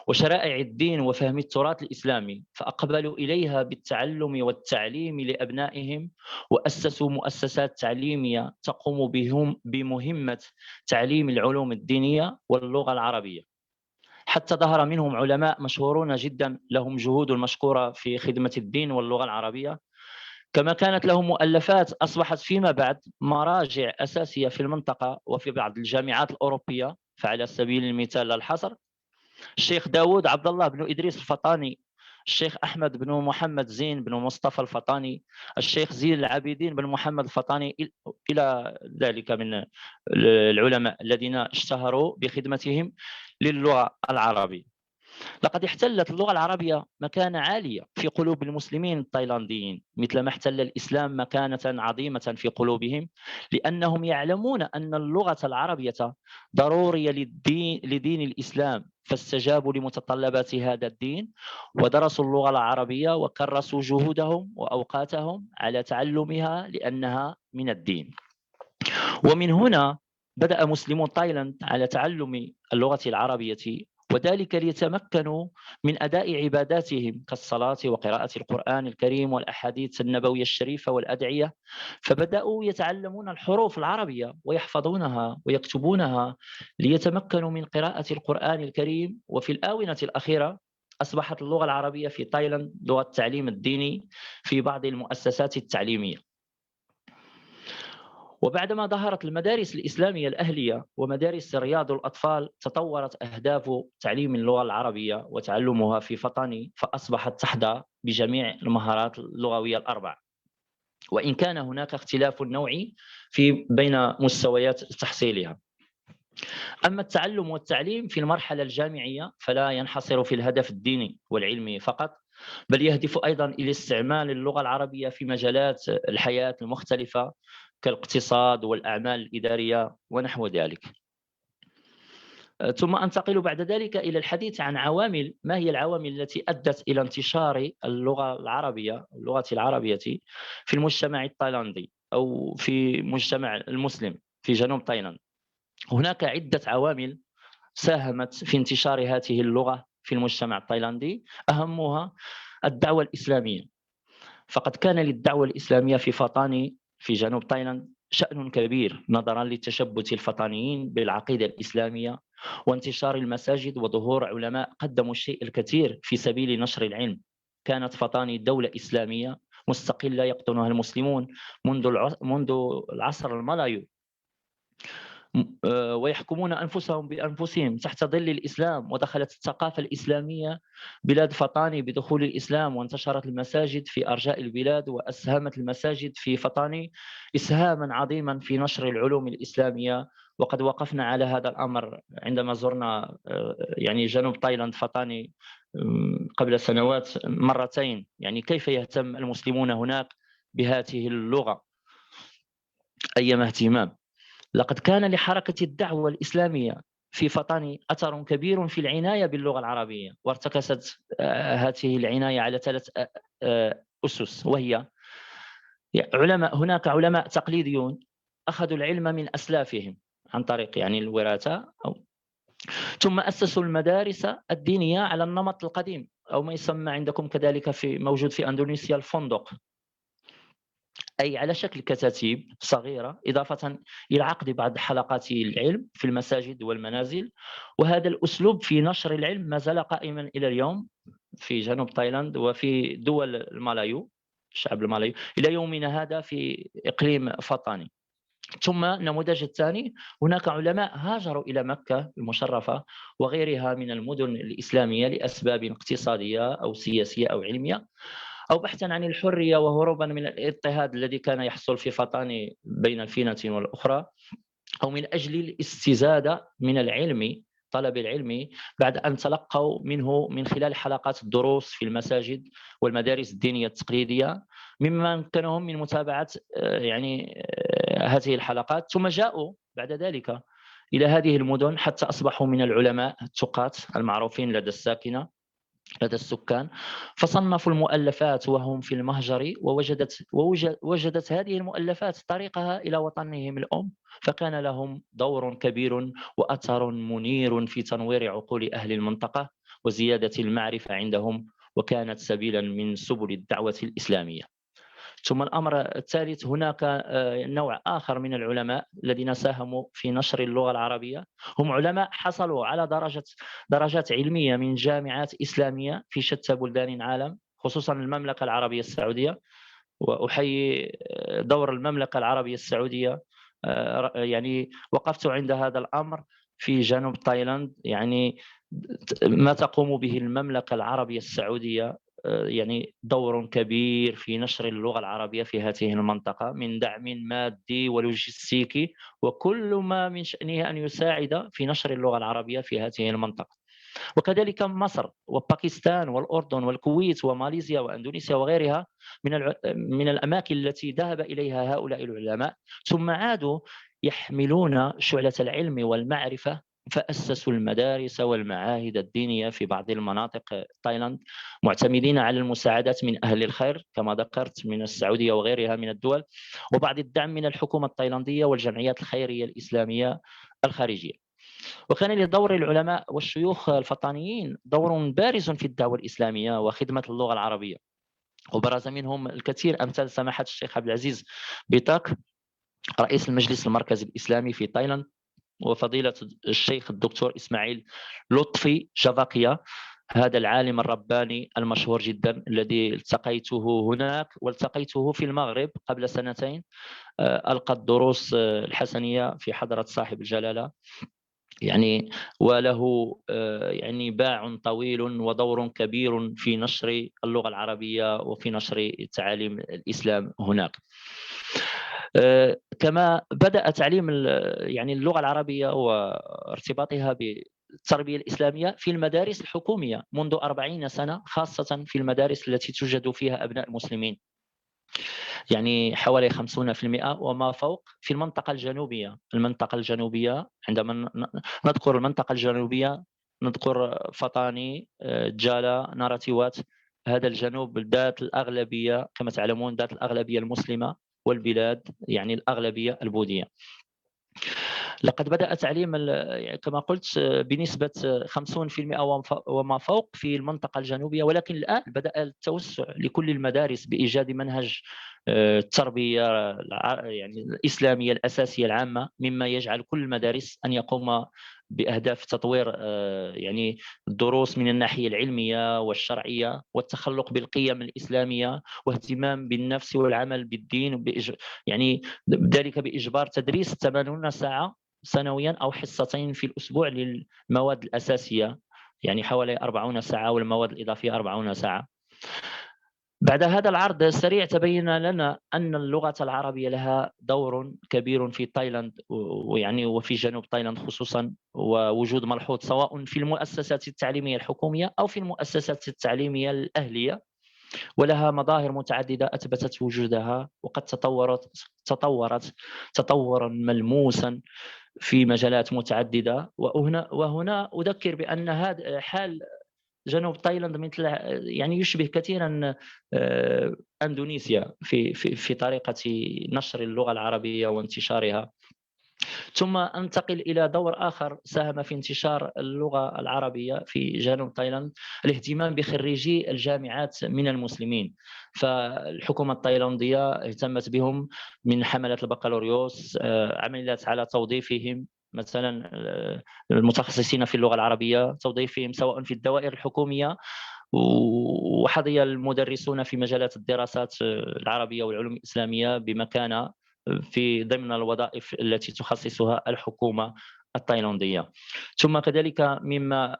Speaker 10: وشرائع الدين وفهم التراث الإسلامي، فأقبلوا إليها بالتعلم والتعليم لأبنائهم، وأسسوا مؤسسات تعليمية تقوم بمهمة تعليم العلوم الدينية واللغة العربية، حتى ظهر منهم علماء مشهورون جدا لهم جهود مشكورة في خدمة الدين واللغة العربية، كما كانت لهم مؤلفات أصبحت فيما بعد مراجع أساسية في المنطقة وفي بعض الجامعات الأوروبية. فعلى سبيل المثال لا الحصر الشيخ داود عبد الله بن إدريس الفطاني، الشيخ أحمد بن محمد زين بن مصطفى الفطاني، الشيخ زين العابدين بن محمد الفطاني، إلى ذلك من العلماء الذين اشتهروا بخدمتهم للغة العربية. لقد احتلت اللغة العربية مكانة عالية في قلوب المسلمين التايلانديين، مثل ما احتل الإسلام مكانة عظيمة في قلوبهم، لأنهم يعلمون أن اللغة العربية ضرورية لدين الإسلام، فاستجابوا لمتطلبات هذا الدين ودرسوا اللغة العربية وكرسوا جهودهم وأوقاتهم على تعلمها لأنها من الدين. ومن هنا بدأ مسلمو تايلاند على تعلم اللغة العربية، وذلك ليتمكنوا من أداء عباداتهم كالصلاة وقراءة القرآن الكريم والأحاديث النبوية الشريفة والأدعية، فبدأوا يتعلمون الحروف العربية ويحفظونها ويكتبونها ليتمكنوا من قراءة القرآن الكريم. وفي الآونة الأخيرة أصبحت اللغة العربية في تايلاند لغة التعليم الديني في بعض المؤسسات التعليمية. وبعدما ظهرت المدارس الإسلامية الأهلية ومدارس رياض الأطفال تطورت أهداف تعليم اللغة العربية وتعلمها في فطاني، فأصبحت تحظى بجميع المهارات اللغوية الأربع، وإن كان هناك اختلاف نوعي بين مستويات تحصيلها. أما التعلم والتعليم في المرحلة الجامعية فلا ينحصر في الهدف الديني والعلمي فقط، بل يهدف أيضا إلى استعمال اللغة العربية في مجالات الحياة المختلفة كالاقتصاد والأعمال الإدارية ونحو ذلك. ثم أنتقل بعد ذلك إلى الحديث عن عوامل، ما هي العوامل التي أدت إلى انتشار اللغة العربية في المجتمع التايلاندي أو في مجتمع المسلم في جنوب تايلاند. هناك عدة عوامل ساهمت في انتشار هذه اللغة في المجتمع التايلاندي، أهمها الدعوة الإسلامية، فقد كان للدعوة الإسلامية في فطاني في جنوب تايلاند شأن كبير نظرا لتشبث الفطانيين بالعقيدة الإسلامية وانتشار المساجد وظهور علماء قدموا الشيء الكثير في سبيل نشر العلم. كانت فطاني دولة إسلامية مستقلة يقطنها المسلمون منذ العصر الملايو. ويحكمون أنفسهم بأنفسهم تحت ظل الإسلام. ودخلت الثقافة الإسلامية بلاد فطاني بدخول الإسلام، وانتشرت المساجد في أرجاء البلاد، وأسهمت المساجد في فطاني إسهاما عظيما في نشر العلوم الإسلامية. وقد وقفنا على هذا الأمر عندما زرنا يعني جنوب تايلاند فطاني قبل سنوات مرتين، يعني كيف يهتم المسلمون هناك بهذه اللغة أيما اهتمام. لقد كان لحركة الدعوة الإسلامية في فطاني أثر كبير في العناية باللغة العربية، وارتكزت هذه العناية على 3 أسس، وهي هناك علماء تقليديون أخذوا العلم من أسلافهم عن طريق يعني الوراثة، ثم أسسوا المدارس الدينية على النمط القديم، أو ما يسمى عندكم كذلك موجود في أندونيسيا الفندق، أي على شكل كتاتيب صغيرة، إضافة إلى عقد بعض حلقات العلم في المساجد والمنازل. وهذا الأسلوب في نشر العلم ما زال قائما إلى اليوم في جنوب تايلاند وفي دول المالايو، الشعب المالايو إلى يومنا هذا في إقليم فطاني. ثم النموذج الثاني، هناك علماء هاجروا إلى مكة المشرفة وغيرها من المدن الإسلامية لأسباب اقتصادية أو سياسية أو علمية، أو بحثا عن الحرية وهروبا من الاضطهاد الذي كان يحصل في فطاني بين الفينة والأخرى، أو من أجل الاستزادة من العلم، طلب العلم بعد أن تلقوا منه من خلال حلقات الدروس في المساجد والمدارس الدينية التقليدية، مما أمكنهم من متابعة يعني هذه الحلقات. ثم جاءوا بعد ذلك إلى هذه المدن حتى أصبحوا من العلماء التقاة المعروفين لدى السكان، فصنفوا المؤلفات وهم في المهجر، ووجدت هذه المؤلفات طريقها إلى وطنهم الأم، فكان لهم دور كبير وأثر منير في تنوير عقول أهل المنطقة وزيادة المعرفة عندهم، وكانت سبيلا من سبل الدعوة الإسلامية. ثم الأمر الثالث، هناك نوع آخر من العلماء الذين ساهموا في نشر اللغة العربية، هم علماء حصلوا على درجات علمية من جامعات إسلامية في شتى بلدان العالم، خصوصا المملكة العربية السعودية. وأحيي دور المملكة العربية السعودية، يعني وقفت عند هذا الأمر في جنوب تايلاند، يعني ما تقوم به المملكة العربية السعودية يعني دور كبير في نشر اللغة العربية في هذه المنطقة، من دعم مادي ولوجستيكي وكل ما من شأنه أن يساعد في نشر اللغة العربية في هذه المنطقة. وكذلك مصر وباكستان والأردن والكويت وماليزيا وأندونيسيا وغيرها من الأماكن التي ذهب إليها هؤلاء العلماء، ثم عادوا يحملون شعلة العلم والمعرفة، فأسسوا المدارس والمعاهد الدينية في بعض المناطق تايلاند، معتمدين على المساعدات من أهل الخير كما ذكرت من السعودية وغيرها من الدول، وبعض الدعم من الحكومة التايلاندية والجمعيات الخيرية الإسلامية الخارجية. وكان لدور العلماء والشيوخ الفطانيين دور بارز في الدعوة الإسلامية وخدمة اللغة العربية، وبرز منهم الكثير أمثال سماحة الشيخ عبد العزيز بيطاك رئيس المجلس المركزي الإسلامي في تايلاند، وفضيلة الشيخ الدكتور إسماعيل لطفي جافاقيا، هذا العالم الرباني المشهور جدا الذي التقيته هناك والتقيته في المغرب قبل 2 ألقى الدروس الحسنية في حضرة صاحب الجلالة، يعني وله يعني باع طويل ودور كبير في نشر اللغة العربية وفي نشر تعاليم الإسلام هناك. كما بدأ تعليم يعني اللغة العربية وارتباطها بالتربية الإسلامية في المدارس الحكومية منذ 40 سنة، خاصة في المدارس التي توجد فيها أبناء المسلمين، يعني حوالي 50% وما فوق في المنطقة الجنوبية. عندما نذكر المنطقة الجنوبية نذكر فطاني، جالة، ناراتيوات، هذا الجنوب ذات الأغلبية كما تعلمون ذات الأغلبية المسلمة، والبلاد يعني الأغلبية البوذية. لقد بدأ تعليم كما قلت بنسبة 50% وما فوق في المنطقة الجنوبية، ولكن الآن بدأ التوسع لكل المدارس بإيجاد منهج التربية يعني الإسلامية الأساسية العامة، مما يجعل كل المدارس أن يقوم بأهداف تطوير يعني الدروس من الناحية العلمية والشرعية والتخلق بالقيم الإسلامية واهتمام بالنفس والعمل بالدين، يعني ذلك بإجبار تدريس 80 ساعة سنويا أو حصتين في الأسبوع للمواد الأساسية، يعني حوالي 40 ساعة، والمواد الإضافية 40 ساعة. بعد هذا العرض السريع تبين لنا أن اللغة العربية لها دور كبير في تايلاند، ويعني وفي جنوب تايلاند خصوصا، ووجود ملحوظ سواء في المؤسسات التعليمية الحكومية أو في المؤسسات التعليمية الأهلية، ولها مظاهر متعددة أثبتت وجودها، وقد تطورت تطورا ملموسا في مجالات متعددة. وهنا أذكر بأن هذا حال جنوب تايلاند مثل يعني يشبه كثيرا اندونيسيا في طريقه نشر اللغه العربيه وانتشارها. ثم انتقل الى دور اخر ساهم في انتشار اللغه العربيه في جنوب تايلاند، الاهتمام بخريجي الجامعات من المسلمين. فالحكومه التايلانديه اهتمت بهم من حمله البكالوريوس، عملت على توظيفهم مثلا المتخصصين في اللغة العربية، توظيفهم سواء في الدوائر الحكومية، وحظي المدرسون في مجالات الدراسات العربية والعلوم الإسلامية بمكانة في ضمن الوظائف التي تخصصها الحكومة التايلاندية. ثم كذلك مما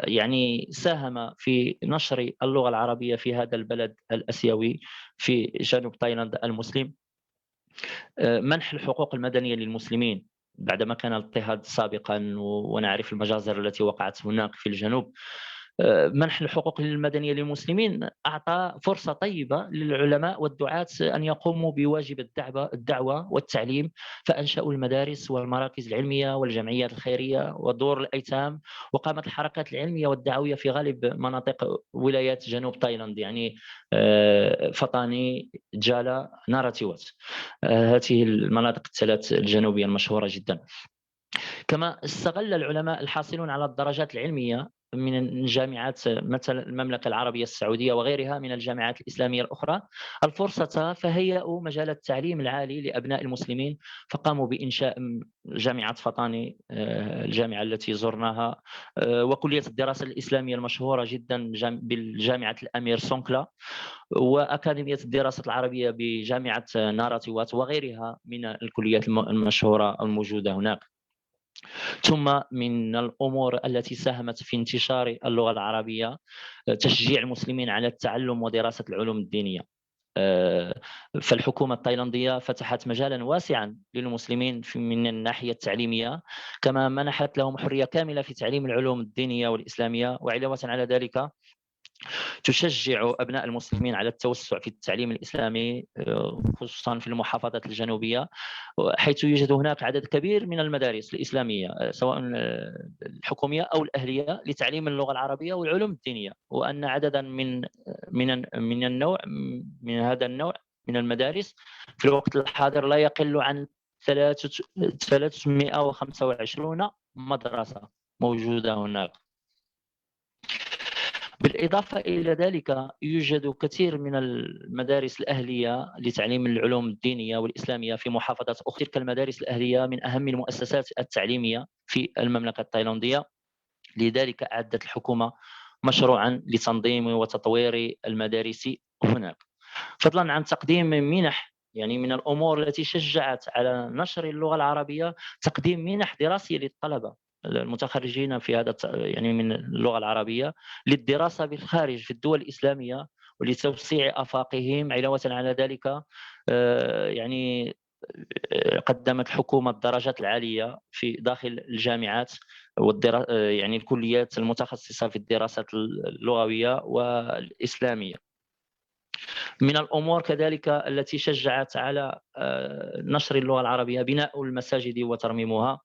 Speaker 10: يعني ساهم في نشر اللغة العربية في هذا البلد الآسيوي في جنوب تايلاند المسلم منح الحقوق المدنية للمسلمين بعدما كان الاضطهاد سابقا، ونعرف المجازر التي وقعت هناك في الجنوب. منح الحقوق المدنية للمسلمين أعطى فرصة طيبة للعلماء والدعاة أن يقوموا بواجب الدعوة والتعليم، فأنشأوا المدارس والمراكز العلمية والجمعيات الخيرية ودور الأيتام، وقامت الحركات العلمية والدعوية في غالب مناطق ولايات جنوب تايلاند، يعني فطاني، جالا، ناراتيوات، هذه المناطق الثلاث الجنوبية المشهورة جدا. كما استغل العلماء الحاصلون على الدرجات العلمية من جامعات مثل المملكة العربية السعودية وغيرها من الجامعات الإسلامية الأخرى الفرصة، فهيئوا مجال التعليم العالي لأبناء المسلمين، فقاموا بإنشاء جامعة فطاني، الجامعة التي زرناها، وكلية الدراسة الإسلامية المشهورة جدا بالجامعة الأمير سونكلا، وأكاديمية الدراسة العربية بجامعة ناراتيوات، وغيرها من الكليات المشهورة الموجودة هناك. ثم من الأمور التي ساهمت في انتشار اللغة العربية تشجيع المسلمين على التعلم ودراسة العلوم الدينية. فالحكومة التايلاندية فتحت مجالا واسعا للمسلمين من الناحية التعليمية، كما منحت لهم حرية كاملة في تعليم العلوم الدينية والإسلامية، وعلاوة على ذلك تشجع أبناء المسلمين على التوسع في التعليم الإسلامي خصوصا في المحافظات الجنوبية، حيث يوجد هناك عدد كبير من المدارس الإسلامية سواء الحكومية أو الأهلية لتعليم اللغة العربية والعلوم الدينية، وأن عددا من هذا النوع من المدارس في الوقت الحاضر لا يقل عن 325 مدرسة موجودة هناك. بالإضافة إلى ذلك يوجد كثير من المدارس الأهلية لتعليم العلوم الدينية والإسلامية في محافظات أخرى. تلك المدارس الأهلية من أهم المؤسسات التعليمية في المملكة التايلاندية، لذلك أعدت الحكومة مشروعا لتنظيم وتطوير المدارس هناك، فضلا عن تقديم منح. يعني من الأمور التي شجعت على نشر اللغة العربية تقديم منح دراسية للطلبة المتخرجين في هذا يعني من اللغة العربية للدراسة بالخارج في الدول الإسلامية ولتوسيع آفاقهم. علاوة على ذلك يعني قدمت الحكومة الدرجات العالية في داخل الجامعات يعني الكليات المتخصصة في الدراسات اللغوية والإسلامية. من الأمور كذلك التي شجعت على نشر اللغة العربية بناء المساجد وترميمها.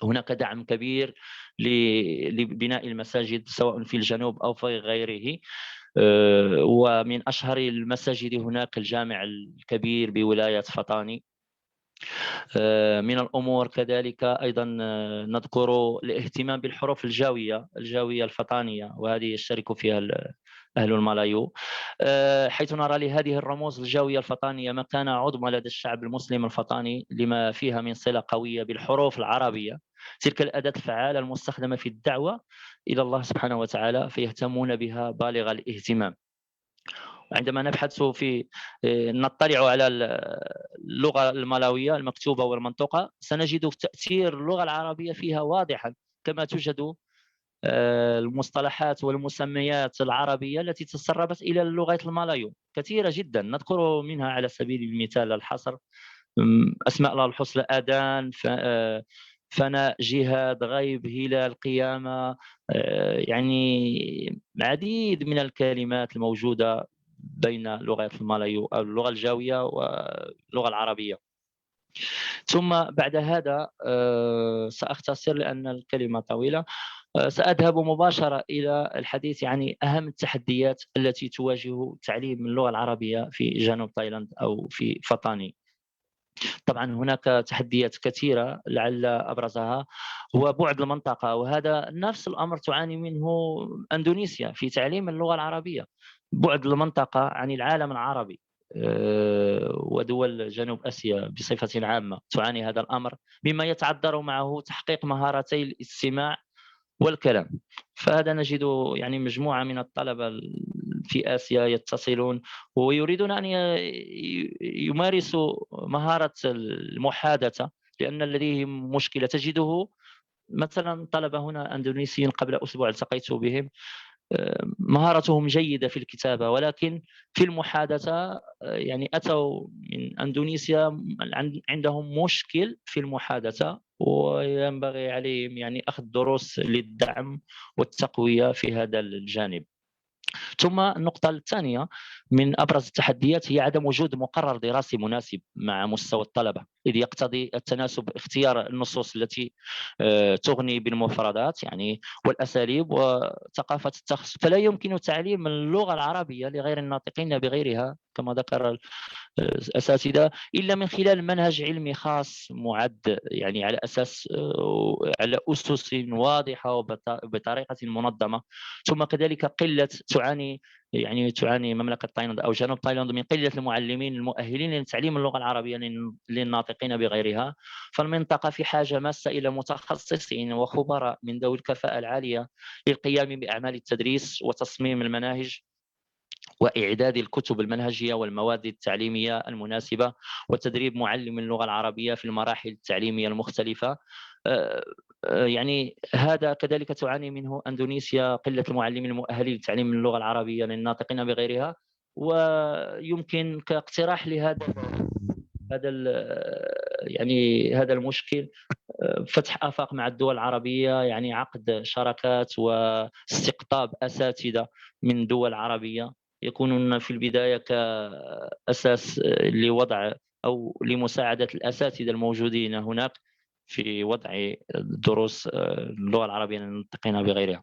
Speaker 10: هناك دعم كبير لبناء المساجد سواء في الجنوب أو في غيره، ومن أشهر المساجد هناك الجامع الكبير بولاية فطاني. من الأمور كذلك أيضا نذكر الاهتمام بالحروف الجاوية الفطانية، وهذه يشترك فيها أهل الملايو، حيث نرى لهذه الرموز الجاوية الفطانية مكانة عظمى لدى الشعب المسلم الفطاني لما فيها من صلة قوية بالحروف العربية، تلك الأداة الفعالة المستخدمة في الدعوة إلى الله سبحانه وتعالى، فيهتمون بها بالغ الاهتمام. عندما نبحث نطلع على اللغة الملاوية المكتوبة والمنطوقة سنجد تأثير اللغة العربية فيها واضحا، كما توجد المصطلحات والمسميات العربية التي تسربت إلى اللغات الملايو كثيرة جدا. نذكر منها على سبيل المثال الحصر أسماء الله الحسنى: آذان، فناء، جهاد، غيب، هلال، قيامة، يعني عديد من الكلمات الموجودة بين لغات الملايو أو اللغة الجاوية واللغة العربية. ثم بعد هذا سأختصر لأن الكلمة طويلة. سأذهب مباشرة إلى الحديث عن أهم التحديات التي تواجه تعليم اللغة العربية في جنوب تايلاند أو في فطاني. طبعا هناك تحديات كثيرة، لعل أبرزها هو بعد المنطقة، وهذا نفس الأمر تعاني منه أندونيسيا في تعليم اللغة العربية. بعد المنطقة عن العالم العربي ودول جنوب آسيا بصفة عامة تعاني هذا الأمر، مما يتعذر معه تحقيق مهارتي الاستماع والكلام. فهذا نجد يعني مجموعة من الطلبة في آسيا يتصلون ويريدون أن يمارسوا مهارة المحادثة، لأن لديهم مشكلة. تجده مثلا طلبة هنا أندونيسيين قبل أسبوع التقيت بهم، مهارتهم جيدة في الكتابة، ولكن في المحادثة يعني أتوا من أندونيسيا عندهم مشكل في المحادثة، وينبغي عليهم يعني أخذ دروس للدعم والتقوية في هذا الجانب. ثم النقطة الثانية من أبرز التحديات هي عدم وجود مقرر دراسي مناسب مع مستوى الطلبة، إذ يقتضي التناسب اختيار النصوص التي تغني بالمفردات يعني والأساليب وثقافة التخصص. فلا يمكن تعليم اللغة العربية لغير الناطقين بغيرها كما ذكر الأساتذة إلا من خلال منهج علمي خاص معد يعني على على أسس واضحة وبطريقة منظمة. ثم كذلك تعاني مملكة تايلاند أو جنوب تايلاند من قلة المعلمين المؤهلين لتعليم اللغة العربية للناطقين بغيرها. فالمنطقة في حاجة ماسة إلى متخصصين وخبراء من ذوي الكفاءة العالية للقيام بأعمال التدريس وتصميم المناهج وإعداد الكتب المنهجية والمواد التعليمية المناسبة وتدريب معلم اللغة العربية في المراحل التعليمية المختلفة. يعني هذا كذلك تعاني منه أندونيسيا، قلة المعلمين المؤهلين لتعليم اللغة العربية للناطقين بغيرها. ويمكن كاقتراح لهذا هذا المشكل فتح آفاق مع الدول العربية، يعني عقد شراكات واستقطاب أساتذة من دول عربية يكونون في البداية كأساس لوضع أو لمساعدة الأساتذة الموجودين هناك في وضع دروس اللغة العربية للناطقين بغيرها.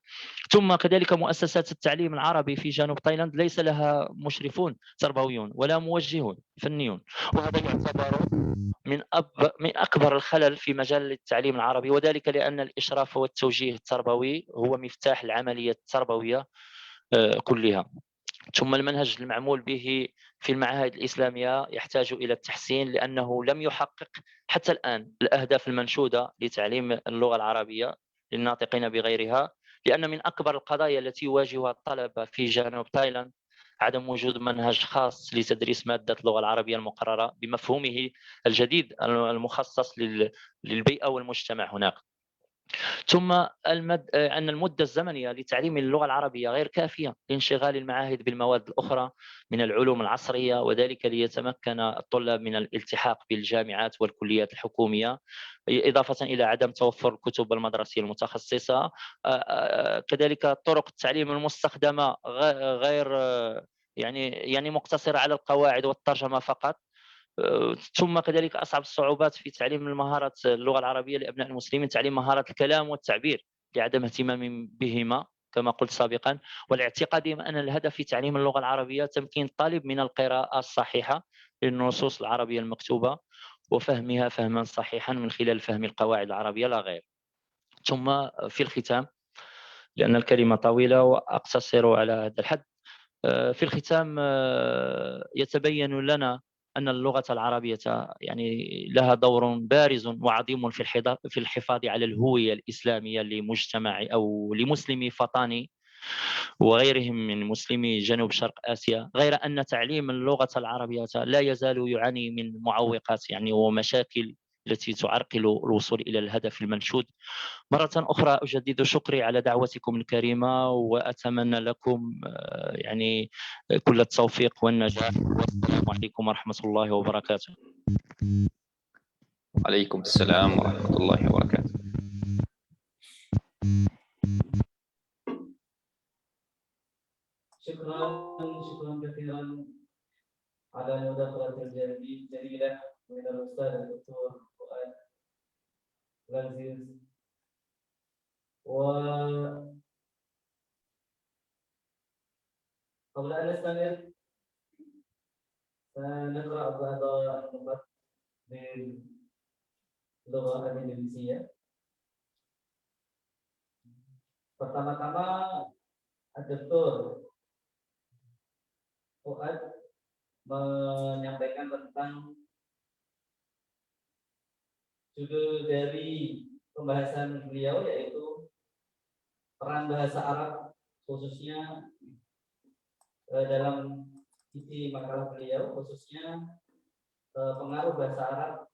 Speaker 10: ثم كذلك مؤسسات التعليم العربي في جنوب تايلاند ليس لها مشرفون تربويون ولا موجهون فنيون، وهذا يعتبر من أكبر الخلل في مجال التعليم العربي، وذلك لأن الإشراف والتوجيه التربوي هو مفتاح العملية التربوية كلها. ثم المنهج المعمول به في المعاهد الإسلامية يحتاج إلى التحسين، لأنه لم يحقق حتى الآن الأهداف المنشودة لتعليم اللغة العربية للناطقين بغيرها، لأن من أكبر القضايا التي يواجهها الطلبة في جنوب تايلاند عدم وجود منهج خاص لتدريس مادة اللغة العربية المقررة بمفهومه الجديد المخصص للبيئة والمجتمع هناك. ثم أن المدة الزمنية لتعليم اللغة العربية غير كافية لانشغال المعاهد بالمواد الأخرى من العلوم العصرية، وذلك ليتمكن الطلاب من الالتحاق بالجامعات والكليات الحكومية، إضافة إلى عدم توفر الكتب المدرسية المتخصصة. كذلك طرق التعليم المستخدمة غير يعني مقتصرة على القواعد والترجمة فقط. ثم كذلك أصعب الصعوبات في تعليم المهارة اللغة العربية لأبناء المسلمين تعليم مهارة الكلام والتعبير لعدم اهتمام بهما كما قلت سابقا، والاعتقاد أن الهدف في تعليم اللغة العربية تمكين الطالب من القراءة الصحيحة للنصوص العربية المكتوبة وفهمها فهما صحيحا من خلال فهم القواعد العربية لا غير. ثم في الختام، لأن الكلمة طويلة وأقتصر على هذا الحد، في الختام يتبين لنا أن اللغة العربية يعني لها دور بارز وعظيم في الحفاظ على الهوية الإسلامية لمجتمع أو لمسلمي فطاني وغيرهم من مسلمي جنوب شرق آسيا، غير أن تعليم اللغة العربية لا يزال يعاني من معوقات يعني ومشاكل التي تعرقل الوصول إلى الهدف المنشود. مرة أخرى أجدد شكري على دعوتكم الكريمة، وأتمنى لكم يعني كل التوفيق والنجاح، والسلام عليكم ورحمة الله وبركاته.
Speaker 7: وعليكم السلام ورحمة الله وبركاته.
Speaker 8: شكرا كثيرا على المداخلة الجميلة من الأستاذ الدكتور فؤاد العزيز. وقبل أن نستمر سنقرأ بعض النقاط باللغة الإنجليزية. Pertama-tama, Dr. Fuad menyampaikan tentang judul dari pembahasan beliau, yaitu peran bahasa Arab, khususnya dalam isi makalah beliau, khususnya pengaruh bahasa Arab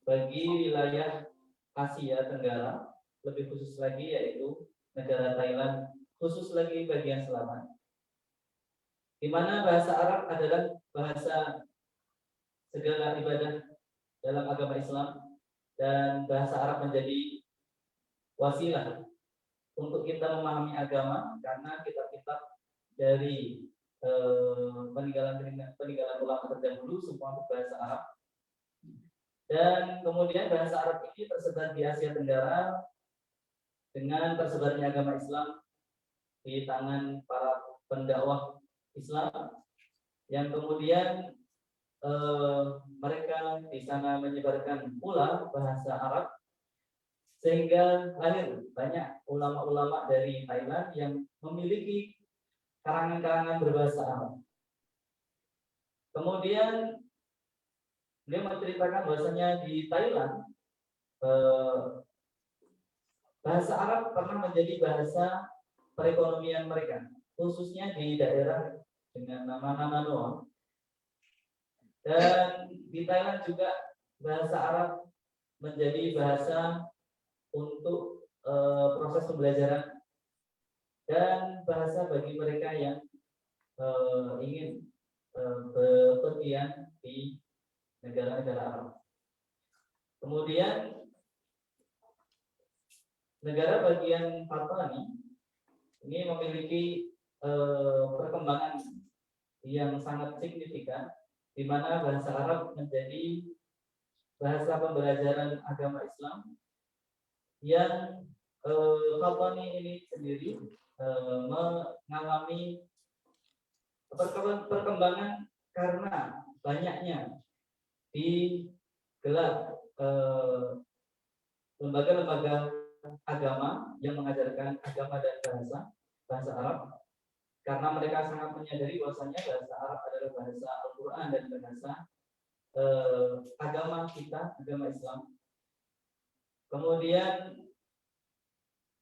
Speaker 8: bagi wilayah Asia Tenggara, lebih khusus lagi yaitu negara Thailand, khusus lagi bagian selatan, di mana bahasa Arab adalah bahasa segala ibadah dalam agama Islam, dan bahasa Arab menjadi wasilah untuk kita memahami agama, karena kitab-kitab dari peninggalan ulama terdahulu semua berbahasa Arab. Dan kemudian bahasa Arab ini tersebar di Asia Tenggara dengan tersebarnya agama Islam di tangan para pendakwah Islam, yang kemudian mereka di sana menyebarkan pula bahasa Arab, sehingga lahir banyak ulama-ulama dari Thailand yang memiliki karangan-karangan berbahasa Arab. Kemudian beliau menceritakan bahwasanya di Thailand bahasa Arab pernah menjadi bahasa perekonomian mereka, khususnya di daerah dengan nama-nama Noah. Dan di Thailand juga bahasa Arab menjadi bahasa untuk proses pembelajaran dan bahasa bagi mereka yang ingin bepergian di negara-negara Arab. Kemudian negara bagian Papua ini memiliki perkembangan yang sangat signifikan, di mana bahasa Arab menjadi bahasa pembelajaran agama Islam, yang Papua ini sendiri mengalami perkembangan karena banyaknya digelar lembaga-lembaga agama yang mengajarkan agama dan bahasa Arab, karena mereka sangat menyadari bahwasanya bahasa Arab adalah bahasa Al-Quran dan bahasa agama kita, agama Islam. Kemudian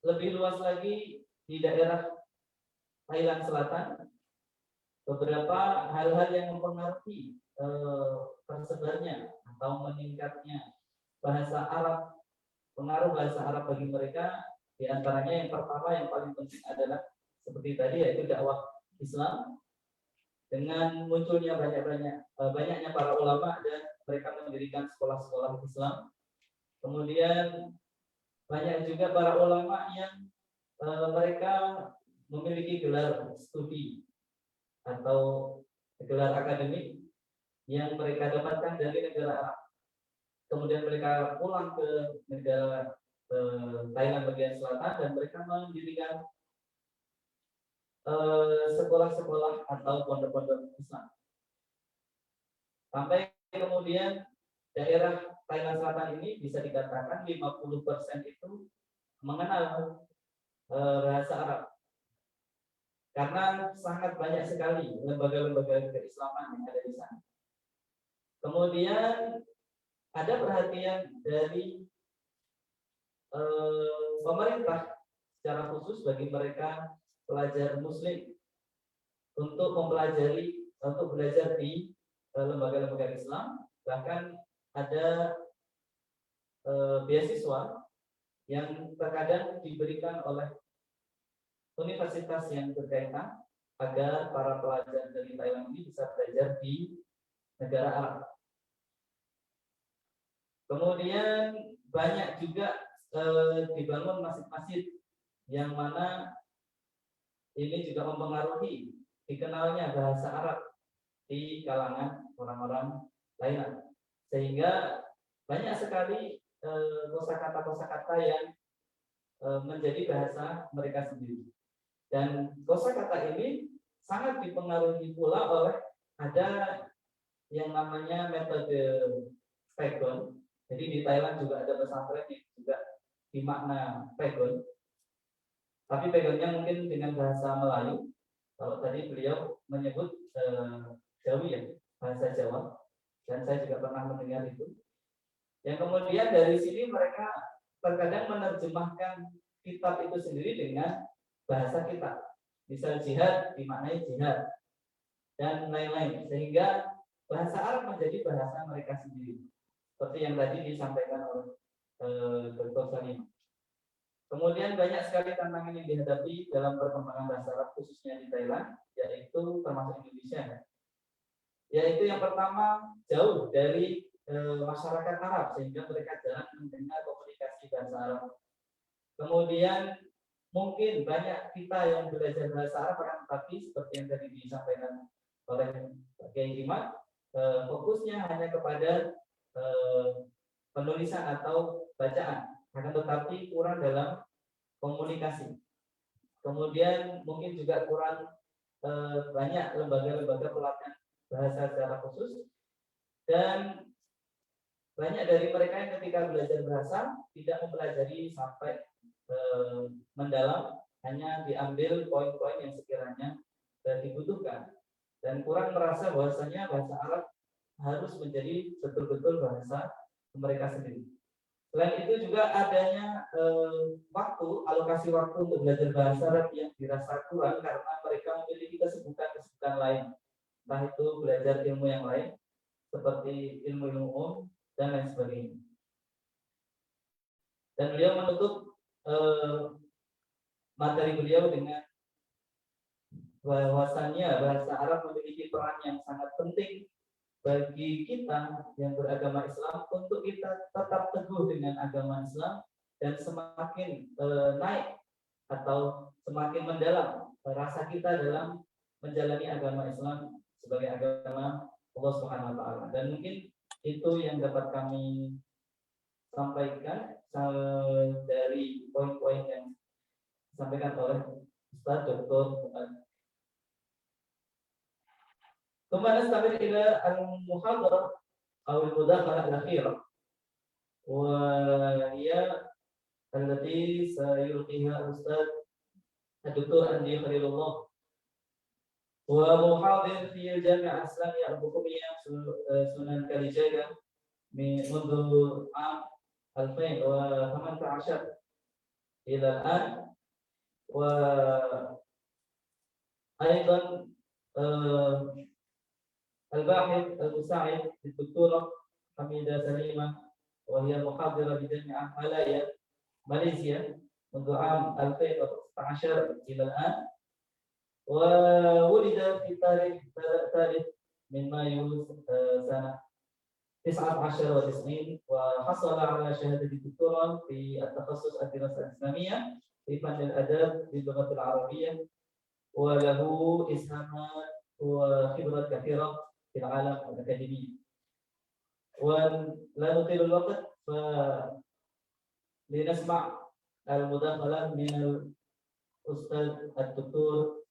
Speaker 8: lebih luas lagi di daerah Thailand Selatan, beberapa hal-hal yang mempengaruhi tersebarnya atau meningkatnya bahasa Arab, pengaruh bahasa Arab bagi mereka, di antaranya yang pertama yang paling penting adalah seperti tadi, yaitu dakwah Islam. Dengan munculnya banyaknya para ulama dan mereka mendirikan sekolah-sekolah Islam. Kemudian banyak juga para ulama yang mereka memiliki gelar studi atau gelar akademik yang mereka dapatkan dari negara Arab. Kemudian mereka pulang ke negara Thailand bagian selatan dan mereka mendirikan sekolah-sekolah atau pondok-pondok Islam. Sampai kemudian daerah Thailand Selatan ini bisa dikatakan 50% itu mengenal bahasa Arab, karena sangat banyak sekali lembaga-lembaga keislaman yang ada di sana. Kemudian ada perhatian dari pemerintah secara khusus bagi mereka pelajar muslim untuk mempelajari, untuk belajar di lembaga-lembaga Islam. Bahkan ada beasiswa yang terkadang diberikan oleh universitas yang berkaitan agar para pelajar dari Thailand ini bisa belajar di negara Arab. Kemudian banyak juga dibangun masjid-masjid yang mana ini juga mempengaruhi dikenalnya bahasa Arab di kalangan orang-orang Thailand, sehingga banyak sekali kosakata-kosakata yang menjadi bahasa mereka sendiri. Dan kosakata ini sangat dipengaruhi pula oleh ada yang namanya metode Pegon. Jadi di Thailand juga ada pesantren yang juga dimakna Pegon. Tapi Pegonnya mungkin dengan bahasa Melayu. Kalau tadi beliau menyebut Jawi ya, bahasa Jawa. Dan saya juga pernah mendengar itu. Yang kemudian dari sini mereka terkadang menerjemahkan kitab itu sendiri dengan bahasa kita. Misal jihad dimaknai jihad dan lain-lain, sehingga bahasa Arab menjadi bahasa mereka sendiri. Seperti yang tadi disampaikan oleh Dr. Salim. Kemudian banyak sekali tantangan yang dihadapi dalam perkembangan bahasa Arab khususnya di Thailand, yaitu termasuk Indonesia. Yaitu yang pertama, jauh dari masyarakat Arab sehingga mereka jarang mendengar komunikasi bahasa Arab. Kemudian mungkin banyak kita yang belajar bahasa Arab, tapi seperti yang tadi disampaikan oleh Kiai Imad, fokusnya hanya kepada penulisan atau bacaan, akan tetapi kurang dalam komunikasi. Kemudian mungkin juga kurang banyak lembaga-lembaga pelatihan bahasa secara khusus, dan banyak dari mereka yang ketika belajar bahasa tidak mempelajari sampai mendalam, hanya diambil poin-poin yang sekiranya dibutuhkan, dan kurang merasa bahwasanya bahasa Arab harus menjadi betul-betul bahasa mereka sendiri. Selain itu juga adanya alokasi waktu untuk belajar bahasa Arab yang dirasa kurang karena mereka memiliki kesibukan lain, entah itu belajar ilmu yang lain seperti ilmu umum dan lain sebagainya. Dan beliau menutup materi beliau dengan bahwasannya bahasa Arab memiliki peran yang sangat penting bagi kita yang beragama Islam untuk kita tetap teguh dengan agama Islam dan semakin naik atau semakin mendalam rasa kita dalam menjalani agama Islam sebagai agama Allah Subhanahu wa taala. Dan mungkin itu yang dapat kami sampaikan dari poin-poin yang disampaikan oleh Ustaz Dr. ثم نستمر إلى المحاضرة أو المداخلة الأخيرة، وهي التي سيلقيها الأستاذ الدكتور أندي خليل الله، ومحاضر في الجامعة الإسلامية الحكومية سنن كاليجايا منذ عام 2018 إلى الآن، وأيضا الباحث المساعد للدكتورة حميدة سليمة، وهي محاضرة بجامعة مالايا ماليزيا منذ عام 2019 إلى الآن، وولد في التاريخ 3 من مايو سنة 1990، وحصل على شهادة الدكتوراه في التخصص الدراسة الإسلامية في فن الآداب باللغة العربية، وله إسهامات وخبرات كثيرة في العالم الأكاديمي. ولا نطيل الوقت، فلنسمع المداخلة من الأستاذ الدكتور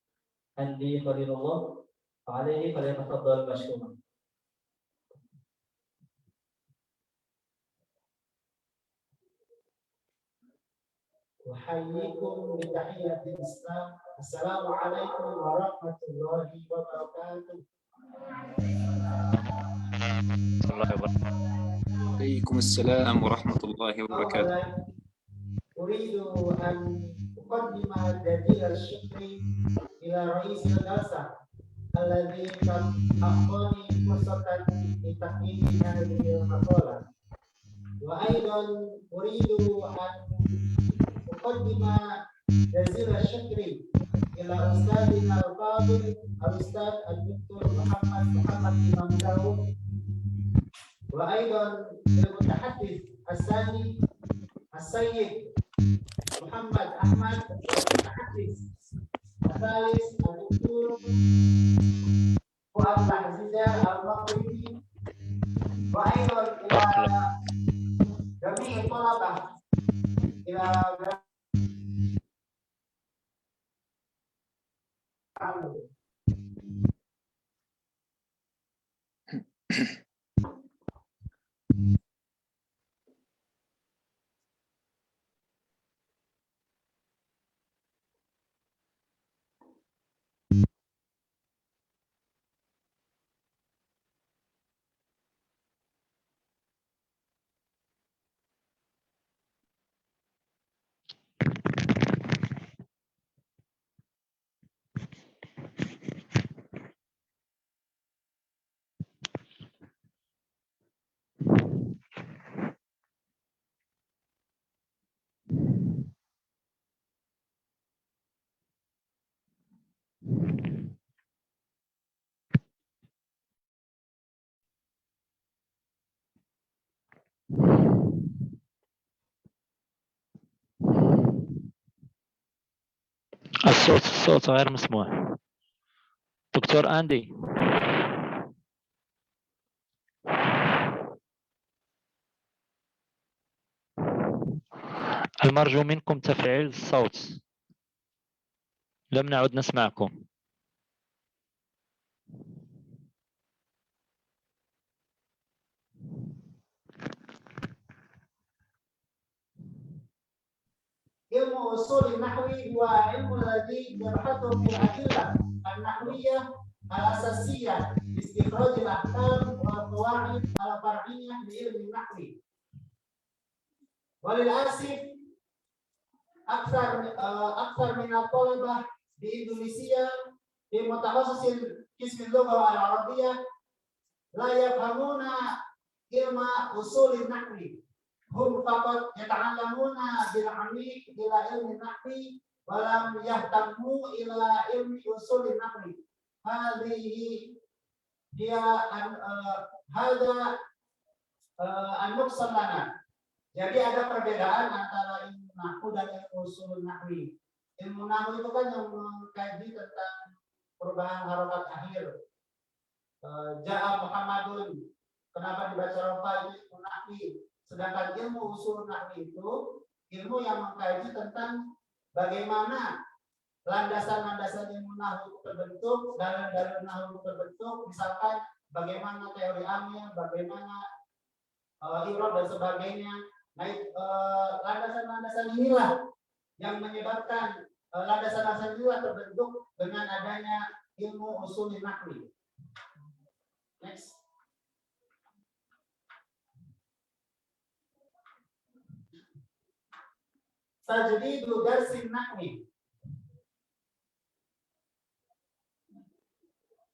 Speaker 8: أندي خليل الله، عليه فليتفضل مشكورا.
Speaker 11: أحييكم بتحية الإسلام، السلام عليكم ورحمة الله وبركاته.
Speaker 7: عليكم السلام ورحمة الله وبركاته.
Speaker 11: أريد أن مقدمة جديدة الشكر إلى رئيس الجلسة الذي قد أعطاني فرصة لتقديم هذه المقالة. وأيضا أريد أن أقدم جزيل الشكر إلى أستاذنا الفاضل الأستاذ الدكتور محمد إمام داود، وأيضا المتحدث الثاني السيد محمد أحمد، المتحدث الثالث الدكتور فؤاد العزيزة المغربي، وأيضا إلى جميع الطلبة إلى
Speaker 10: الصوت غير مسموع. دكتور أندي. المرجو منكم تفعيل الصوت، لم نعد نسمعكم.
Speaker 11: علم أصول النحو هو علم الذي يبحث في الأدلة النحوية الأساسية لاستخراج الأحكام والقواعد الفرعية لعلم النحو. وللأسف أكثر من الطلبة بإندونيسيا في متخصص قسم اللغة العربية لا يفهمون علم أصول النحو، هم فقط يتعلمون بالعميق إلى علم النحو ولم يهتموا إلى علم أصول النحو. هذا النقص لنا. Jadi ada perbedaan antara ilmu nahwu dan ilmu usul nahwi. Ilmu nahwu itu kan yang mengkaji tentang perubahan harokat akhir. Ja'a Muhammadun, kenapa dibaca rofa itu ilmu nahwi. Sedangkan ilmu usul nahwi itu ilmu yang mengkaji tentang bagaimana landasan-landasan ilmu nahwu terbentuk, dalil-dalil nahwu terbentuk, misalkan bagaimana teori amil, bagaimana i'rab dan sebagainya. Nah, landasan-landasan inilah yang menyebabkan landasan-landasan inilah terbentuk dengan adanya ilmu usul nahwi. Next. Tajdidu darsin nahwi.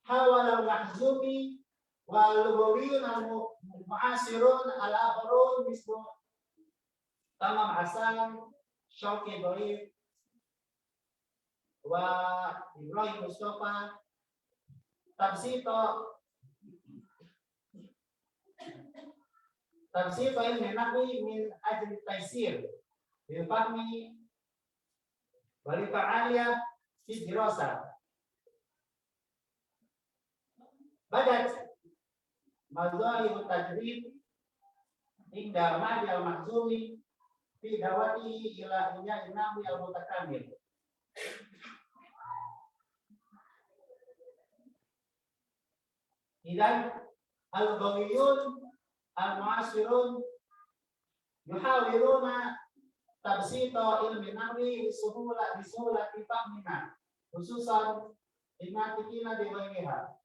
Speaker 11: Hawal al-mahzumi wal lughawiyun al-mu'asirun al-akharun mislu Tamam Hasan, Syauqi Dhaif, wa Ibrahim Mustafa, Tafsir ilmi nahwi min ajli taysir bil fahmi wal fa'aliyah fi dirasah. Badat mazahir tajrid inda ma'di al-mahzumi fi dawati ila iya nahwi al-mutakamil. Idan al-ghawiyun al-mu'asirun yuhawiluna tabsita ilmi nahwi bisuhulati fahmina khususan inatikina diwainiha.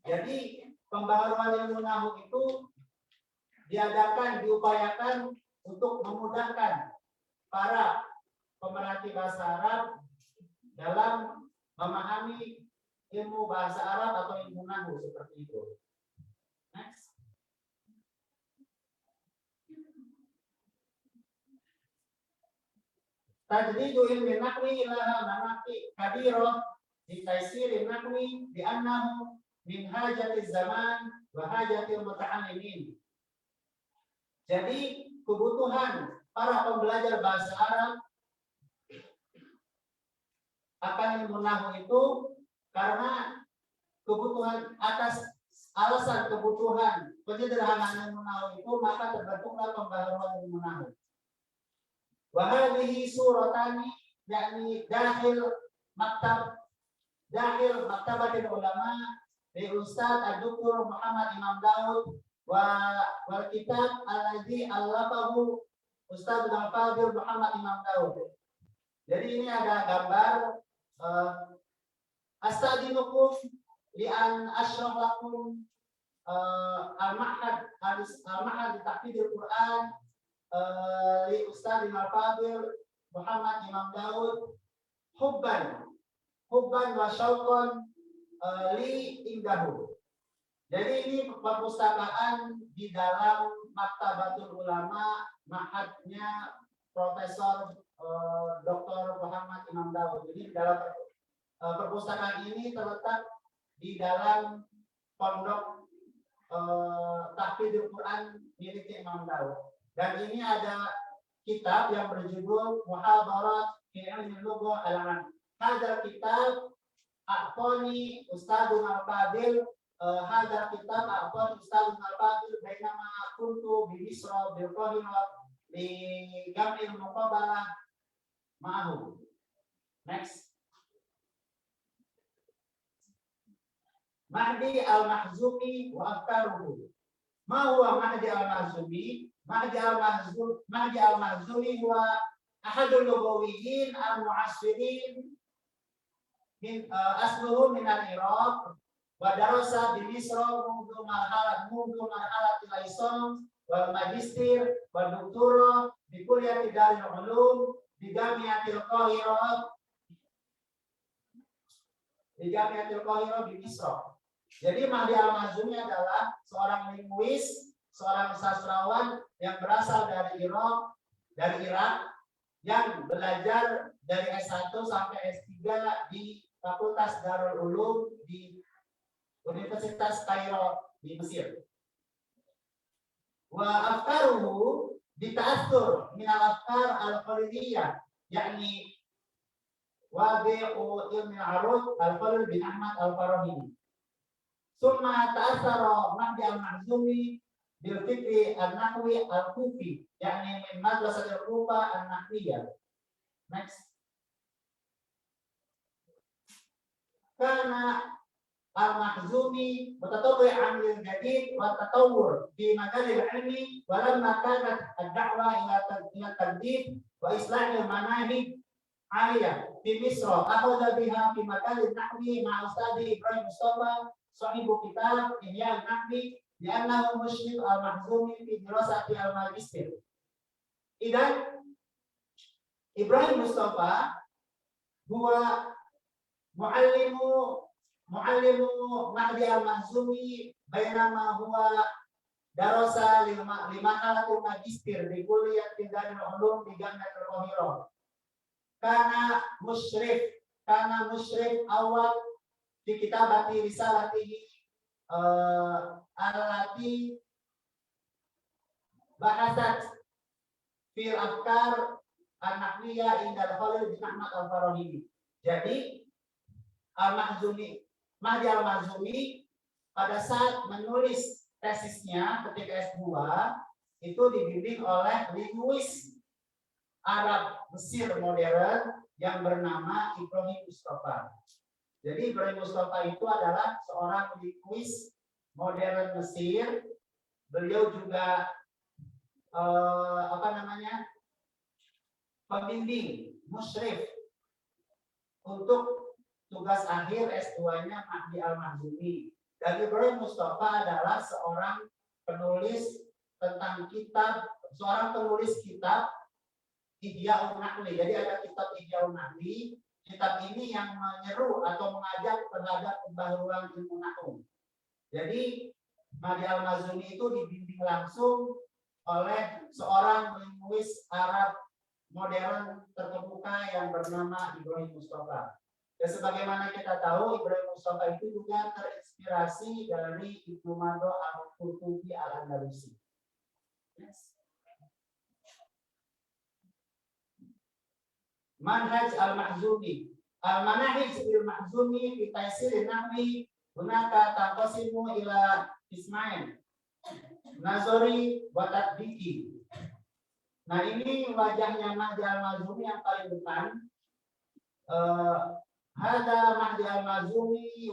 Speaker 11: Jadi pembaharuan ilmu nahwu itu diadakan, diupayakan untuk memudahkan para pemerhati bahasa Arab dalam memahami ilmu bahasa Arab atau ilmu nahwu seperti itu. Next. Tajdidu ilmi nahwi ilaha manaqi kabirah di taisir nahwi di annahu min hajatiz zaman wa hajatil muta'allimin. Jadi kebutuhan para pembelajar bahasa Arab akan ilmu nahwu itu karena kebutuhan atas alasan kebutuhan penyederhanaan ilmu nahwu itu maka terbentuklah pembaharuan ilmu nahwu. Wa hadhihi suratani yakni dahil maktabatil ulama di Ustaz Ad-Doktor Muhammad Imam Daud wal kitab alladzi allafahu Ustaz Al-Fadhil Muhammad Imam Daud. Jadi ini ada gambar astadinukum li an asyrah lakum al-ma'had li tahfidil Quran li Ustaz Al-Fadhil Muhammad Imam Daud hubban wa syauqan li indahu. Jadi ini perpustakaan di dalam Maktabatul Ulama ma'hadnya Profesor Dr. Muhammad Imam Daud. Jadi di dalam perpustakaan ini terletak di dalam pondok tahfidul Quran milik Imam Daud. Dan ini ada kitab yang berjudul Muhadharat fi Ilmi Lughah al-Arab. Hadzal kitab aqani Ustadzun Al-Fadhil hadzal kitab aqani Ustadzun Al-Fadhil bainama kuntu bi Misra bil Qahirah li Jam'il Muqabalah ma'ahu. Next. Mahdi al-Mahzumi wa afkaruhu. Ma huwa Mahdi al-Mahzumi? Mahdi al-Mahzumi huwa ahadul lughawiyyin al-mu'assirin min asluhu min al-Iraq wa darasa di Misra mundu marhalat al-Islam wal magister wal doktora di Kuliah Darul Ulum di Jamiatil Qahirah di Misra. Jadi Mahdi al-Mahzumi adalah seorang linguis, seorang sastrawan yang berasal dari Irak yang belajar dari S1 sampai S3 di Fakultas Darul Ulum di Universitas Kairo di Mesir. Wa afkaruhu dita'athur min al-afkar al-khalidiyah yakni wabi'u ilmi al-arud al-Khalil bin Ahmad al-Farahidi. Summa ta'athara Mahdi al-Mahzumi bil fikri an-nahwi al-kufi yakni min madrasatil Kufa an-nahwiyah. Next. Karena al-Mahzumi mutatawwi'an lil jadid wa tatawwur fi majalil ilmi wa lamma kanat ad-da'wa ila tadbib wa islahil manahij aliyah fi Misra akhadha biha fi majalil nahwi ma'a Ustadi Ibrahim Mustafa sahibu kitab Ihya al-Nahwi li'annahu musyrif al-Mahzumi fi dirasati al-magister. Idan Ibrahim Mustafa huwa muallimu Mahdi al-Mahzumi bainama huwa darasa lima halatul magister di Kuliah Darul Ulum di Jamiatul Qahirah. Kana musyrif awal di kitabati risalatihi alati bahasat fil afkar an-nahwiyah indal Khalil bin Ahmad al-Farahidi. Jadi Mahdi al-Mahzumi pada saat menulis tesisnya ketika S2 itu dibimbing oleh linguis Arab Mesir modern yang bernama Ibrahim Mustafa. Jadi Ibrahim Mustafa itu adalah seorang linguis modern Mesir. Beliau juga pembimbing musyrif untuk tugas akhir S2-nya Mahdi al-Mahzumi. Dan Ibrahim Mustafa adalah seorang penulis tentang kitab, seorang penulis kitab Ihya'un Nahwi. Jadi ada kitab Ihya'un Nahwi. Kitab ini yang menyeru atau mengajak terhadap pembaharuan ilmu nahwu. Jadi Mahdi Al-Mazuni itu dibimbing langsung oleh seorang linguis Arab modern terkemuka yang bernama Ibrahim Mustafa. Dan sebagaimana kita tahu, Ibrahim Mustafa itu juga terinspirasi dari Ibnu Mado Al-Qurtubi Al-Andalusi. Yes. Manhaj Al-Mahzuni. Al-Manahij Al-Mahzuni fi Taisir Nahwi hunaka tanqasimu ila ismain nazari wa tatbiqi. Nah, ini wajahnya Mahdi Al-Mazuni yang paling depan. Hada Mahdi Al-Mazuni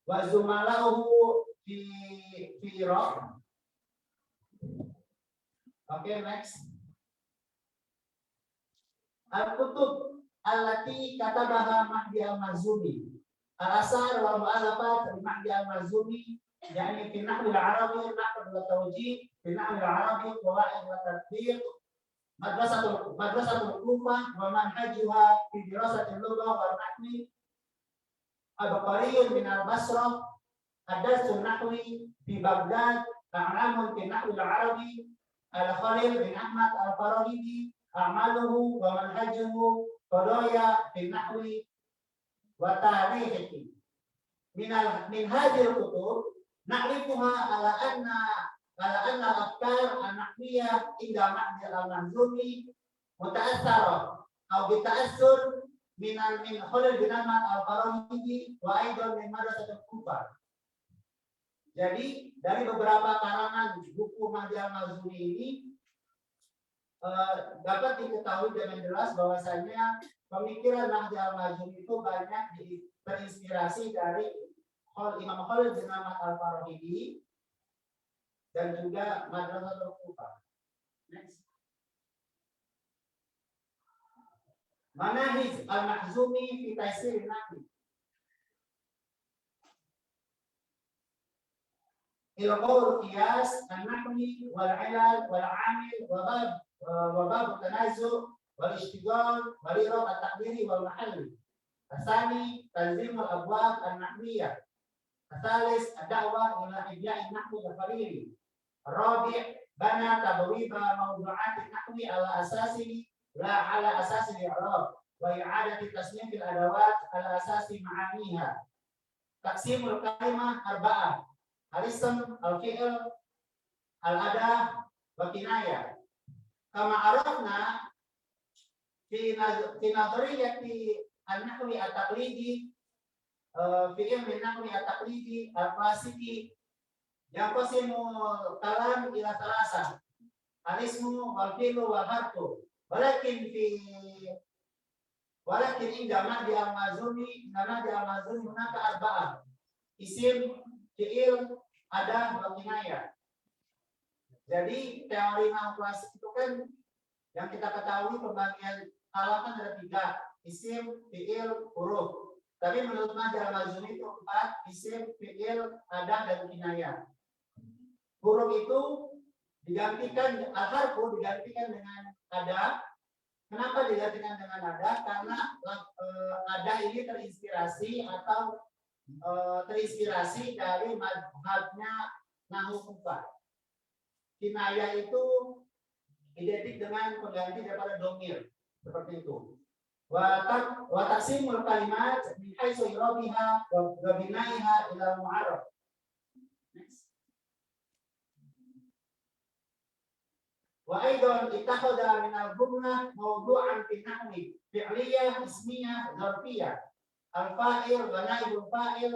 Speaker 11: wa zumalauhu fi Iraq. Oke, next. Al-Kutub allati katabaha Mahdi Al-Mazuni. Al-Asar wal mu'alafat Mahdi Al-Mazuni, yakni fi nahwi al-arabi, nahwu wa tawjih, fi nahwi al-arabi, qawaid wa tatbiq, madrasatul Kufah wa manhajuha fi dirasatil lughah wal nahwi, Abqariyun min al-Basrah, ad-darsul nahwi fi Baghdad, a'lamun fi nahwi al-arabi, Al-Khalil bin Ahmad Al-Farahidi, a'maluhu wa manhajuhu qadaya fi nahwi wa tarihi. Min hadhil kutub na'rifuha ala anna al-afkar an-nahwiyah inda Mahdi Al-Mazuni muta'assara aw bita'assur min Khalil bin Ahmad Al-Farahidi wa aidan min madrasatul Kufah. Jadi dari beberapa karangan buku Mahdi Al-Mazuni ini dapat diketahui dengan jelas bahwasanya pemikiran Mahdi Al-Mazuni itu banyak terinspirasi dari Imam Khalil bin Ahmad Al-Farahidi dan juga Madrasatul Kufah. Next. Manahij Al-Mahzuni fi Taisir Nahwi. Ilmu qiyas an-nahwi wal ilal wal amil wa bab tanazu wal ishtighal wal irad at-taqdiri wal mahalli. Asani tanzimul abwab an-nahwiyah. Asalis ad-da'wah ila ihya'i nahwi al-fariri. Rabi' bana tabwiba mawdu'at an-nahwi ala asasi la ala asasi al-i'rab wa i'adati tasnif al-adawat ala asasi ma'aniha. Taqsimul kalimah arba'ah. Al-ism, al-fi'l, al-adah, wa kinayah. Kama arafna fi nadhriyati an-nahwi at-taqlidi fi ilmi an-nahwi at-taqlidi al-klasiki yang qasimu kalam ila thalatha. Al-ismu wal-fi'lu wal-harfu. Walakin inda Mahdi Al-Mazuni hunaka arba'ah. Isim, fi'il, adah, wa kinayah. Jadi teori nahwu klasik itu kan yang kita ketahui pembagian kalam kan ada 3, isim, fi'il, huruf. Tapi menurut Mahdi Al-Mazuni itu 4, isim, fi'il, adah, dan kinayah. Huruf itu digantikan, al-harfu digantikan dengan adah. Kenapa digantikan dengan adah? Karena adah ini terinspirasi dari madhabnya nahwu Kufah. Kinayah itu identik dengan pengganti daripada domir, seperti itu. Wa taqsimul kalimat min haitsu irabiha wa binaiha ila mu'arraf. Wa aidan ittakhadha min al-jumlah mawdu'an fi nahwi fi'liyah, ismiyah, dzarfiyah. Al-fa'il wa naibul fa'il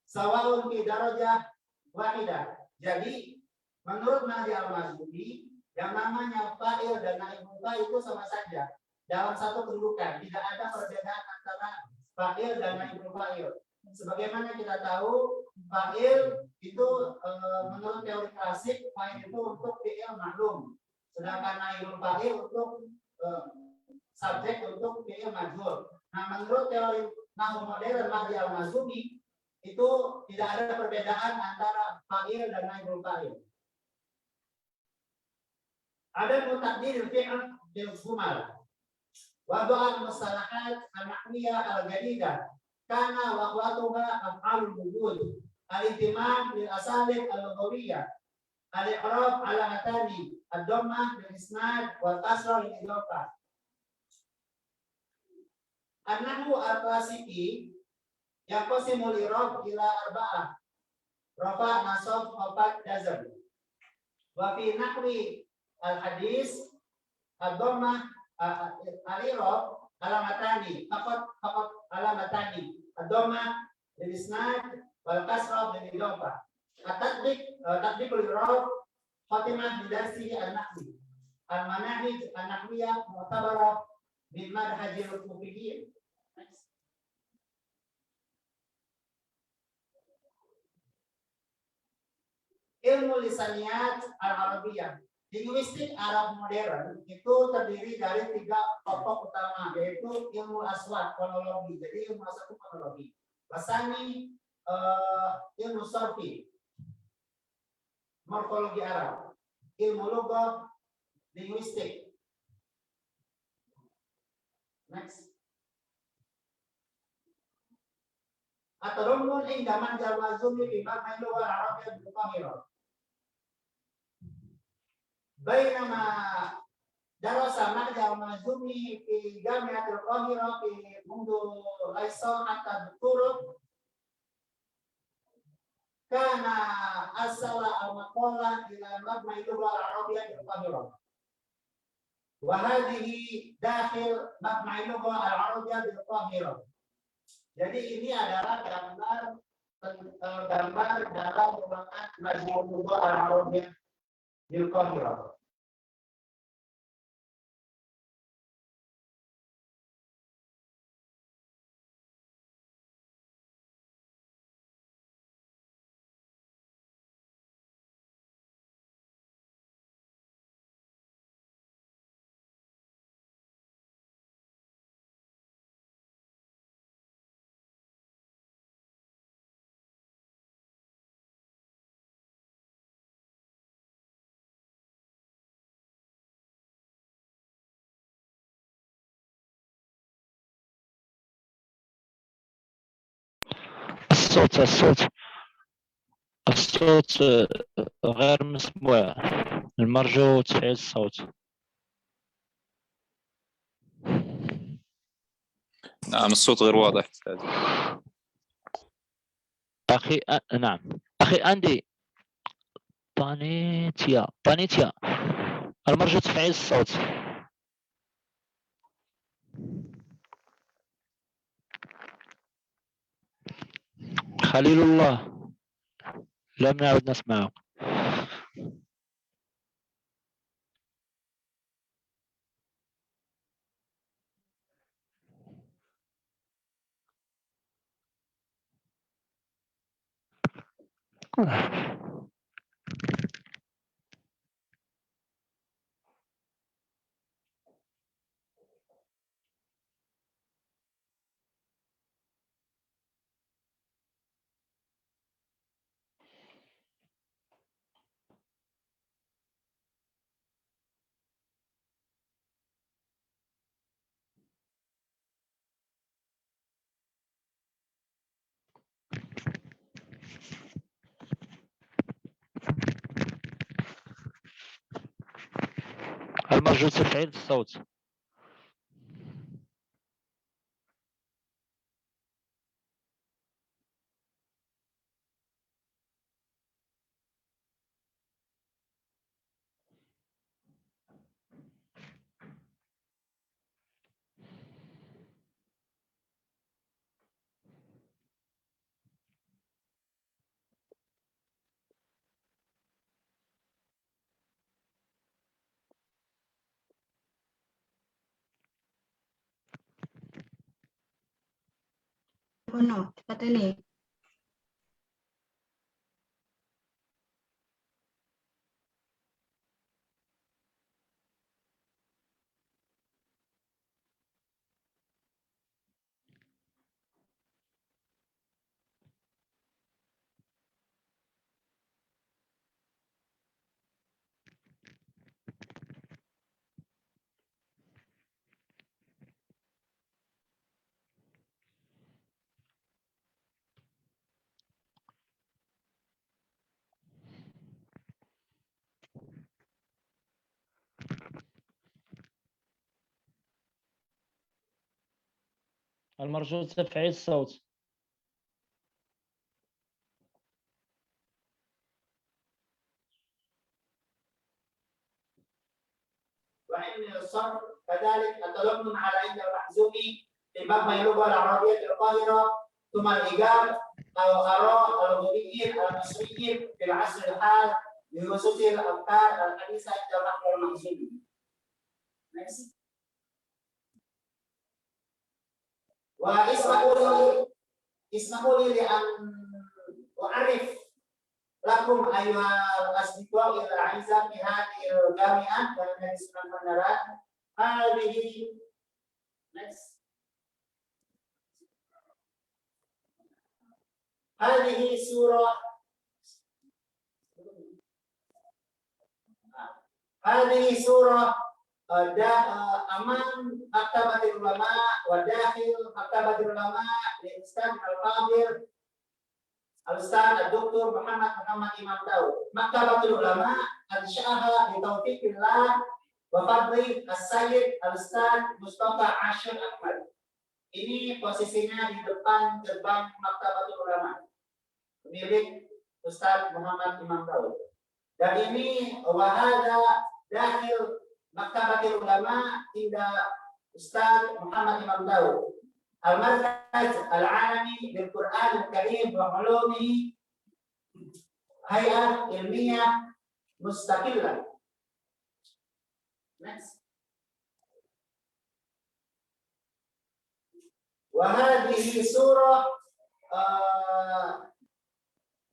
Speaker 11: sawa'un fi darajah wahidah. Jadi menurut Mahdi Al-Mazuni yang namanya fa'il dan naibul fa'il itu sama saja dalam satu kedudukan, tidak ada perbedaan antara fa'il dan naibul fa'il. Sebagaimana kita tahu, fa'il itu menurut teori klasik, fa'il itu untuk fi'il maklum, sedangkan naibul fa'il untuk subjek untuk fi'il majhul. Nah, menurut teori nahwu modern Mahdi Al-Mazuni itu tidak ada perbedaan antara fa'il dan naibul fa'il. عدم تقدير الفعل بالجمل. وضع المصطلحات النحوية الجديدة كان وأخواتها أفعال الوجود، الاهتمام بالأساليب اللغوية، الإعراب علامتان، الضمة للإسناد والكسرة للإضافة. النحو الكلاسيكي ينقسم الإعراب إلى أربعة: رفع، نصب، خفض، جزم. وفي نحو الحديث الضمة الإعراب علامتان فقط علامتان، الضمة للإسناد والكسرة للإضافة. تطبيق الإعراب خاتمة بدرسه النحوي. المناهج النحوية معتبرة من منهج الكوفيين. Ilmu lisaniyat al-Arabiyah. Linguistik Arab modern itu terdiri dari 3 pokok utama, yaitu ilmu aswat, fonologi. Jadi ilmu aswat itu fonologi. Lasani, ilmu sorfi, morfologi Arab. Ilmu lugah, linguistik. Next. Atadammun inda man jawazumi fi mabni lugha al-arabiyyah bil-Qahira. بينما درس مهدي المازومي في جامعة القاهرة منذ الأيسر حتى الدكتوراه، كان أرسل المقالة إلى مبنى اللغة العربية بالقاهرة، وهذه داخل مبنى اللغة العربية بالقاهرة. Jadi ini adalah gambar dalam ruangan Majmu' Lugha Al-Arabiyyah بالقاهرة.
Speaker 10: الصوت غير مسموع، المرجو تفعيل الصوت.
Speaker 7: نعم الصوت غير واضح أستاذ.
Speaker 10: أخي نعم أخي أندي بانيتيا المرجو تفعيل الصوت. خليل الله لم نعد نسمعه. المرجو تفعيل الصوت.
Speaker 6: Ono, kata ini.
Speaker 10: المرجو تفعيل الصوت.
Speaker 11: وعلم الصرف كذلك التلمم على عند المحزومي في مبنى اللغة العربية في القاهرة، ثم الإجابة أو آراء الغربيين المصريين في العصر الحال بخصوص الأفكار الحديثة عند المحور المحزومي. واسمحوا لي لأن أعرف لكم أيها الأصدقاء الأعزاء في هذه الجامعة جامعة سلطان بندر هذه صورة أمام مكتبة العلماء وداخل مكتبة العلماء للأستاذ القادر الأستاذ الدكتور محمد إمام داود. مكتبة العلماء أنشأها بتوفيق الله وفضل السيد الأستاذ Mustafa Ashir Ahmad. Ini posisinya di depan gerbang Maktabatul Ulama, milik Ustaz Muhammad Imam Daud. Dan ini wahada dakhil Maktabatul Ulama inda Ustaz Muhammad Imam Daud. Al-Markaz Al-Alami bil Quran Al-Karim wa Ulumihi Hay'ah Ilmiyah Mustaqillah. Next. وهذه صورة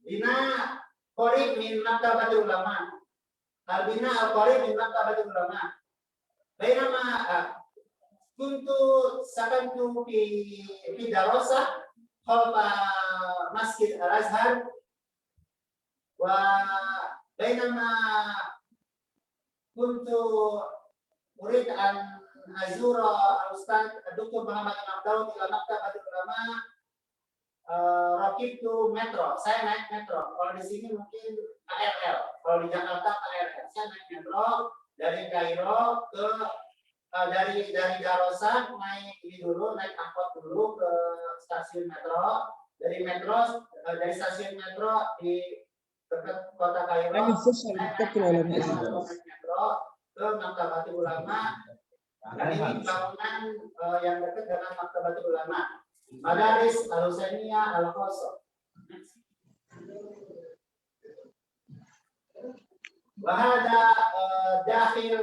Speaker 11: بناء قريب من مكتبة العلماء. البناء القريب من مكتبة العلماء. بينما كنت سكنت في دراسة خلف مسجد الأزهر، وبينما كنت أريد أن أزور الأستاذ الدكتور محمد Imam Daud إلى مكتبة العلماء، ركبت metro. Saya naik metro. Kalau di sini mungkin KRL. Kalau di Jakarta KRL. Saya naik metro dari Kairo ke dari Darosa, naik ini dulu, naik angkot dulu ke stasiun metro. Dari stasiun metro di dekat kota Kairo, naik metro ke Maktabatul Ulama. Dan ini bangunan yang dekat dengan Maktabatul Ulama, Madaris Al-Husainiyah Al-Khosor. Wahada dakhil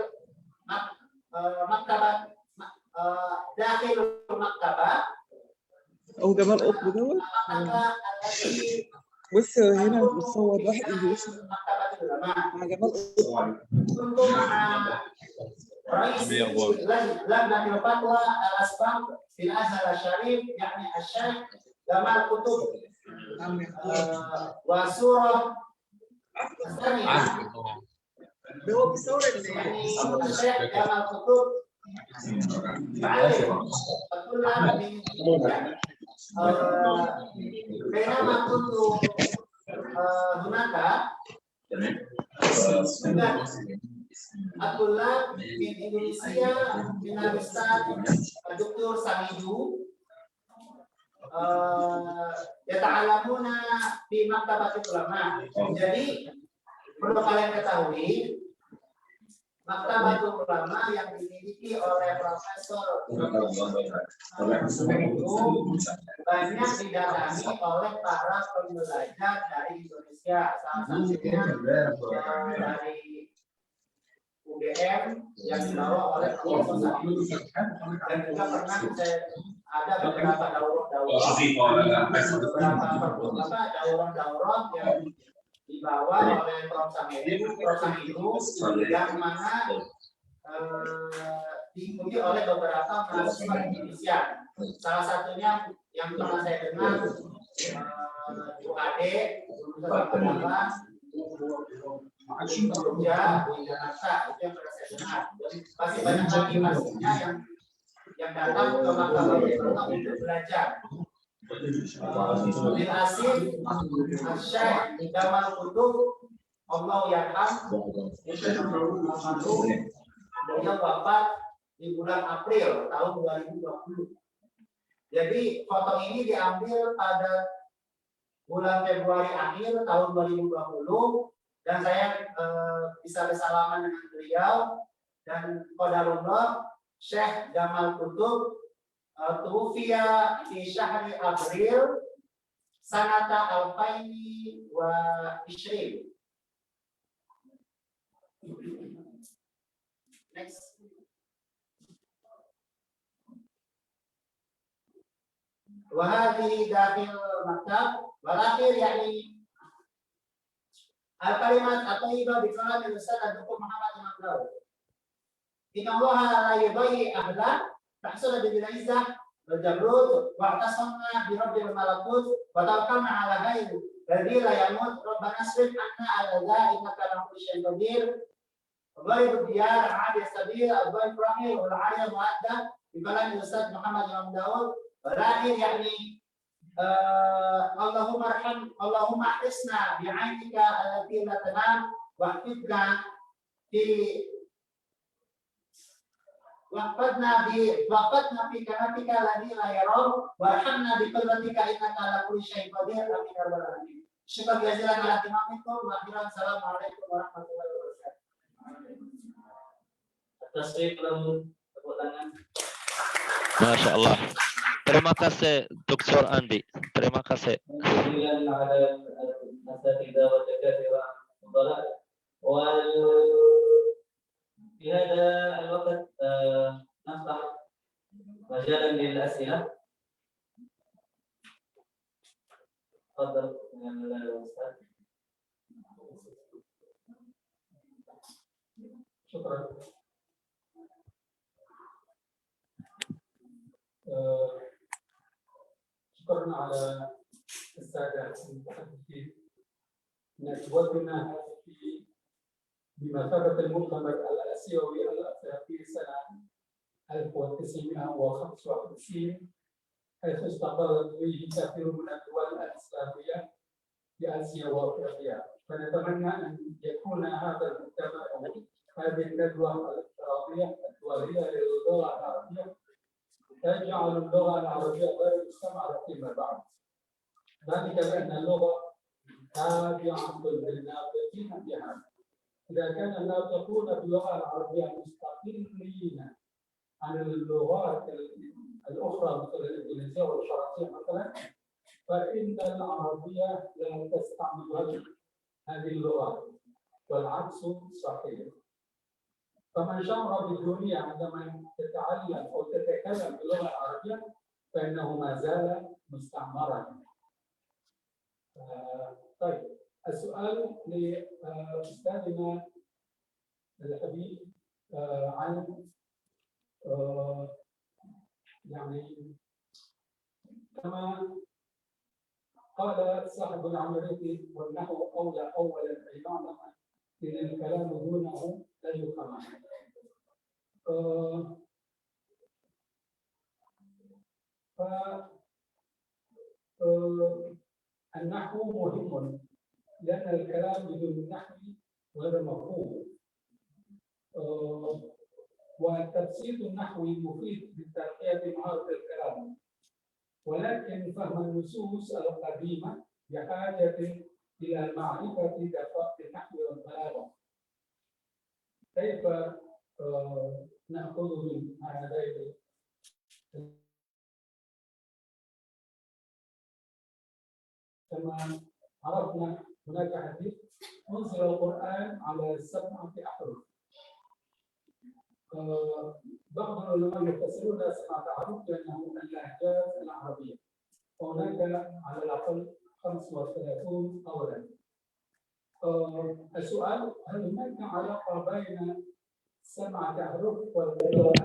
Speaker 11: maktabah dakhil maktabah.
Speaker 12: أو جمال قط دوت. بص هنا بتصور واحد إنجليزي مع جمال قط.
Speaker 11: رئيس لجنة الفتوى الأسبق في الأزهر الشريف يعني الشيخ جمال قطب. وصورة الثانية يعني الشيخ جمال قطب معلم الطلاب من بينما كنت هناك الطلاب من إندونيسيا من الأستاذ الدكتور Samidu yata'alamuna di Maktabatul Ulama. Jadi perlu kalian ketahui, Maktabatul Ulama yang dimiliki oleh Profesor itu banyak didatangi oleh para pembelajar dari Indonesia, salah satunya dari UGM yang dibawa oleh Profesor Samidu, dan juga pernah ada beberapa daurah yang dibawa oleh Prof. Samidu yang mana diikuti oleh beberapa mahasiswa Indonesia. Salah satunya yang pernah saya dengar Bu Ade, Jogja, di Jakarta, itu yang pernah saya dengar. Masih banyak lagi mahasiswanya yang datang ke Maktabah untuk belajar. Bil Asif Syekh Jamal Qutub Allah Yarham beliau wafat di bulan April tahun 2020. Jadi foto ini diambil pada bulan Februari akhir tahun 2020 dan saya bisa bersalaman dengan beliau dan qadarullah Syekh Jamal Qutub tuwfiya fi syahri April sanata 2020. Next. وهذه داخل المكتب والأخير يعني الكلمات الطيبة بكلام الأستاذ الدكتور محمد إمام داود. إن الله لا يضيع أهله تحصل بالعزة والجبروت واعتصمنا برب الملكوت وتوكلنا على غيره الذي لا يموت ربنا اصرف عنا الأذى إنك على كل شيء قدير غير الديار عادي السبيل الضيف الرحيم والعالي المؤدب بكلام الأستاذ محمد إمام داود. والآخر يعني اللهم ارحم اللهم احرسنا بعينك التي لا تنام واحفظنا في كنفك الذي لا يرام وارحمنا بقدرتك انك على كل شيء قدير امين يا رب العالمين. شكرا جزيلا على اهتمامكم واخيرا السلام عليكم ورحمه الله وبركاته.
Speaker 8: Tasbih lalu tepuk tangan.
Speaker 10: Masya Allah. Terima kasih Dr. Andi. Terima kasih.
Speaker 8: Kemudian ada asatidzah wa dakatirah fudala في هذا الوقت نفتح مجالا للأسئلة. تفضل يا الأستاذ.
Speaker 5: شكرا. شكرا على السادة المتحدثين. ندوتنا بمثابة المؤتمر الآسيوي الأفريقي سنة 1955 حيث استقبلت فيه كثير من الدول الإسلامية في آسيا وأفريقيا. فنتمنى أن يكون هذا المؤتمر أو هذه الندوة الافتراضية الدولية للغة العربية تجعل اللغة العربية غير مستمرة فيما بعد. ذلك لأن اللغة تابعة للناطقين بها. إذا كان الناطقون باللغة العربية مستقلين عن اللغات الأخرى مثل الإنجليزية والفرنسية مثلا فإن العربية لا تستعمل هذه اللغات والعكس صحيح. فمن شعر بالدنيا عندما تتعلم أو تتكلم باللغة العربية فإنه ما زال مستعمرا. طيب السؤال لأستاذنا الحبيب عن يعني كما قال صاحب العمرية والنحو أولى أولا أن يعلم إن الكلام دونه لا يفهم. النحو مهم لأن الكلام بدون النحو غير مفهوم. والتبسيط النحوي مفيد لترقية مهارة الكلام، ولكن فهم النصوص القديمة بحاجة إلى معرفة دقائق النحو والبلاغة. كيف نأخذ من هذين؟ كما عرفنا هناك حديث أنزل القرآن على 7 أحرف. بعض العلماء يفسرون 7 أحرف بأنه اللهجات العربية، وهناك على الأقل 35 قولا. السؤال هل هناك علاقة بين 7 أحرف
Speaker 1: الأصوات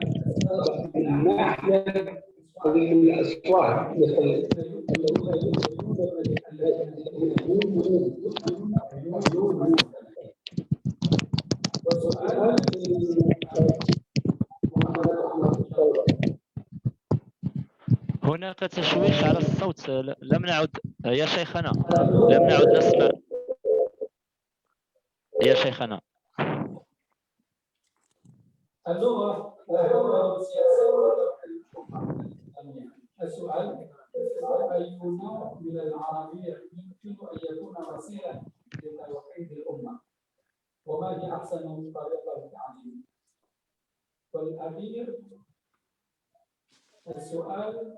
Speaker 10: هناك تشويش على الصوت. لم نعد يا شيخنا، لم نعد نسمع يا شيخنا.
Speaker 5: اللغة لا يعرف سياسة ولا السؤال السؤال أي نوع من العربية يمكن أن يكون وسيلة لتوحيد الأمة؟ وما هي أحسن طريقة للتعليم؟ والأخير السؤال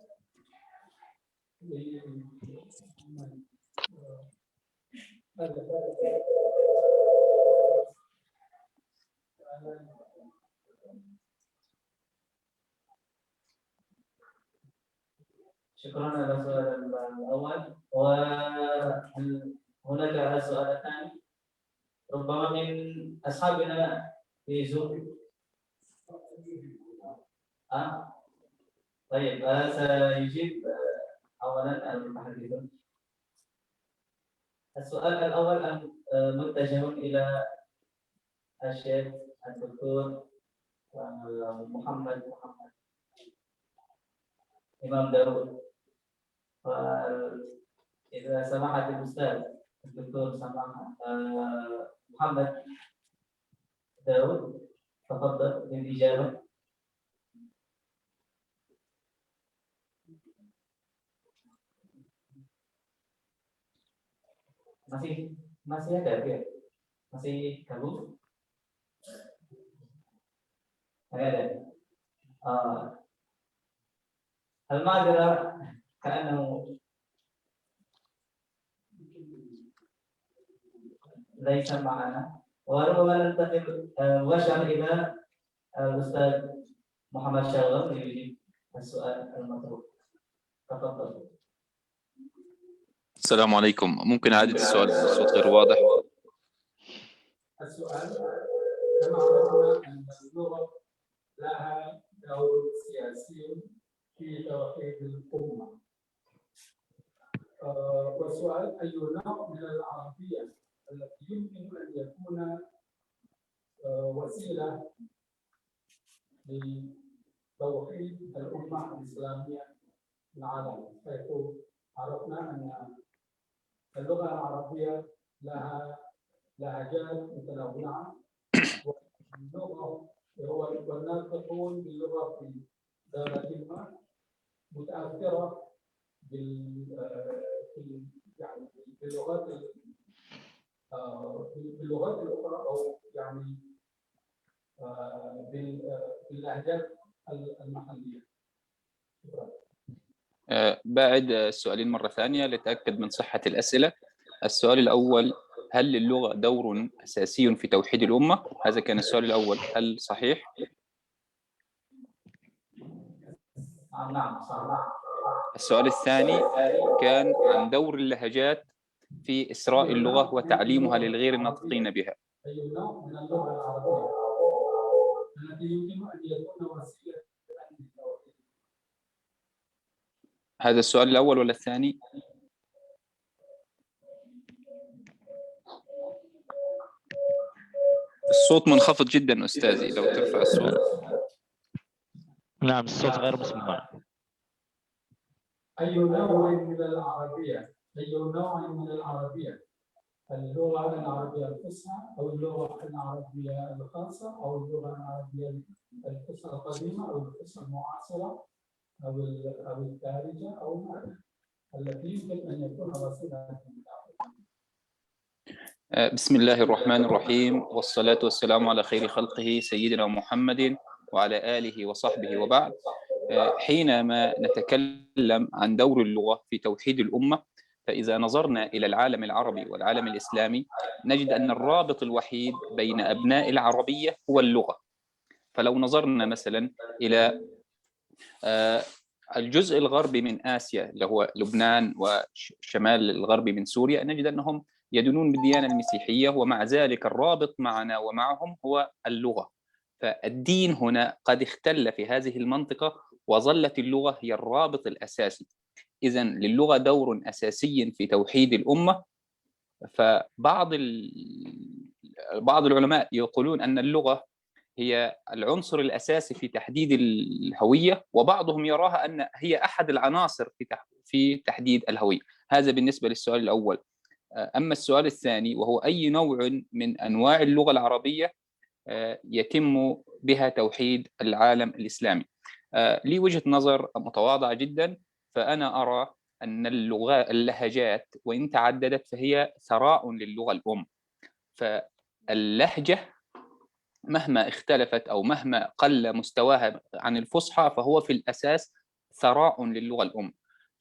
Speaker 8: شكرا على السؤال الأول، وهناك السؤال الثاني ربما من أصحابنا في زوم. طيب سيجيب أولا المتحدثون. السؤال الأول متجه إلى الشيخ الدكتور محمد إمام داود. فإذا سمحت الأستاذ الدكتور محمد داود تفضل بالإجابة. masih ada ya? Masih gabung? ada. المعذرة كأنه ليس معنا، وربما ننتقل مباشرة إلى الأستاذ محمد شاغر ليجيب السؤال المطروح. تفضل.
Speaker 7: السلام عليكم. ممكن أعيد السؤال؟ الصوت غير واضح.
Speaker 5: السؤال كما عرفنا أن اللغة لها دور سياسي في توحيد الأمة. والسؤال أي نوع من العربية التي يمكن أن يكون وسيلة لتوحيد الأمة الإسلامية في العالم، حيث عرفنا أن اللغة العربية لها لهجات متنوعة، واللغة والناطقون باللغة في دولة ما متأثرة يعني باللغات الأخرى، أو يعني باللهجات المحلية. شكرا.
Speaker 7: بعد السؤالين مرة ثانية لتأكد من صحة الأسئلة. السؤال الأول: هل للغة دور أساسي في توحيد الأمة؟ هذا كان السؤال الأول، هل صحيح؟
Speaker 8: نعم صحيح.
Speaker 7: السؤال الثاني كان عن دور اللهجات في إسراء اللغة وتعليمها للغير الناطقين بها.
Speaker 5: أي نوع من اللغة العربية التي يمكن أن يكون وسيلة للتوحيد؟
Speaker 7: هذا السؤال الأول ولا الثاني؟ الصوت منخفض جدا أستاذي، لو ترفع الصوت.
Speaker 10: نعم الصوت غير مسموع.
Speaker 5: أي نوع من العربية اللغة العربية الفصحى أو اللغة العربية الخاصة أو اللغة العربية الفصحى القديمة أو الفصحى المعاصرة أو الدارجة أو التي يمكن أن يكون وسيلة.
Speaker 7: بسم الله الرحمن الرحيم، والصلاة والسلام على خير خلقه سيدنا محمد وعلى آله وصحبه وبعد. حينما نتكلم عن دور اللغة في توحيد الأمة، فإذا نظرنا إلى العالم العربي والعالم الإسلامي نجد أن الرابط الوحيد بين أبناء العربية هو اللغة. فلو نظرنا مثلا إلى الجزء الغربي من آسيا اللي هو لبنان وشمال الغربي من سوريا، نجد أنهم يدينون بالديانة المسيحية، ومع ذلك الرابط معنا ومعهم هو اللغة. فالدين هنا قد اختل في هذه المنطقة وظلت اللغة هي الرابط الأساسي. إذن للغة دور أساسي في توحيد الأمة. فبعض العلماء يقولون أن اللغة هي العنصر الأساسي في تحديد الهوية، وبعضهم يراها أن هي أحد العناصر في تحديد الهوية. هذا بالنسبة للسؤال الأول. أما السؤال الثاني وهو أي نوع من أنواع اللغة العربية يتم بها توحيد العالم الإسلامي، لي وجهة نظر متواضعة جدا. فأنا أرى أن اللهجات وإن تعددت فهي ثراء للغة الأم. فاللهجة مهما اختلفت أو مهما قل مستواها عن الفصحى فهو في الأساس ثراء للغة الأم.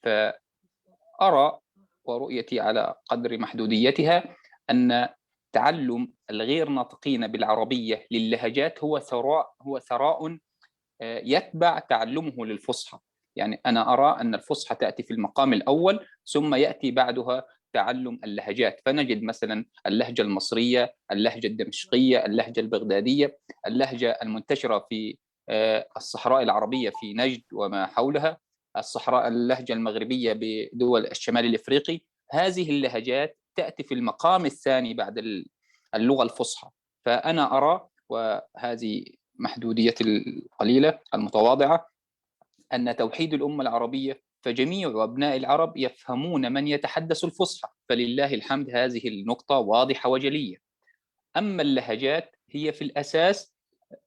Speaker 7: فأرى ورؤيتي على قدر محدوديتها أن تعلم الغير ناطقين بالعربية للهجات هو ثراء يتبع تعلمه للفصحى. يعني أنا أرى أن الفصحى تأتي في المقام الأول ثم يأتي بعدها تعلم اللهجات. فنجد مثلا اللهجة المصرية، اللهجة الدمشقية، اللهجة البغدادية، اللهجة المنتشرة في الصحراء العربية في نجد وما حولها، اللهجة المغربية بدول الشمال الإفريقي. هذه اللهجات تأتي في المقام الثاني بعد اللغة الفصحى. فأنا أرى، وهذه محدودية القليلة المتواضعة، أن توحيد الأمة العربية فجميع أبناء العرب يفهمون من يتحدث الفصحى، فلله الحمد هذه النقطة واضحة وجلية. أما اللهجات هي في الأساس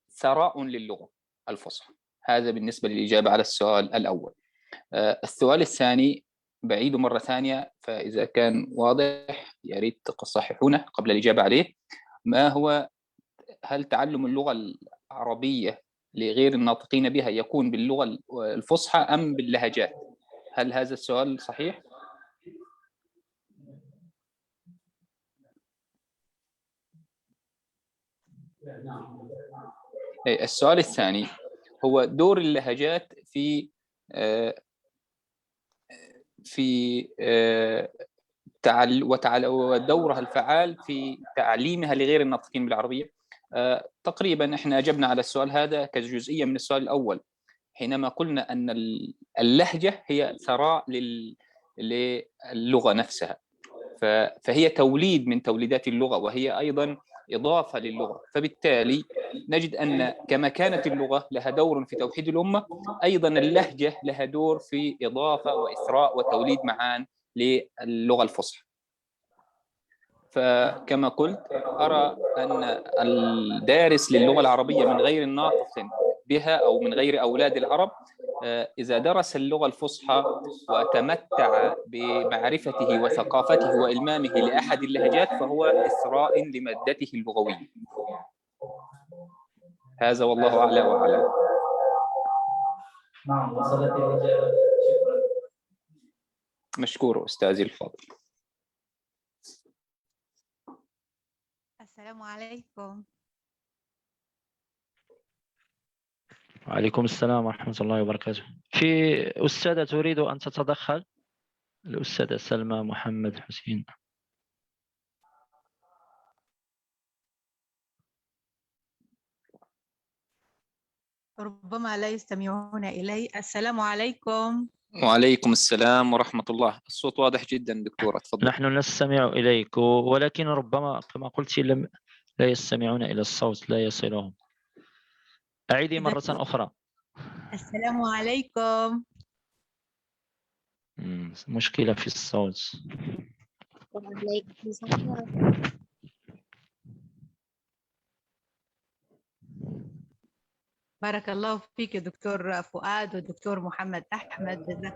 Speaker 7: ثراء للغة الفصحى. هذا بالنسبة للإجابة على السؤال الأول. السؤال الثاني بعيد مرة ثانية، فإذا كان واضح يا ريت تصححونه قبل الإجابة عليه. هل تعلم اللغة العربية لغير الناطقين بها يكون باللغة الفصحى أم باللهجات؟ هل هذا السؤال صحيح؟ السؤال الثاني هو دور اللهجات ودورها الفعال في تعليمها لغير الناطقين بالعربية. تقريبا احنا أجبنا على السؤال هذا كجزئية من السؤال الأول حينما قلنا أن اللهجة هي ثراء للغة نفسها، فهي توليد من توليدات اللغة، وهي أيضا إضافة للغة. فبالتالي نجد أن كما كانت اللغة لها دور في توحيد الأمة، أيضا اللهجة لها دور في إضافة وإثراء وتوليد معان للغة الفصحى. فكما قلت أرى أن الدارس للغة العربية من غير الناطق بها أو من غير أولاد العرب إذا درس اللغة الفصحى وتمتع بمعرفته وثقافته وإلمامه لأحد اللهجات فهو إثراء لمادته اللغوية. هذا والله أعلى وأعلم.
Speaker 8: نعم، وصلت الإجابة. شكرا.
Speaker 7: مشكور أستاذي الفاضل.
Speaker 13: السلام عليكم.
Speaker 10: وعليكم السلام ورحمة الله وبركاته. في أستاذة تريد أن تتدخل؟ الأستاذة سلمى محمد حسين.
Speaker 13: ربما لا يستمعون إلي. السلام عليكم.
Speaker 7: وعليكم السلام ورحمة الله. الصوت واضح جدا دكتورة، تفضل.
Speaker 10: نحن نستمع إليك، ولكن ربما كما قلت لا يستمعون إلى الصوت، لا يصلهم. أعيدي مرة أخرى.
Speaker 13: السلام عليكم.
Speaker 10: مشكلة في الصوت.
Speaker 13: وعليكم السلام. بارك الله فيك دكتور فؤاد ودكتور محمد أحمد.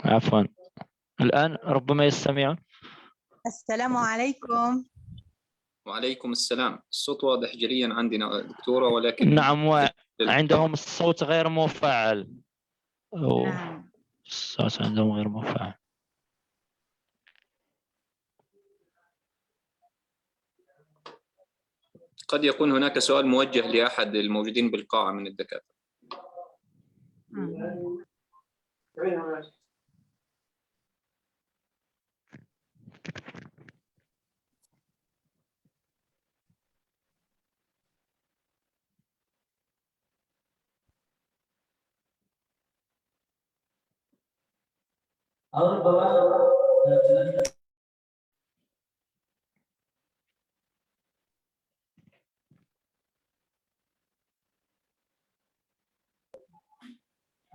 Speaker 10: عفوا، الآن ربما يستمعون.
Speaker 13: السلام عليكم.
Speaker 7: وعليكم السلام. الصوت واضح جليا عندنا دكتورة، ولكن
Speaker 10: نعم، عندهم الصوت غير مفعل.
Speaker 13: نعم.
Speaker 10: الصوت عندهم غير مفعل.
Speaker 7: قد يكون هناك سؤال موجه لأحد الموجودين بالقاعة من الدكاترة.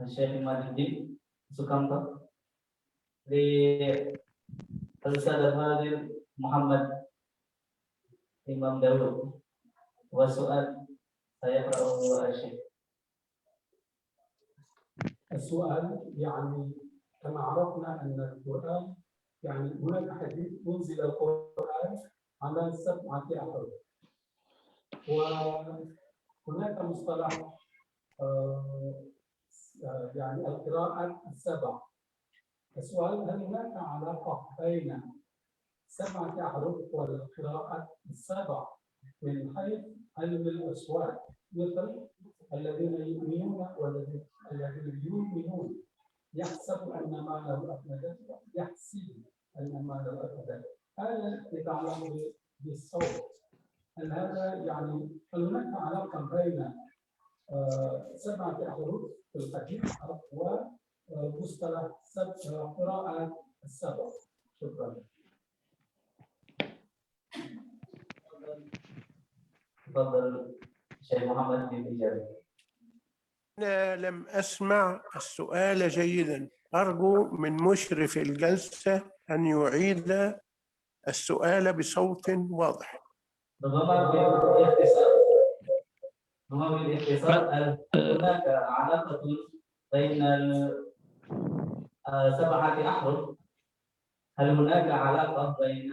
Speaker 8: Syekh Imaduddin Sukamto, Al-Ustadz Fadil Muhammad Imam Dawud. Wasu'al saya Syekh.
Speaker 5: السؤال يعني كما عرفنا أن القرآن يعني هناك حديث أنزل القرآن على 7 أحرف، وهناك مصطلح يعني القراءة ال7. السؤال هل هناك علاقة بين 7 أحرف والقراءة ال7 من حيث علم الأصوات، مثل الذين يؤمنون والذين يؤمنون يحسب أن ما له أفنده يحسب أن ما له أفنده، هذا يتعلق بالصوت. هل هذا يعني هل هناك علاقة بين 7 أحرف في الحديث ومصطلح قراءة ال7؟ شكرا.
Speaker 8: تفضل شيخ محمد بن جابر.
Speaker 4: أنا لم أسمع السؤال جيدا، أرجو من مشرف الجلسة أن يعيد السؤال بصوت واضح.
Speaker 8: ربما بالاختصار هناك علاقة بين 7 أحرف، هل هناك علاقة بين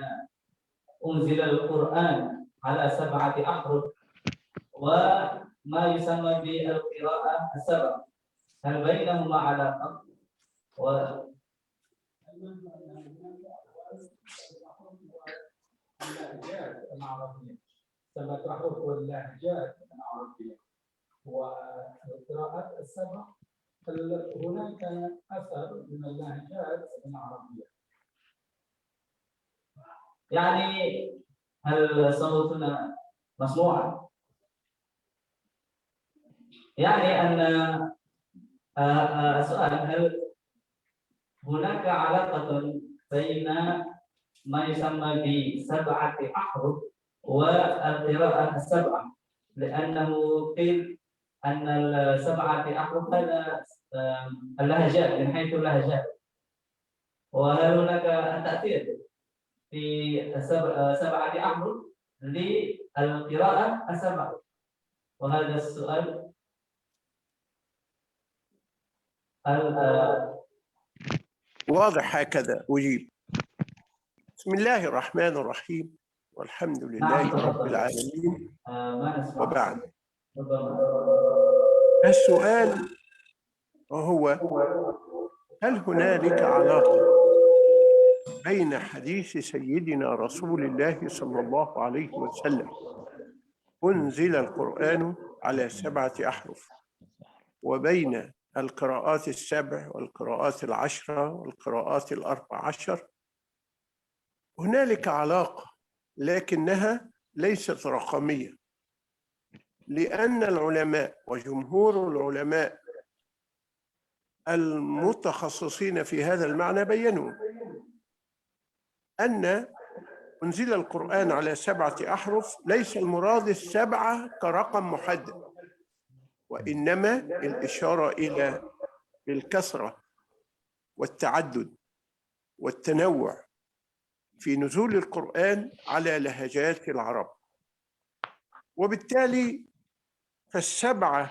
Speaker 8: أنزل القرآن على 7 أحرف وما يسمى بالقراءة ال7، هل بينهما علاقة؟
Speaker 5: اللهجات العربية 7 أحرف واللهجات العربية والقراءات ال7، هل هناك أثر من اللهجات العربية؟
Speaker 8: يعني هل صوتنا مسموع؟ يعني أن السؤال هل هناك علاقة بين ما يسمى ب7 أحرف والقراءة ال7، لأنه قيل أن ال7 أحرف هذا اللهجات من حيث اللهجات، وهل هناك تأثير في 7 أحرف للقراءة ال7؟ وهذا السؤال
Speaker 4: واضح، هكذا أجيب. بسم الله الرحمن الرحيم، والحمد لله رب العالمين، وبعد. السؤال وهو: هل هنالك علاقة بين حديث سيدنا رسول الله صلى الله عليه وسلم أنزل القرآن على 7 أحرف وبين القراءات ال7 والقراءات ال10 والقراءات ال14؟ هنالك علاقة، لكنها ليست رقمية، لأن العلماء وجمهور العلماء المتخصصين في هذا المعنى بيّنوا أن أنزل القرآن على 7 أحرف ليس المراد ال7 كرقم محدد، وإنما الإشارة إلى الكثرة والتعدد والتنوع في نزول القرآن على لهجات العرب. وبالتالي فال7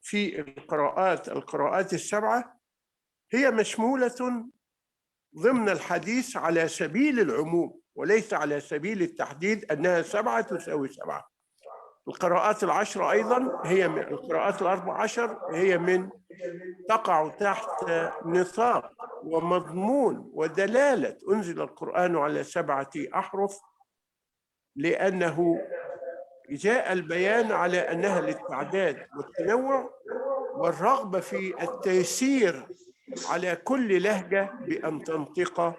Speaker 4: في القراءات ال7 هي مشمولة ضمن الحديث على سبيل العموم، وليس على سبيل التحديد أنها 7 تساوي 7. القراءات ال10 أيضا هي من القراءات ال14 هي من تقع تحت نطاق ومضمون ودلالة أنزل القرآن على 7 أحرف، لأنه جاء البيان على أنها للتعداد والتنوع والرغبة في التيسير على كل لهجة بأن تنطق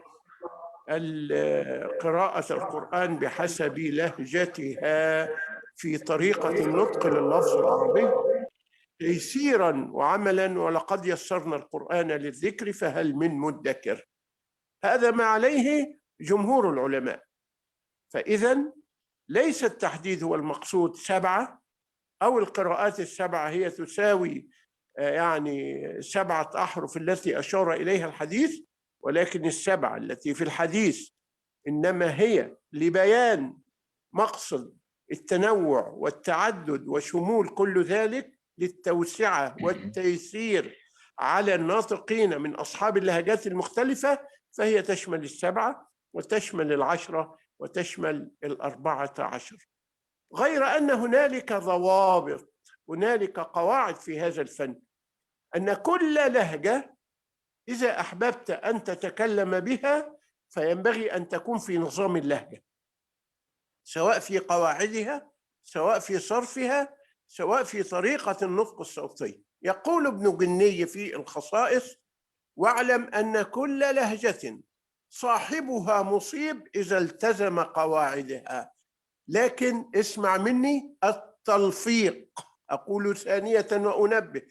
Speaker 4: قراءة القرآن بحسب لهجتها في طريقة النطق لللفظ العربي تيسيرا وعملا. ولقد يسرنا القرآن للذكر فهل من مدكر. هذا ما عليه جمهور العلماء. فإذا ليس التحديد هو المقصود 7 أو القراءات ال7 هي تساوي يعني 7 أحرف التي أشار إليها الحديث، ولكن ال7 التي في الحديث إنما هي لبيان مقصد التنوع والتعدد وشمول كل ذلك للتوسعة والتيسير على الناطقين من أصحاب اللهجات المختلفة فهي تشمل 7 وتشمل 10 وتشمل 14. غير أن هنالك ضوابط، هنالك قواعد في هذا الفن، أن كل لهجة إذا أحببت أن تتكلم بها فينبغي أن تكون في نظام اللهجة، سواء في قواعدها، سواء في صرفها، سواء في طريقة النطق الصوتي. يقول ابن جني في الخصائص: واعلم أن كل لهجة صاحبها مصيب إذا التزم قواعدها، لكن اسمع مني التلفيق، أقول ثانية وأنبه،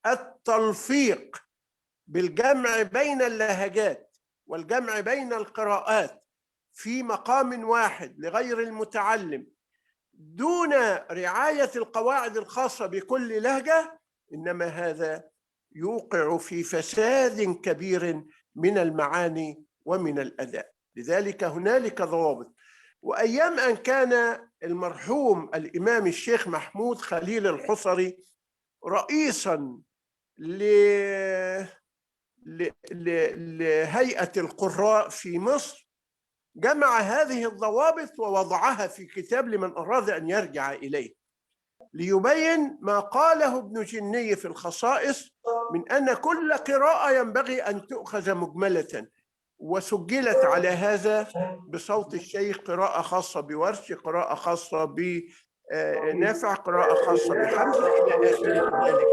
Speaker 4: التلفيق بالجمع بين اللهجات والجمع بين القراءات في مقام واحد لغير المتعلم دون رعاية القواعد الخاصة بكل لهجة، إنما هذا يوقع في فساد كبير من المعاني ومن الأداء. لذلك هنالك ضوابط. وأيام أن كان المرحوم الإمام الشيخ محمود خليل الحصري رئيساً لهيئة القراء في مصر، جمع هذه الضوابط ووضعها في كتاب لمن أراد أن يرجع إليه، ليبين ما قاله ابن جني في الخصائص من أن كل قراءة ينبغي أن تؤخذ مجملة، وسجلت على هذا بصوت الشيخ قراءة خاصة بورش، قراءة خاصة بنافع، قراءة خاصة بحمزة، إلى آخر ذلك،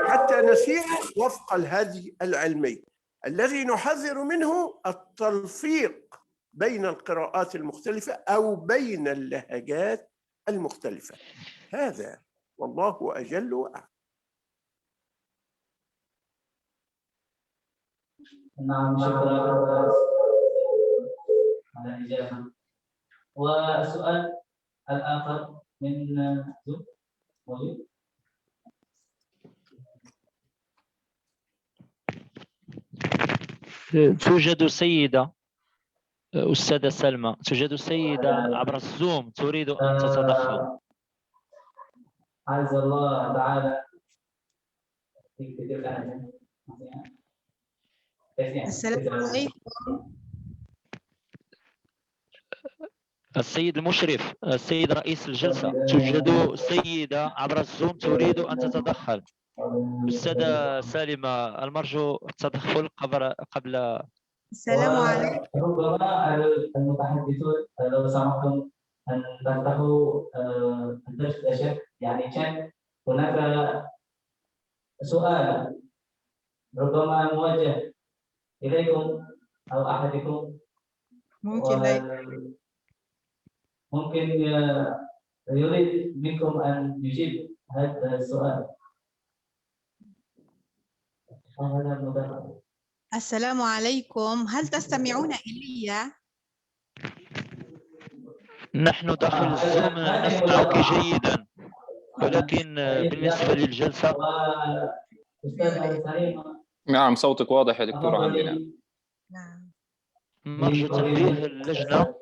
Speaker 4: حتى نسير وفق الهدي العلمي الذي نحذر منه التلفيق بين القراءات المختلفة أو بين اللهجات المختلفة. هذا والله أجل وأعلم.
Speaker 8: نعم، شكرا على الإجابة. والسؤال الآخر من زوم موجود؟
Speaker 10: توجد سيدة أستاذة سلمى، توجد سيدة عبر الزوم تريد أن تتدخل.
Speaker 8: عز الله تعالى.
Speaker 13: السلام عليكم.
Speaker 10: السيد المشرف، السيد رئيس الجلسة، توجد سيدة عبر الزوم تريد أن تتدخل. أستاذة سالمة، المرجو التدخل قبل.
Speaker 13: السلام عليكم.
Speaker 8: ربما المتحدثون لو سمحتم أن تفتحوا الدرس الشيخ، يعني كان هناك سؤال ربما موجه إليكم أو أحدكم، ممكن يريد منكم أن يجيب هذا السؤال.
Speaker 13: السلام عليكم، هل تستمعون إلي؟
Speaker 10: نحن داخل الزوم نسمعك جيدا، ولكن بالنسبة للجلسة.
Speaker 7: نعم، صوتك واضح يا دكتور عندنا.
Speaker 10: نرجو تنبيه اللجنة،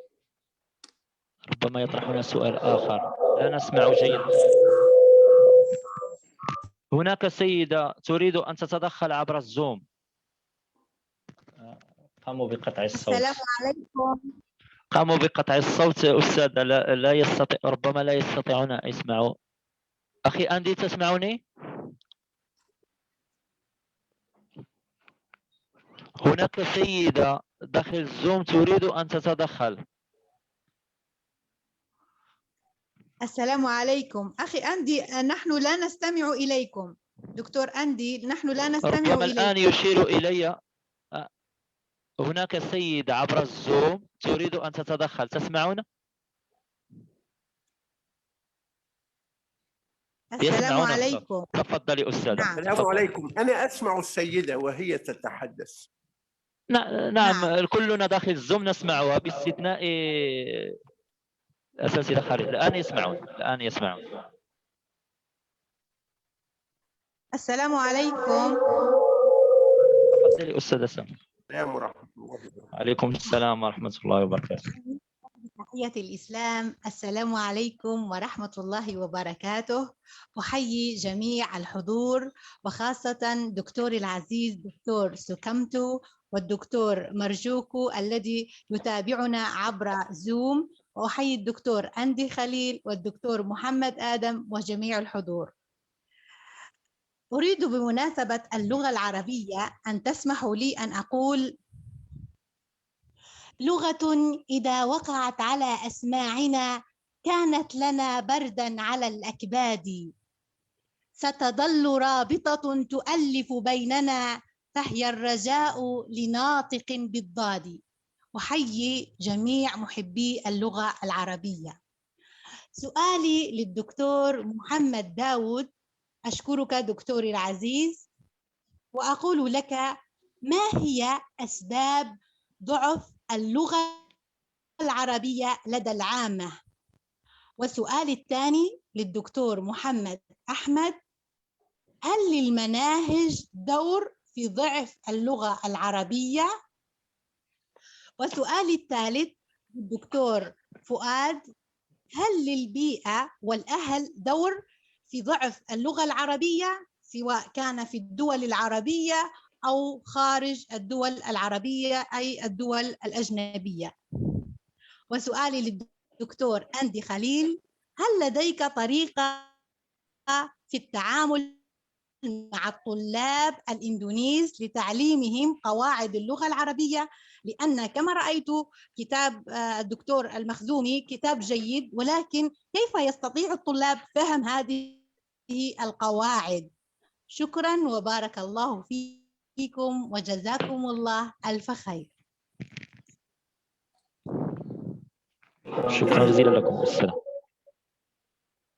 Speaker 10: ربما يطرحون سؤال آخر، لا نسمع جيدا. هناك سيدة تريد أن تتدخل عبر الزوم. قاموا بقطع الصوت.
Speaker 13: السلام عليكم.
Speaker 10: قاموا بقطع الصوت أستاذ، لا يستطيع، ربما لا يستطيعون أن يسمعوا. أخي أندي، تسمعني؟ هناك سيدة داخل الزوم تريد أن تتدخل.
Speaker 13: السلام عليكم أخي أندي، نحن لا نستمع إليكم. دكتور أندي، نحن لا نستمع إليكم.
Speaker 10: ربما الآن يشير إلي. هناك سيدة عبر الزوم تريد أن تتدخل، تسمعون؟
Speaker 13: السلام عليكم.
Speaker 10: تفضلي أستاذ.
Speaker 4: السلام عليكم. أنا أسمع السيدة وهي تتحدث.
Speaker 10: نعم، كلنا داخل الزوم نسمعها باستثناء أساتذة خارج. الآن يسمعون.
Speaker 13: السلام عليكم.
Speaker 10: تفضلي أستاذة سامي.
Speaker 4: السلام ورحمة الله وبركاته.
Speaker 10: عليكم السلام ورحمة الله وبركاته.
Speaker 13: تحية الإسلام، السلام عليكم ورحمة الله وبركاته. أحيي جميع الحضور وخاصة دكتور العزيز دكتور سكمتو والدكتور مرجوكو الذي يتابعنا عبر زوم، وأحيي الدكتور أندي خليل والدكتور محمد آدم وجميع الحضور. أريد بمناسبة اللغة العربية أن تسمحوا لي أن أقول: لغة إذا وقعت على أسماعنا كانت لنا بردا على الأكباد، ستظل رابطة تؤلف بيننا، فهي الرجاء لناطق بالضاد. أحيي جميع محبي اللغة العربية. سؤالي للدكتور محمد داود: أشكرك دكتوري العزيز، وأقول لك: ما هي أسباب ضعف اللغة العربية لدى العامة؟ والسؤال الثاني للدكتور محمد أحمد: هل للمناهج دور في ضعف اللغة العربية؟ والسؤال الثالث للدكتور فؤاد: هل للبيئة والأهل دور في ضعف اللغة العربية سواء كان في الدول العربية أو خارج الدول العربية أي الدول الأجنبية؟ وسؤالي للدكتور أندي خليل: هل لديك طريقة في التعامل مع الطلاب الإندونيس لتعليمهم قواعد اللغة العربية؟ لأن كما رأيت كتاب الدكتور المخزومي كتاب جيد، ولكن كيف يستطيع الطلاب فهم هذه القواعد؟ شكرا وبارك الله فيكم وجزاكم الله ألف خير.
Speaker 10: شكرا جزيلا لكم. السلام.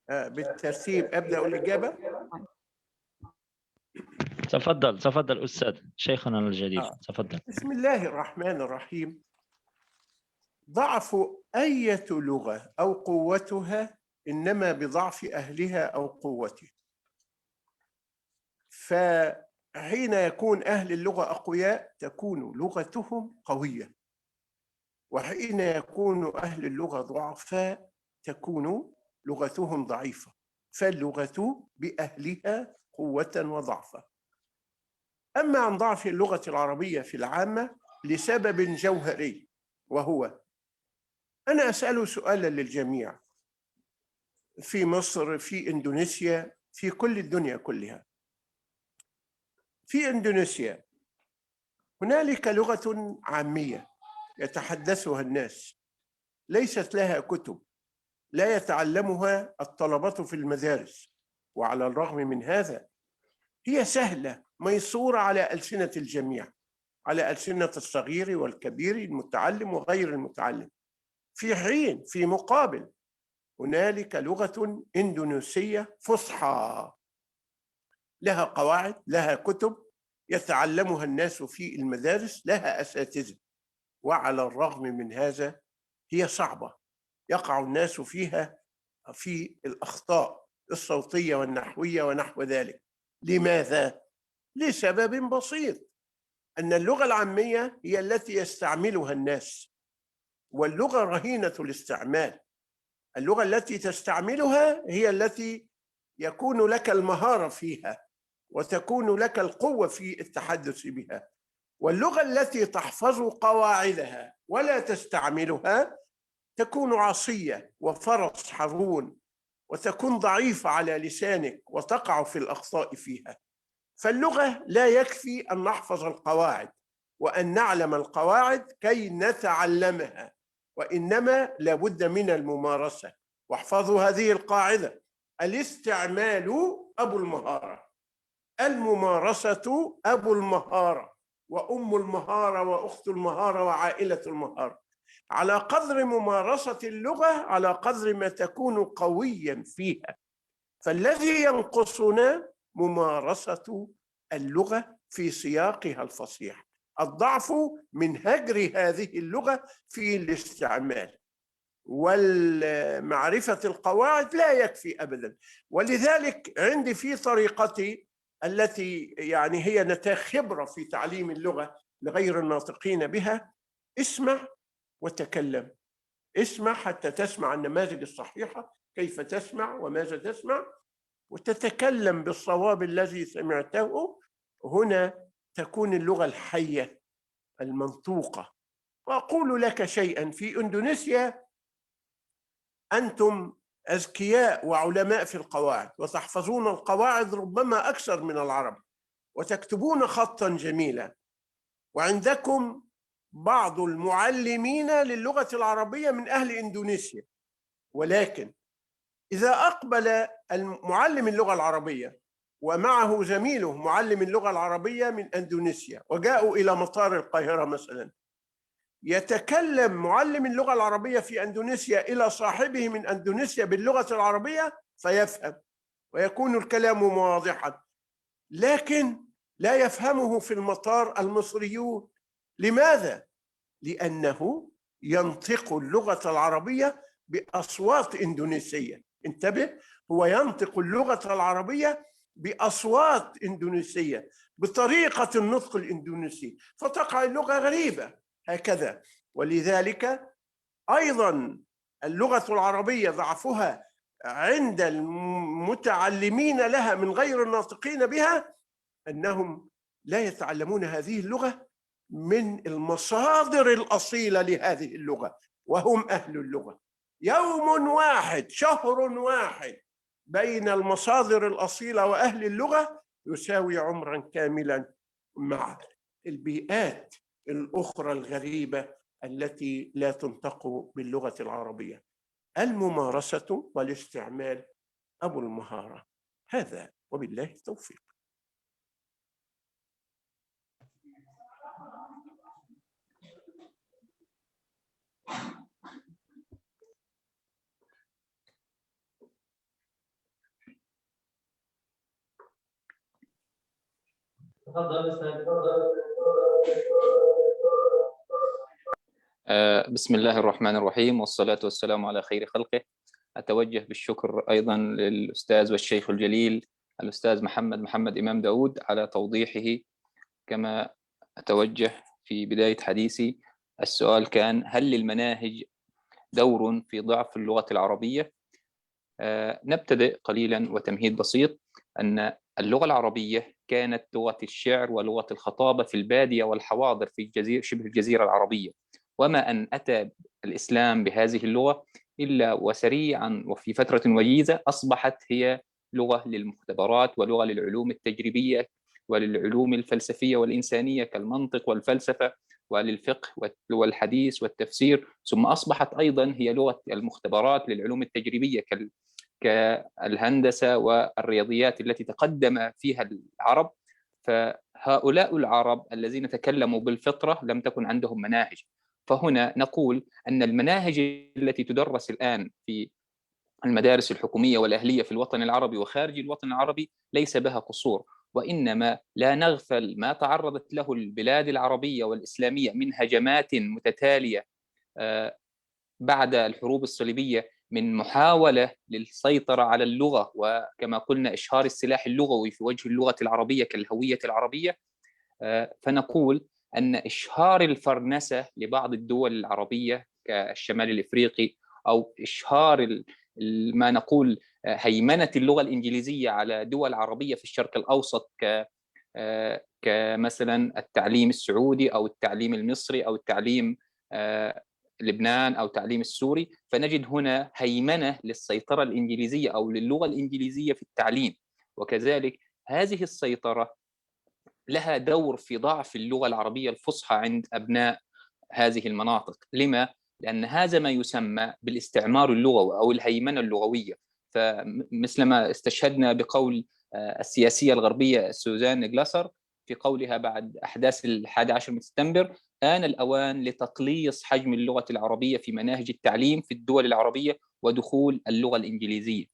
Speaker 4: بالترتيب أبدأ الإجابة.
Speaker 10: تفضل أستاذ شيخنا الجليل. تفضل.
Speaker 4: بسم الله الرحمن الرحيم. ضعف أية لغة أو قوتها إنما بضعف أهلها أو قوتها. فحين يكون أهل اللغة أقوياء تكون لغتهم قوية، وحين يكون أهل اللغة ضعفاء تكون لغتهم ضعيفة. فاللغة بأهلها قوة وضعفا. أما عن ضعف اللغة العربية في العامة لسبب جوهري، وهو أنا أسأل سؤالا للجميع في مصر، في إندونيسيا، في كل الدنيا كلها. في إندونيسيا هنالك لغة عامية يتحدثها الناس، ليست لها كتب، لا يتعلمها الطلبة في المدارس، وعلى الرغم من هذا هي سهلة ميسورة على ألسنة الجميع، على ألسنة الصغير والكبير، المتعلم وغير المتعلم. في حين في مقابل هنالك لغة إندونيسية فصحى لها قواعد، لها كتب يتعلمها الناس في المدارس، لها أساتذة، وعلى الرغم من هذا هي صعبة، يقع الناس فيها في الأخطاء الصوتية والنحوية ونحو ذلك. لماذا؟ لسبب بسيط، أن اللغة العامية هي التي يستعملها الناس، واللغة رهينة الاستعمال. اللغة التي تستعملها هي التي يكون لك المهارة فيها وتكون لك القوة في التحدث بها. واللغة التي تحفظ قواعدها ولا تستعملها تكون عصية وفرس حرون، وتكون ضعيفة على لسانك وتقع في الأخطاء فيها. فاللغة لا يكفي أن نحفظ القواعد وأن نعلم القواعد كي نتعلمها، وإنما لابد من الممارسة. واحفظوا هذه القاعدة: الاستعمال أبو المهارة، الممارسة أبو المهارة، وأم المهارة وأخت المهارة وعائلة المهارة. على قدر ممارسة اللغة على قدر ما تكون قويا فيها. فالذي ينقصنا ممارسة اللغة في سياقها الفصيح. الضعف من هجر هذه اللغة في الاستعمال، والمعرفة القواعد لا يكفي أبدا. ولذلك عندي في طريقتي التي يعني هي نتاج خبرة في تعليم اللغة لغير الناطقين بها: اسمع وتكلم. اسمع حتى تسمع النماذج الصحيحة، كيف تسمع وماذا تسمع، وتتكلم بالصواب الذي سمعته. هنا تكون اللغة الحية المنطوقة. وأقول لك شيئا، في إندونيسيا أنتم أذكياء وعلماء في القواعد، وتحفظون القواعد ربما أكثر من العرب، وتكتبون خطا جميلا، وعندكم بعض المعلمين للغة العربية من أهل إندونيسيا. ولكن إذا أقبل المعلم اللغة العربية ومعه زميله معلم اللغة العربية من إندونيسيا وجاءوا إلى مطار القاهرة مثلا، يتكلم معلم اللغة العربية في إندونيسيا إلى صاحبه من إندونيسيا باللغة العربية فيفهم ويكون الكلام واضحا، لكن لا يفهمه في المطار المصريون. لماذا؟ لأنه ينطق اللغة العربية بأصوات إندونيسية. انتبه، هو ينطق اللغة العربية بأصوات إندونيسية بطريقة النطق الإندونيسي، فتقع اللغة غريبة هكذا. ولذلك أيضا اللغة العربية ضعفها عند المتعلمين لها من غير الناطقين بها أنهم لا يتعلمون هذه اللغة من المصادر الأصيلة لهذه اللغة، وهم أهل اللغة. يوم واحد، شهر واحد بين المصادر الأصيلة وأهل اللغة يساوي عمرا كاملا مع البيئات الأخرى الغريبة التي لا تنطق باللغة العربية. الممارسة والاستعمال أبو المهارة. هذا وبالله التوفيق.
Speaker 7: بسم الله الرحمن الرحيم، والصلاة والسلام على خير خلقه. أتوجه بالشكر أيضا للأستاذ والشيخ الجليل الأستاذ محمد إمام داود على توضيحه. كما أتوجه في بداية حديثي، السؤال كان: هل للمناهج دور في ضعف اللغة العربية؟ نبتدئ قليلا وتمهيد بسيط. أن اللغة العربية كانت لغة الشعر ولغة الخطابة في البادية والحواضر في شبه الجزيرة العربية، وما أن أتى الإسلام بهذه اللغة إلا وسريعا وفي فترة وجيزة أصبحت هي لغة للمختبرات ولغة للعلوم التجريبية وللعلوم الفلسفية والإنسانية كالمنطق والفلسفة وللفقه والحديث والتفسير، ثم أصبحت أيضا هي لغة المختبرات للعلوم التجريبية كالهندسة والرياضيات التي تقدم فيها العرب. فهؤلاء العرب الذين تكلموا بالفطرة لم تكن عندهم مناهج. فهنا نقول أن المناهج التي تدرس الآن في المدارس الحكومية والأهلية في الوطن العربي وخارج الوطن العربي ليس بها قصور، وإنما لا نغفل ما تعرضت له البلاد العربية والإسلامية من هجمات متتالية بعد الحروب الصليبية، من محاولة للسيطرة على اللغة، وكما قلنا إشهار السلاح اللغوي في وجه اللغة العربية كالهوية العربية. فنقول أن إشهار الفرنسة لبعض الدول العربية كالشمال الإفريقي، أو إشهار ما نقول هيمنة اللغة الإنجليزية على دول عربية في الشرق الأوسط كمثلا التعليم السعودي أو التعليم المصري أو التعليم لبنان أو تعليم السوري، فنجد هنا هيمنة للسيطرة الإنجليزية أو للغة الإنجليزية في التعليم. وكذلك هذه السيطرة لها دور في ضعف اللغة العربية الفصحى عند أبناء هذه المناطق. لما؟ لأن هذا ما يسمى بالاستعمار اللغوي أو الهيمنة اللغوية. فمثلما استشهدنا بقول السياسية الغربية سوزان جلاسر في قولها بعد أحداث 11 من سبتمبر: آن الأوان لتقليص حجم اللغة العربية في مناهج التعليم في الدول العربية ودخول اللغة الإنجليزية.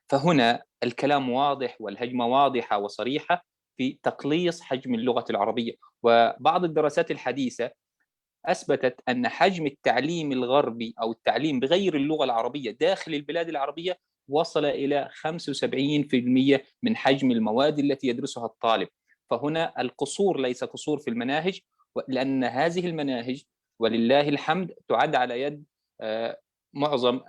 Speaker 7: فهنا الكلام واضح والهجمة واضحة وصريحة في تقليص حجم اللغة العربية. وبعض الدراسات الحديثة أثبتت أن حجم التعليم الغربي أو التعليم بغير اللغة العربية داخل البلاد العربية وصل إلى 75% من حجم المواد التي يدرسها الطالب. فهنا القصور ليس قصور في المناهج، لأن هذه المناهج ولله الحمد تعد على يد معظم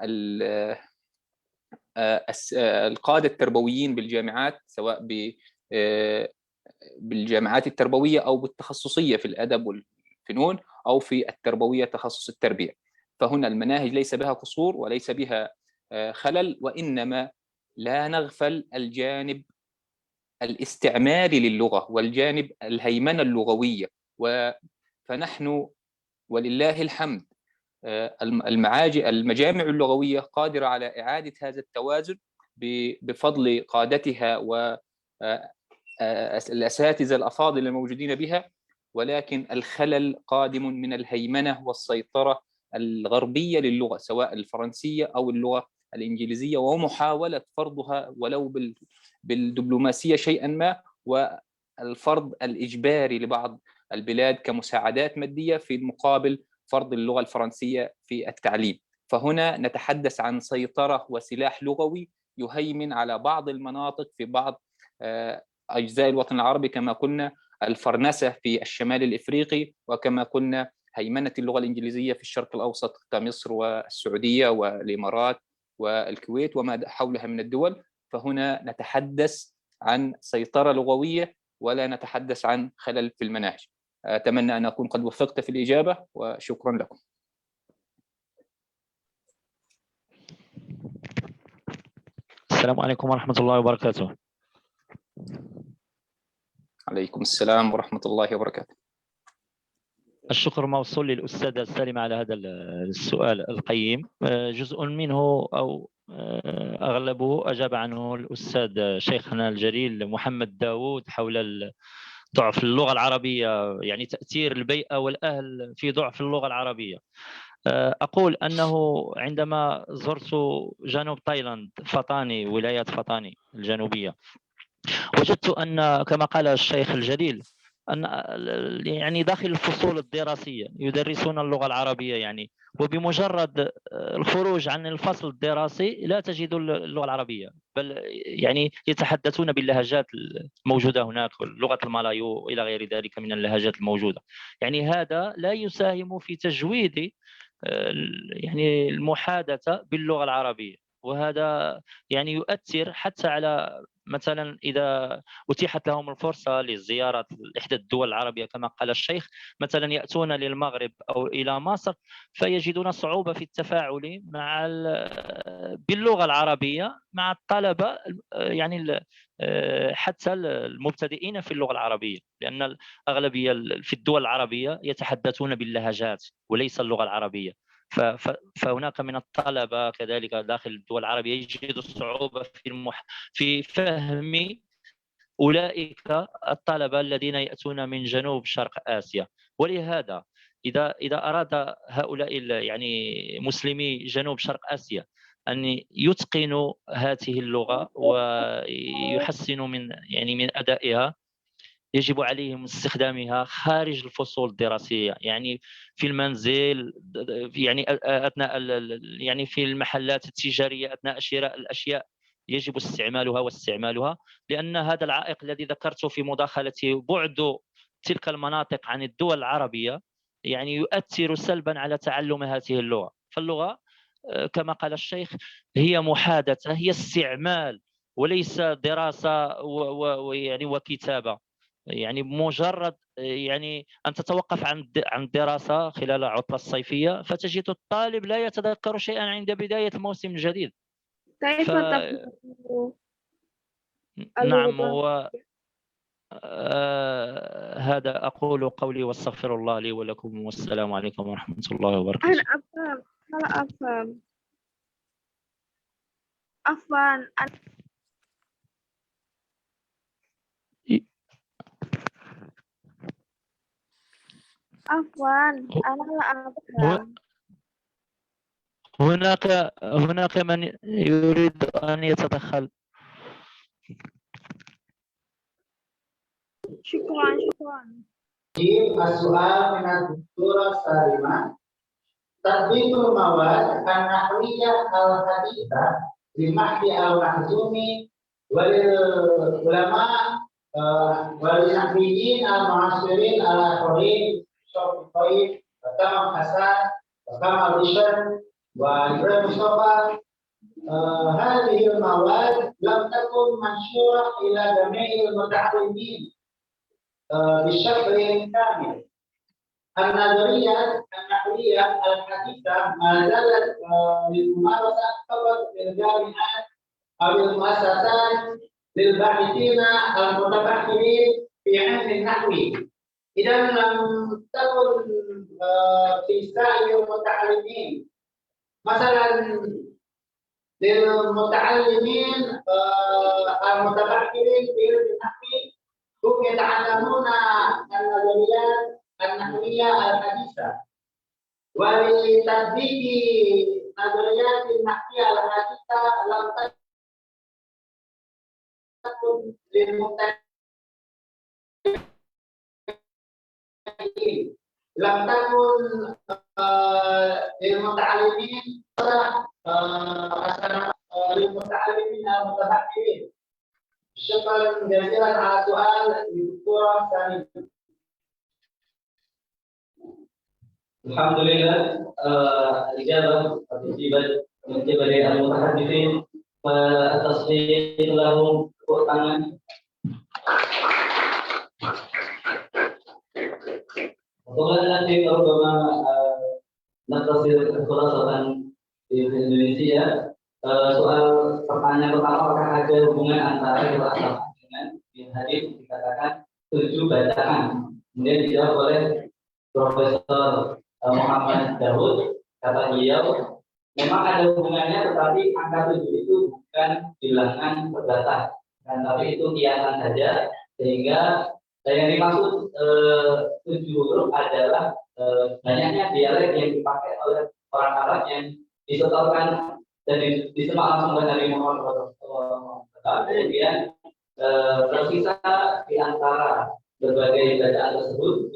Speaker 7: القادة التربويين بالجامعات، سواء بالجامعات التربوية أو بالتخصصية في الأدب والفنون أو في التربوية تخصص التربية. فهنا المناهج ليس بها قصور وليس بها خلل، وإنما لا نغفل الجانب الاستعماري للغة والجانب الهيمنة اللغوية. فنحن ولله الحمد المجامع اللغوية قادرة على إعادة هذا التوازن بفضل قادتها والأساتذة الأفاضل الموجودين بها، ولكن الخلل قادم من الهيمنة والسيطرة الغربية للغة، سواء الفرنسية أو اللغة الإنجليزية، ومحاولة فرضها ولو بالدبلوماسية شيئا ما، والفرض الإجباري لبعض البلاد كمساعدات مادية في مقابل فرض اللغة الفرنسية في التعليم. فهنا نتحدث عن سيطرة وسلاح لغوي يهيمن على بعض المناطق في بعض أجزاء الوطن العربي، كما قلنا الفرنسة في الشمال الإفريقي، وكما قلنا هيمنة اللغة الإنجليزية في الشرق الأوسط كمصر والسعودية والإمارات والكويت وما حولها من الدول. فهنا نتحدث عن سيطرة لغوية ولا نتحدث عن خلل في المناهج. أتمنى أن أكون قد وفقت في الإجابة، وشكرا لكم.
Speaker 10: السلام عليكم ورحمة الله وبركاته.
Speaker 7: عليكم السلام ورحمة الله وبركاته.
Speaker 10: الشكر موصول للأستاذ سالم على هذا السؤال القيم. جزء منه أو أغلبه أجاب عنه الأستاذ شيخنا الجليل محمد داوود حول ضعف اللغة العربية، يعني تأثير البيئة والأهل في ضعف اللغة العربية. أقول أنه عندما زرت جنوب تايلاند، فطاني، ولاية فطاني الجنوبية، وجدت أن كما قال الشيخ الجليل أن يعني داخل الفصول الدراسية يدرسون اللغة العربية، يعني وبمجرد الخروج عن الفصل الدراسي لا تجد اللغة العربية، بل يعني يتحدثون باللهجات الموجودة هناك، لغة المالايو إلى غير ذلك من اللهجات الموجودة. يعني هذا لا يساهم في تجويد يعني المحادثة باللغة العربية، وهذا يعني يؤثر حتى على مثلا إذا أتيحت لهم الفرصة لزيارة إحدى الدول العربية كما قال الشيخ، مثلا يأتون للمغرب أو إلى مصر فيجدون صعوبة في التفاعل مع باللغة العربية مع الطلبة، يعني حتى المبتدئين في اللغة العربية، لأن الأغلبية في الدول العربية يتحدثون باللهجات وليس اللغة العربية. فهناك من الطلبة كذلك داخل الدول العربية يجد صعوبة في فهم أولئك الطلبة الذين يأتون من جنوب شرق آسيا. ولهذا إذا أراد هؤلاء يعني مسلمي جنوب شرق آسيا أن يتقنوا هذه اللغة ويحسنوا من أدائها، يجب عليهم استخدامها خارج الفصول الدراسية، يعني في المنزل، يعني أثناء يعني في المحلات التجارية أثناء شراء الأشياء يجب استعمالها، لأن هذا العائق الذي ذكرته في مداخلتي، بعد تلك المناطق عن الدول العربية، يعني يؤثر سلبا على تعلم هذه اللغة. فاللغة كما قال الشيخ هي محادثة، هي استعمال وليس دراسة ويعني وكتابة. يعني مجرد يعني أن تتوقف عن الدراسة خلال العطلة الصيفية فتجد الطالب لا يتذكر شيئا عند بداية الموسم الجديد.
Speaker 14: كيف
Speaker 10: نعم، هذا أقول قولي واستغفر الله لي ولكم، والسلام عليكم ورحمة الله وبركاته.
Speaker 14: أنا أفهم عفوا. أنا لا أفهم.
Speaker 10: هناك من يريد أن يتدخل.
Speaker 14: شكرا.
Speaker 11: السؤال من الدكتورة سالمة: تثبيت المواد النحوية الحديثة للمحكي أو محزومي وللعلماء وللنحويين المعاصرين الآخرين شوقي طيب وتمام حسن وكمال رشد وإبراهيم مصطفى هذه المواد لم تكن منشورة إلى جميع المتعلمين بالشكل كامل. النظريات النحوية الحديثة ما زالت للممارسة فقط في الجامعات أو المؤسسات للباحثين المتبحرين في علم النحو. إذا لم تكن في سائر المتعلمين، مثلا للمتعلمين المتبحرين في علم النحو هم يتعلمون النظريات النحوية الحديثة، ولتطبيق نظريات النحوية الحديثة لم تكن للمبتدئين، لم تكن للمتعلمين للمتعلمين المتبحرين. شكرا جزيلا على سؤال الدكتورة سامي.
Speaker 8: Alhamdulillah, ijabah من قبل المتحدثين والتصفيق لهم tangan. Kemudian nanti ربما نتصل خلاصة di Indonesia. Soal pertanyaan pertama, apakah ada hubungan antara kelas dengan hadis dikatakan 7 bacaan? Kemudian dijawab oleh Profesor Muhammad Daud, kata beliau, memang ada hubungannya, tetapi angka 7 itu bukan bilangan terbatas, tapi itu kiasan saja, sehingga yang dimaksud 7 huruf adalah banyaknya dialek yang dipakai oleh orang Arab yang disetorkan dan disemak langsung dari Muhammad SAW. Kemudian tersisa di antara berbagai bacaan tersebut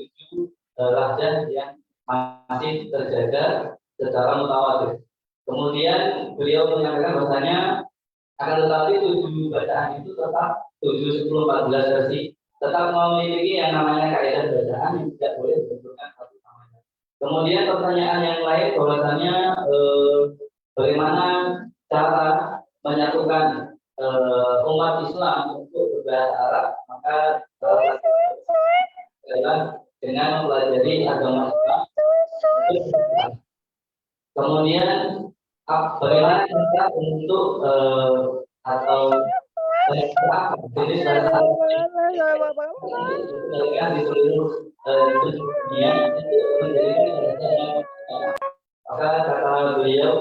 Speaker 8: 7 lahjah yang masih terjaga secara mutawatir. Kemudian beliau menyampaikan bahwasanya akan tetapi 7 bacaan itu tetap 7, 10, 14 versi tetap memiliki yang namanya kaidah bacaan yang tidak boleh dibenturkan satu sama lain. Kemudian pertanyaan yang lain bahwasanya bagaimana cara menyatukan umat Islam untuk berbahasa Arab, maka adalah dengan mempelajari agama Islam. Kemudian bagaimana cara untuk atau jenis bahasa Arab di seluruh dunia itu menjadikan bahasa. Maka kata beliau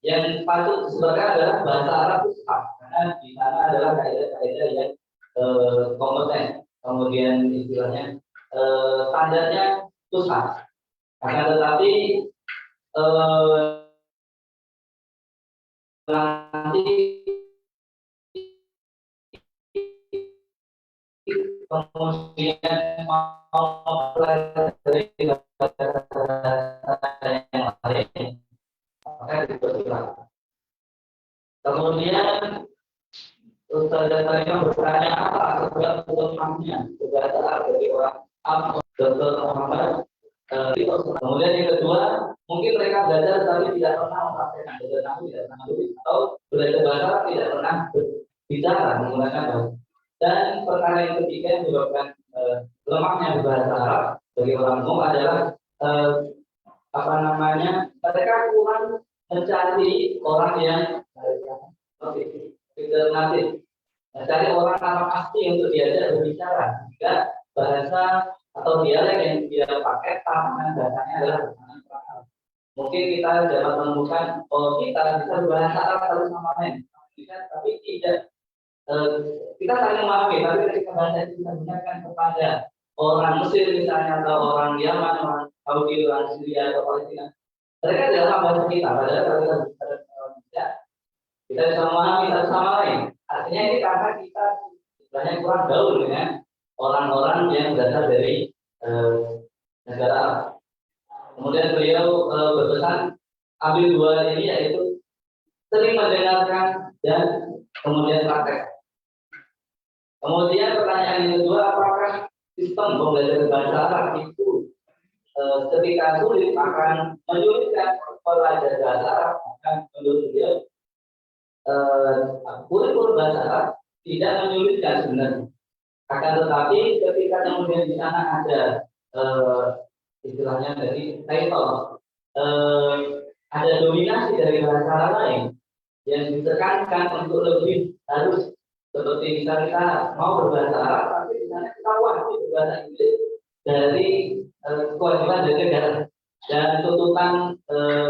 Speaker 8: yang patut sebenarnya adalah bahasa Arab Fusha, karena di sana adalah kaidah-kaidah yang kompeten. Kemudian istilahnya standarnya Fusha. Akan tetapi nanti kemudian mau dari yang lain. Kemudian Ustaz tadi bertanya apa sebab utamanya bahasa Arab dari orang Arab, Dr. Muhammad. Kemudian yang kedua, mungkin mereka belajar tapi tidak pernah mempraktekkan bahasa Arab, tidak pernah tulis, atau belajar bahasa Arab tidak pernah berbicara menggunakan bahasa. Dan perkara yang ketiga yang menyebabkan lemahnya bahasa Arab bagi orang umum adalah mereka kurang mencari orang yang alternatif, mencari orang Arab asli untuk diajak berbicara. Jika bahasa atau dialek yang dia pakai tantangan bahasanya adalah bahasa Arab. Mungkin kita dapat menemukan kita bisa berbahasa Arab satu sama lain, tapi tidak kita saling memahami. Tapi ketika bahasa itu kita gunakan kepada orang Mesir misalnya, atau orang Yaman, orang Saudi, orang Syria atau Palestina, mereka dalam bahasa kita. Padahal kalau kita bisa, kita bisa memahami satu sama lain. Artinya ini karena kita banyak kurang gaul dengan orang-orang yang berasal dari negara Arab. Kemudian beliau berpesan ambil 2 ini, yaitu sering mendengarkan dan kemudian praktek. Kemudian pertanyaan yang kedua, apakah sistem pembelajaran bahasa Arab itu ketika sulit akan menyulitkan pelajar bahasa Arab? Maka menurut beliau kurikulum bahasa Arab tidak menyulitkan sebenarnya. Akan tetapi ketika kemudian di sana ada istilahnya dari title, ada dominasi dari bahasa lain yang ditekankan untuk lebih harus seperti misalnya kita mau berbahasa Arab, tapi di sana kita wajib berbahasa Inggris dari kewajiban dari negara dan tuntutan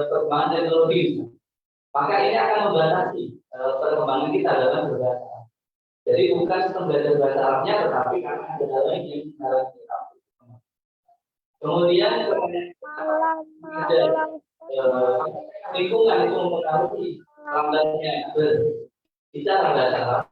Speaker 8: perkembangan teknologi. Maka ini akan membatasi perkembangan kita dalam berbahasa Arab. Jadi bukan sistem belajar bahasa Arabnya, tetapi karena ada hal lain yang harus kita lakukan. Kemudian lingkungan itu mempengaruhi lambatnya berbicara bahasa Arab.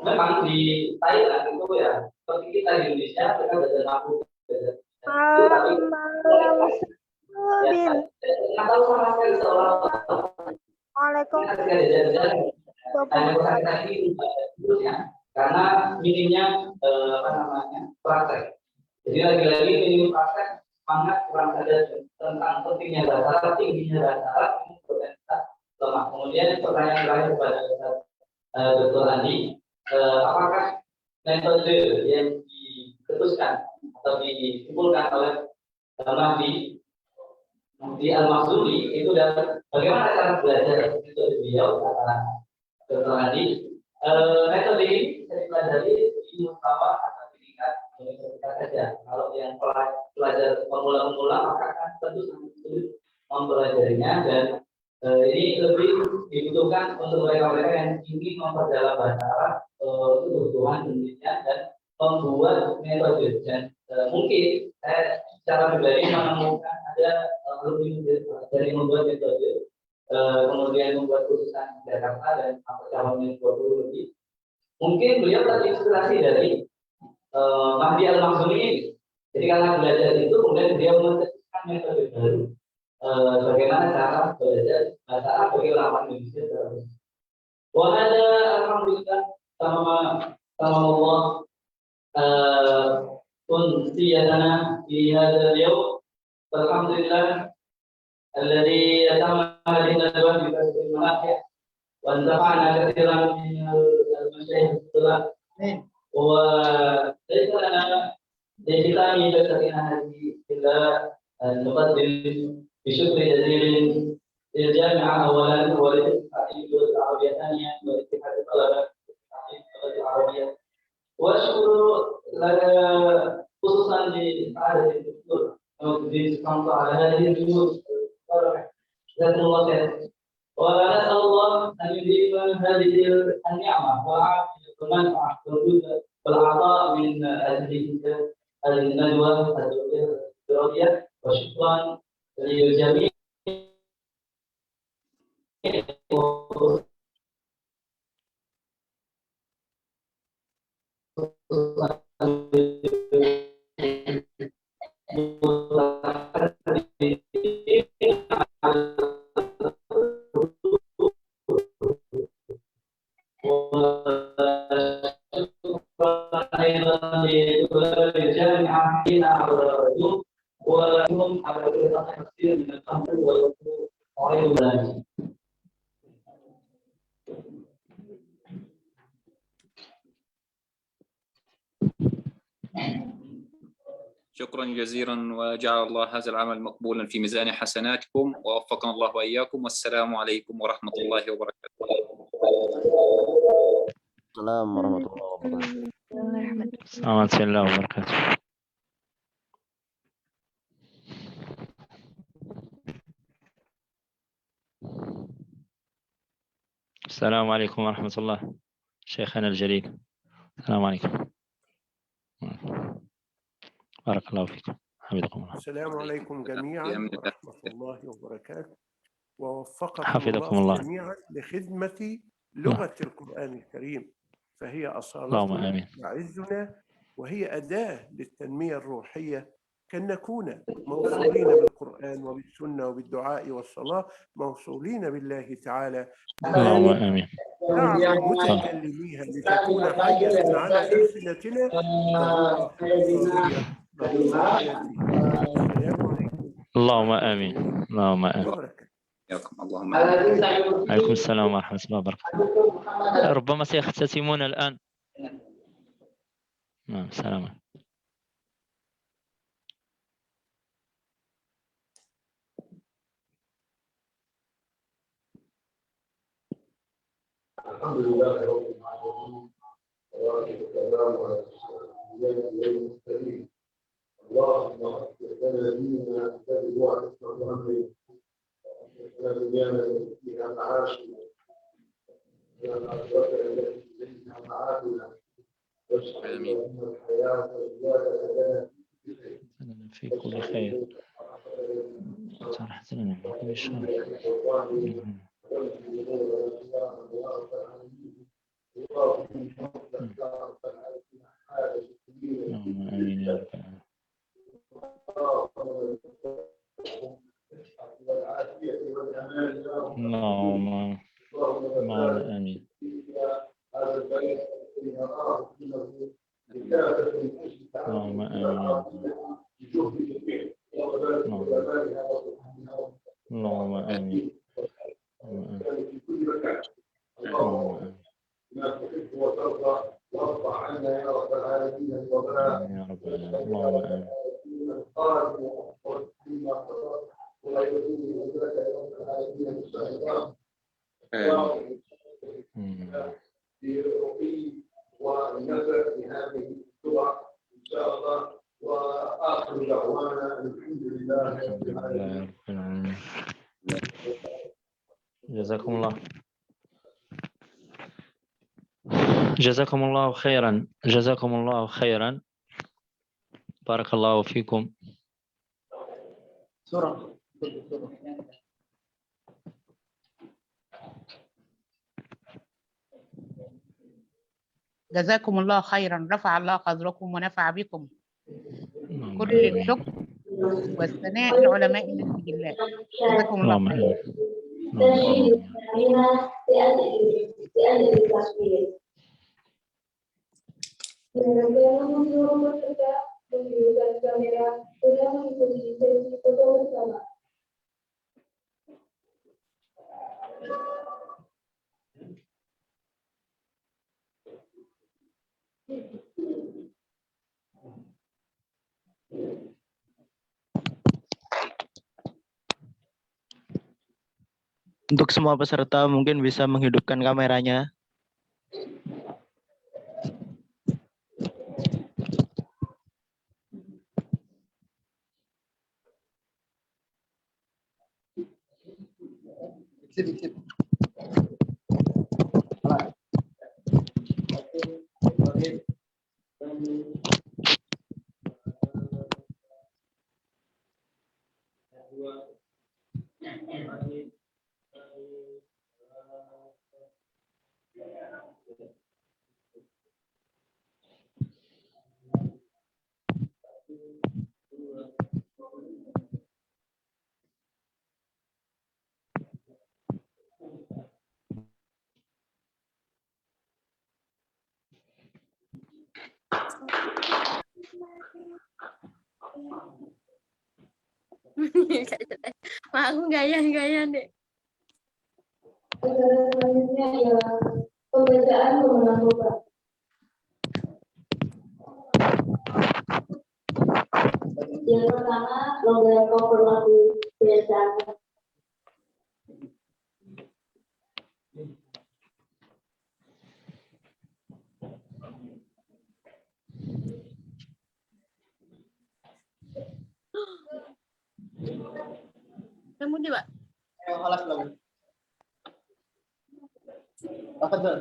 Speaker 8: Memang di Thailand itu ya seperti kita di Indonesia kita belajar mampu karena minimnya praktek. Jadi lagi-lagi minim praktek, semangat kurang sadar tentang pentingnya bahasa Arab, tingginya bahasa Arab, kita lemah. Kemudian pertanyaan terakhir kepada Dr. Andi, apakah metode yang diketuskan atau dikumpulkan oleh Mahdi Al-Makhzumi itu dapat bagaimana cara belajar metode beliau kata Dr. Andi? Metode ini bisa dipelajari di mustawa atau di tingkat universitas saja. Kalau yang pelajar pemula-pemula maka akan tentu sangat sulit mempelajarinya, dan ini lebih dibutuhkan untuk mereka-mereka yang ingin memperdalam bahasa Arab, kebutuhan pendidikan dan membuat metode. Dan mungkin saya secara pribadi menemukan ada lebih dari membuat metode, kemudian membuat kursusan di Jakarta dan calonnya 20 lebih. Mungkin beliau terinspirasi dari Mahdi Al-Makhzumi ini. Jadi karena belajar itu kemudian beliau mencetuskan metode baru. Bagaimana cara belajar bahasa Arab bagi orang Indonesia terus. Wahada alhamdulillah sama Allah unsiyatana di hadzal yawm. Alhamdulillah alladzi yatamma lana bi kasbil manafi' wa nafa'na katsiran min al-masyayikh al-ulama wa laysa lana dikami basatina hadhihi illa al-muqaddim بشكر جزيل للجامعة أولا وللاتحاد اللغة العربية ثانيا ولاتحاد الطلبة اللغة العربية، وأشكر خصوصا لسعادة الدكتور نور الدين على هذه الجهود. جزاكم الله خير، ونسأل الله أن يديم هذه النعمة وعافية والمنفعة والعطاء من هذه الندوة الدراسية، وشكرا للجميع. ولهم على كثير من الأمر والعلم والعلم.
Speaker 7: شكرا جزيلا، وجعل الله هذا العمل مقبولا في ميزان حسناتكم، ووفقنا الله وإياكم، والسلام عليكم ورحمة الله وبركاته.
Speaker 15: السلام ورحمة الله وبركاته.
Speaker 10: ورحمة الله وبركاته. السلام عليكم ورحمة الله شيخنا الجليل. السلام عليكم. بارك الله فيكم، حفظكم الله.
Speaker 4: السلام عليكم جميعا ورحمة الله وبركاته، ووفقكم
Speaker 10: حفظكم
Speaker 4: الله
Speaker 10: الله
Speaker 4: جميعا لخدمة لغة القرآن الكريم، فهي
Speaker 10: اللهم
Speaker 4: أصالتنا
Speaker 10: آمين.
Speaker 4: وعزنا، وهي أداة للتنمية الروحية كان نكون موصولين بالقرآن وبالسنة وبالدعاء والصلاة، موصولين بالله تعالى،
Speaker 10: اللهم آمين.
Speaker 4: نعم متكلميها لتكون حية على ألسنتنا ضرورية. السلام عليكم.
Speaker 10: اللهم آمين. اللهم آمين.
Speaker 7: اللهم
Speaker 10: عليكم السلام ورحمة الله وبركاته. ربما سيختتمون الآن. نعم سلام.
Speaker 1: الحمد لله رب العالمين والسلام على المرسلين. اللهم اغفر لنا ديننا الذي هو عصمة امرنا، واغفر دنيانا التي فيها معاشنا، والآخرة التي إليها معادنا، واجعل لنا الحياة زيادة لنا
Speaker 10: في كل خير وتحسننا من كل شر. اللهم آمين يا رب العالمين. اللهم آمين. اللهم آمين. اللهم آمين.
Speaker 1: ما تحب وترضى وارضى عنا يا رب العالمين الوباء
Speaker 10: يا رب العالمين. اللهم آمين.
Speaker 1: ولا يكون لك يا رب العالمين الشهداء برقي والنفع في هذه السورة إن شاء الله. وآخر دعوانا الحمد لله رب العالمين.
Speaker 10: جزاكم الله. جزاكم الله خيرا. جزاكم الله خيرا. بارك الله فيكم.
Speaker 16: جزاكم الله خيرا. رفع الله قدركم ونفع بكم. كل الشكر والثناء لعلمائنا الجلاء. جزاكم الله خيرا.
Speaker 2: Untuk semua peserta mungkin bisa menghidupkan kameranya.
Speaker 17: Mak aku gaya-gaya deh.
Speaker 6: Selanjutnya ya pembacaan mengenai obat. Yang pertama lomba cover lagu biasa.
Speaker 17: Kamu di Pak?
Speaker 11: خلاص لو تفضل.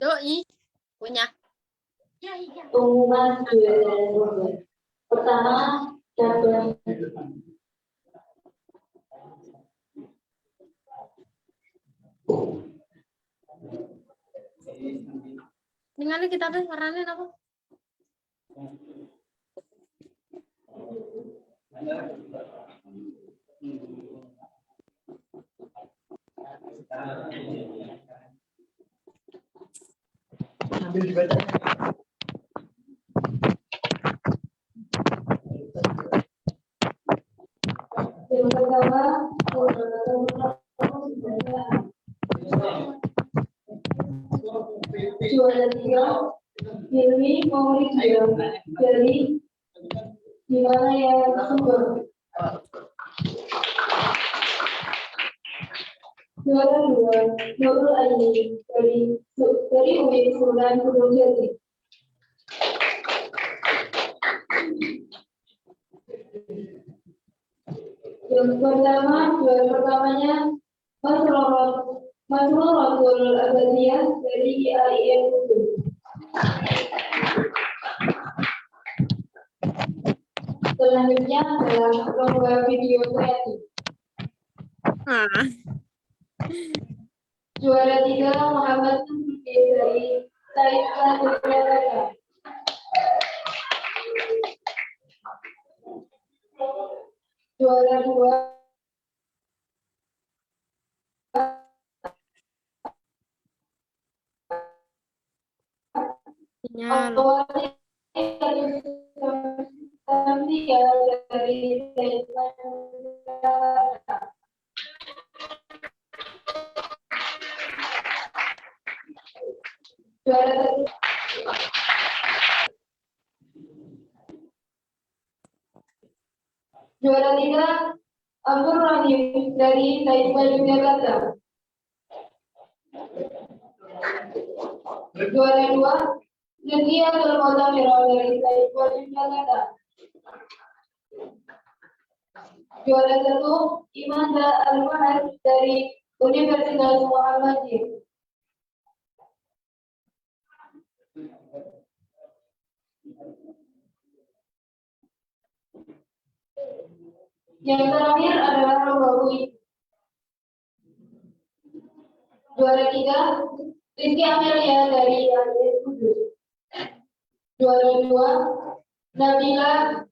Speaker 17: Doi punya.
Speaker 6: Pengumuman juara lomba. Pertama cabang
Speaker 17: Tinggal kitabnya warnanya apa?
Speaker 11: Ambil dibaca.
Speaker 6: Yang pertama, juara 3, Hilmi Mauricio dari di mana yang sumber. Juara 2, Nurul Aini dari UIN Sunan Gunung Jati. Yang pertama, juara pertamanya Masrul Rasul Abadiyah dari IAIN Kudus. Selanjutnya adalah lomba video kreatif. Juara 3 Muhammad Nurdi dari Taifah Yogyakarta. Juara 2 dari Juara 3 Abdul Rahim dari Taifah Yogyakarta. Juara 2 Zakia Al-Mutamiro dari Taifah Yogyakarta. Juara 1 Imanda Al-Mahar dari Universitas Muhammadiyah. Yang terakhir adalah lomba UI. Juara 3 Rizky Amelia dari IAIN Kudus. Juara 2 Nabila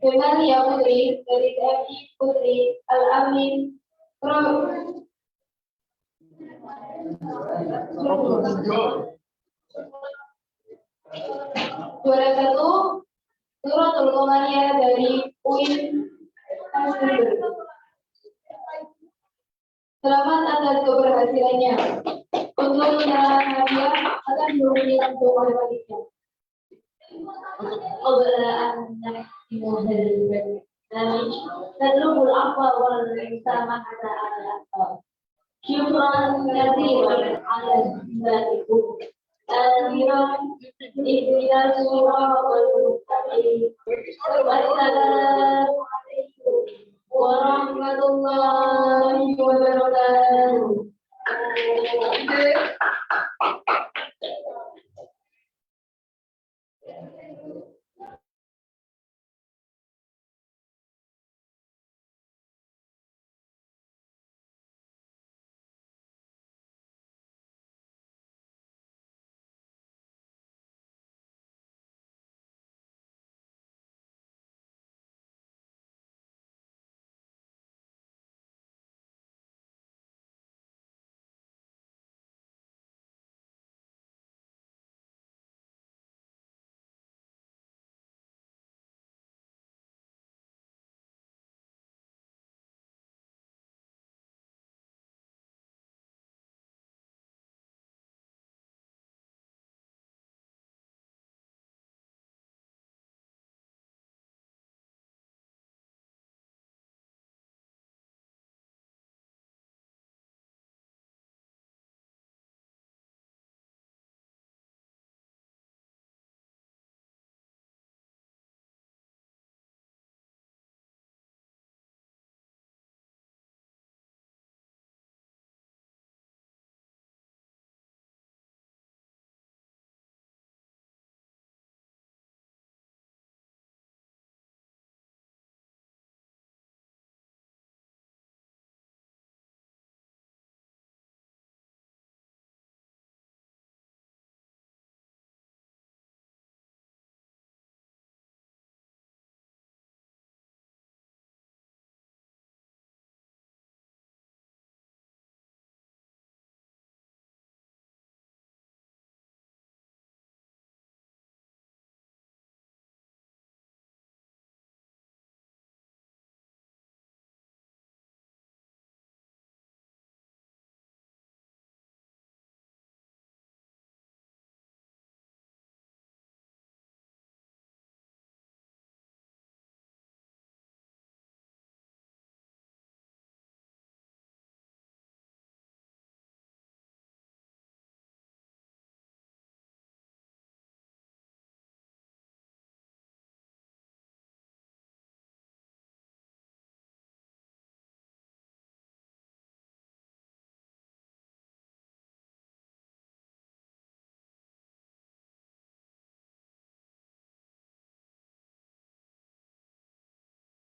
Speaker 6: Emalia Putri dari TMI Putri Al-Amin Juara 1 Nuratul Komania dari UIN. Selamat atas keberhasilannya. Untuk menyerahkan hadiah akan berhubungi langsung oleh panitia. Tadrubul afwa wal samahata ala al-aqab. Syukran katsiran ala dzatikum. Al-kiram ihdinas siratal mustaqim. Wassalamu alaikum warahmatullahi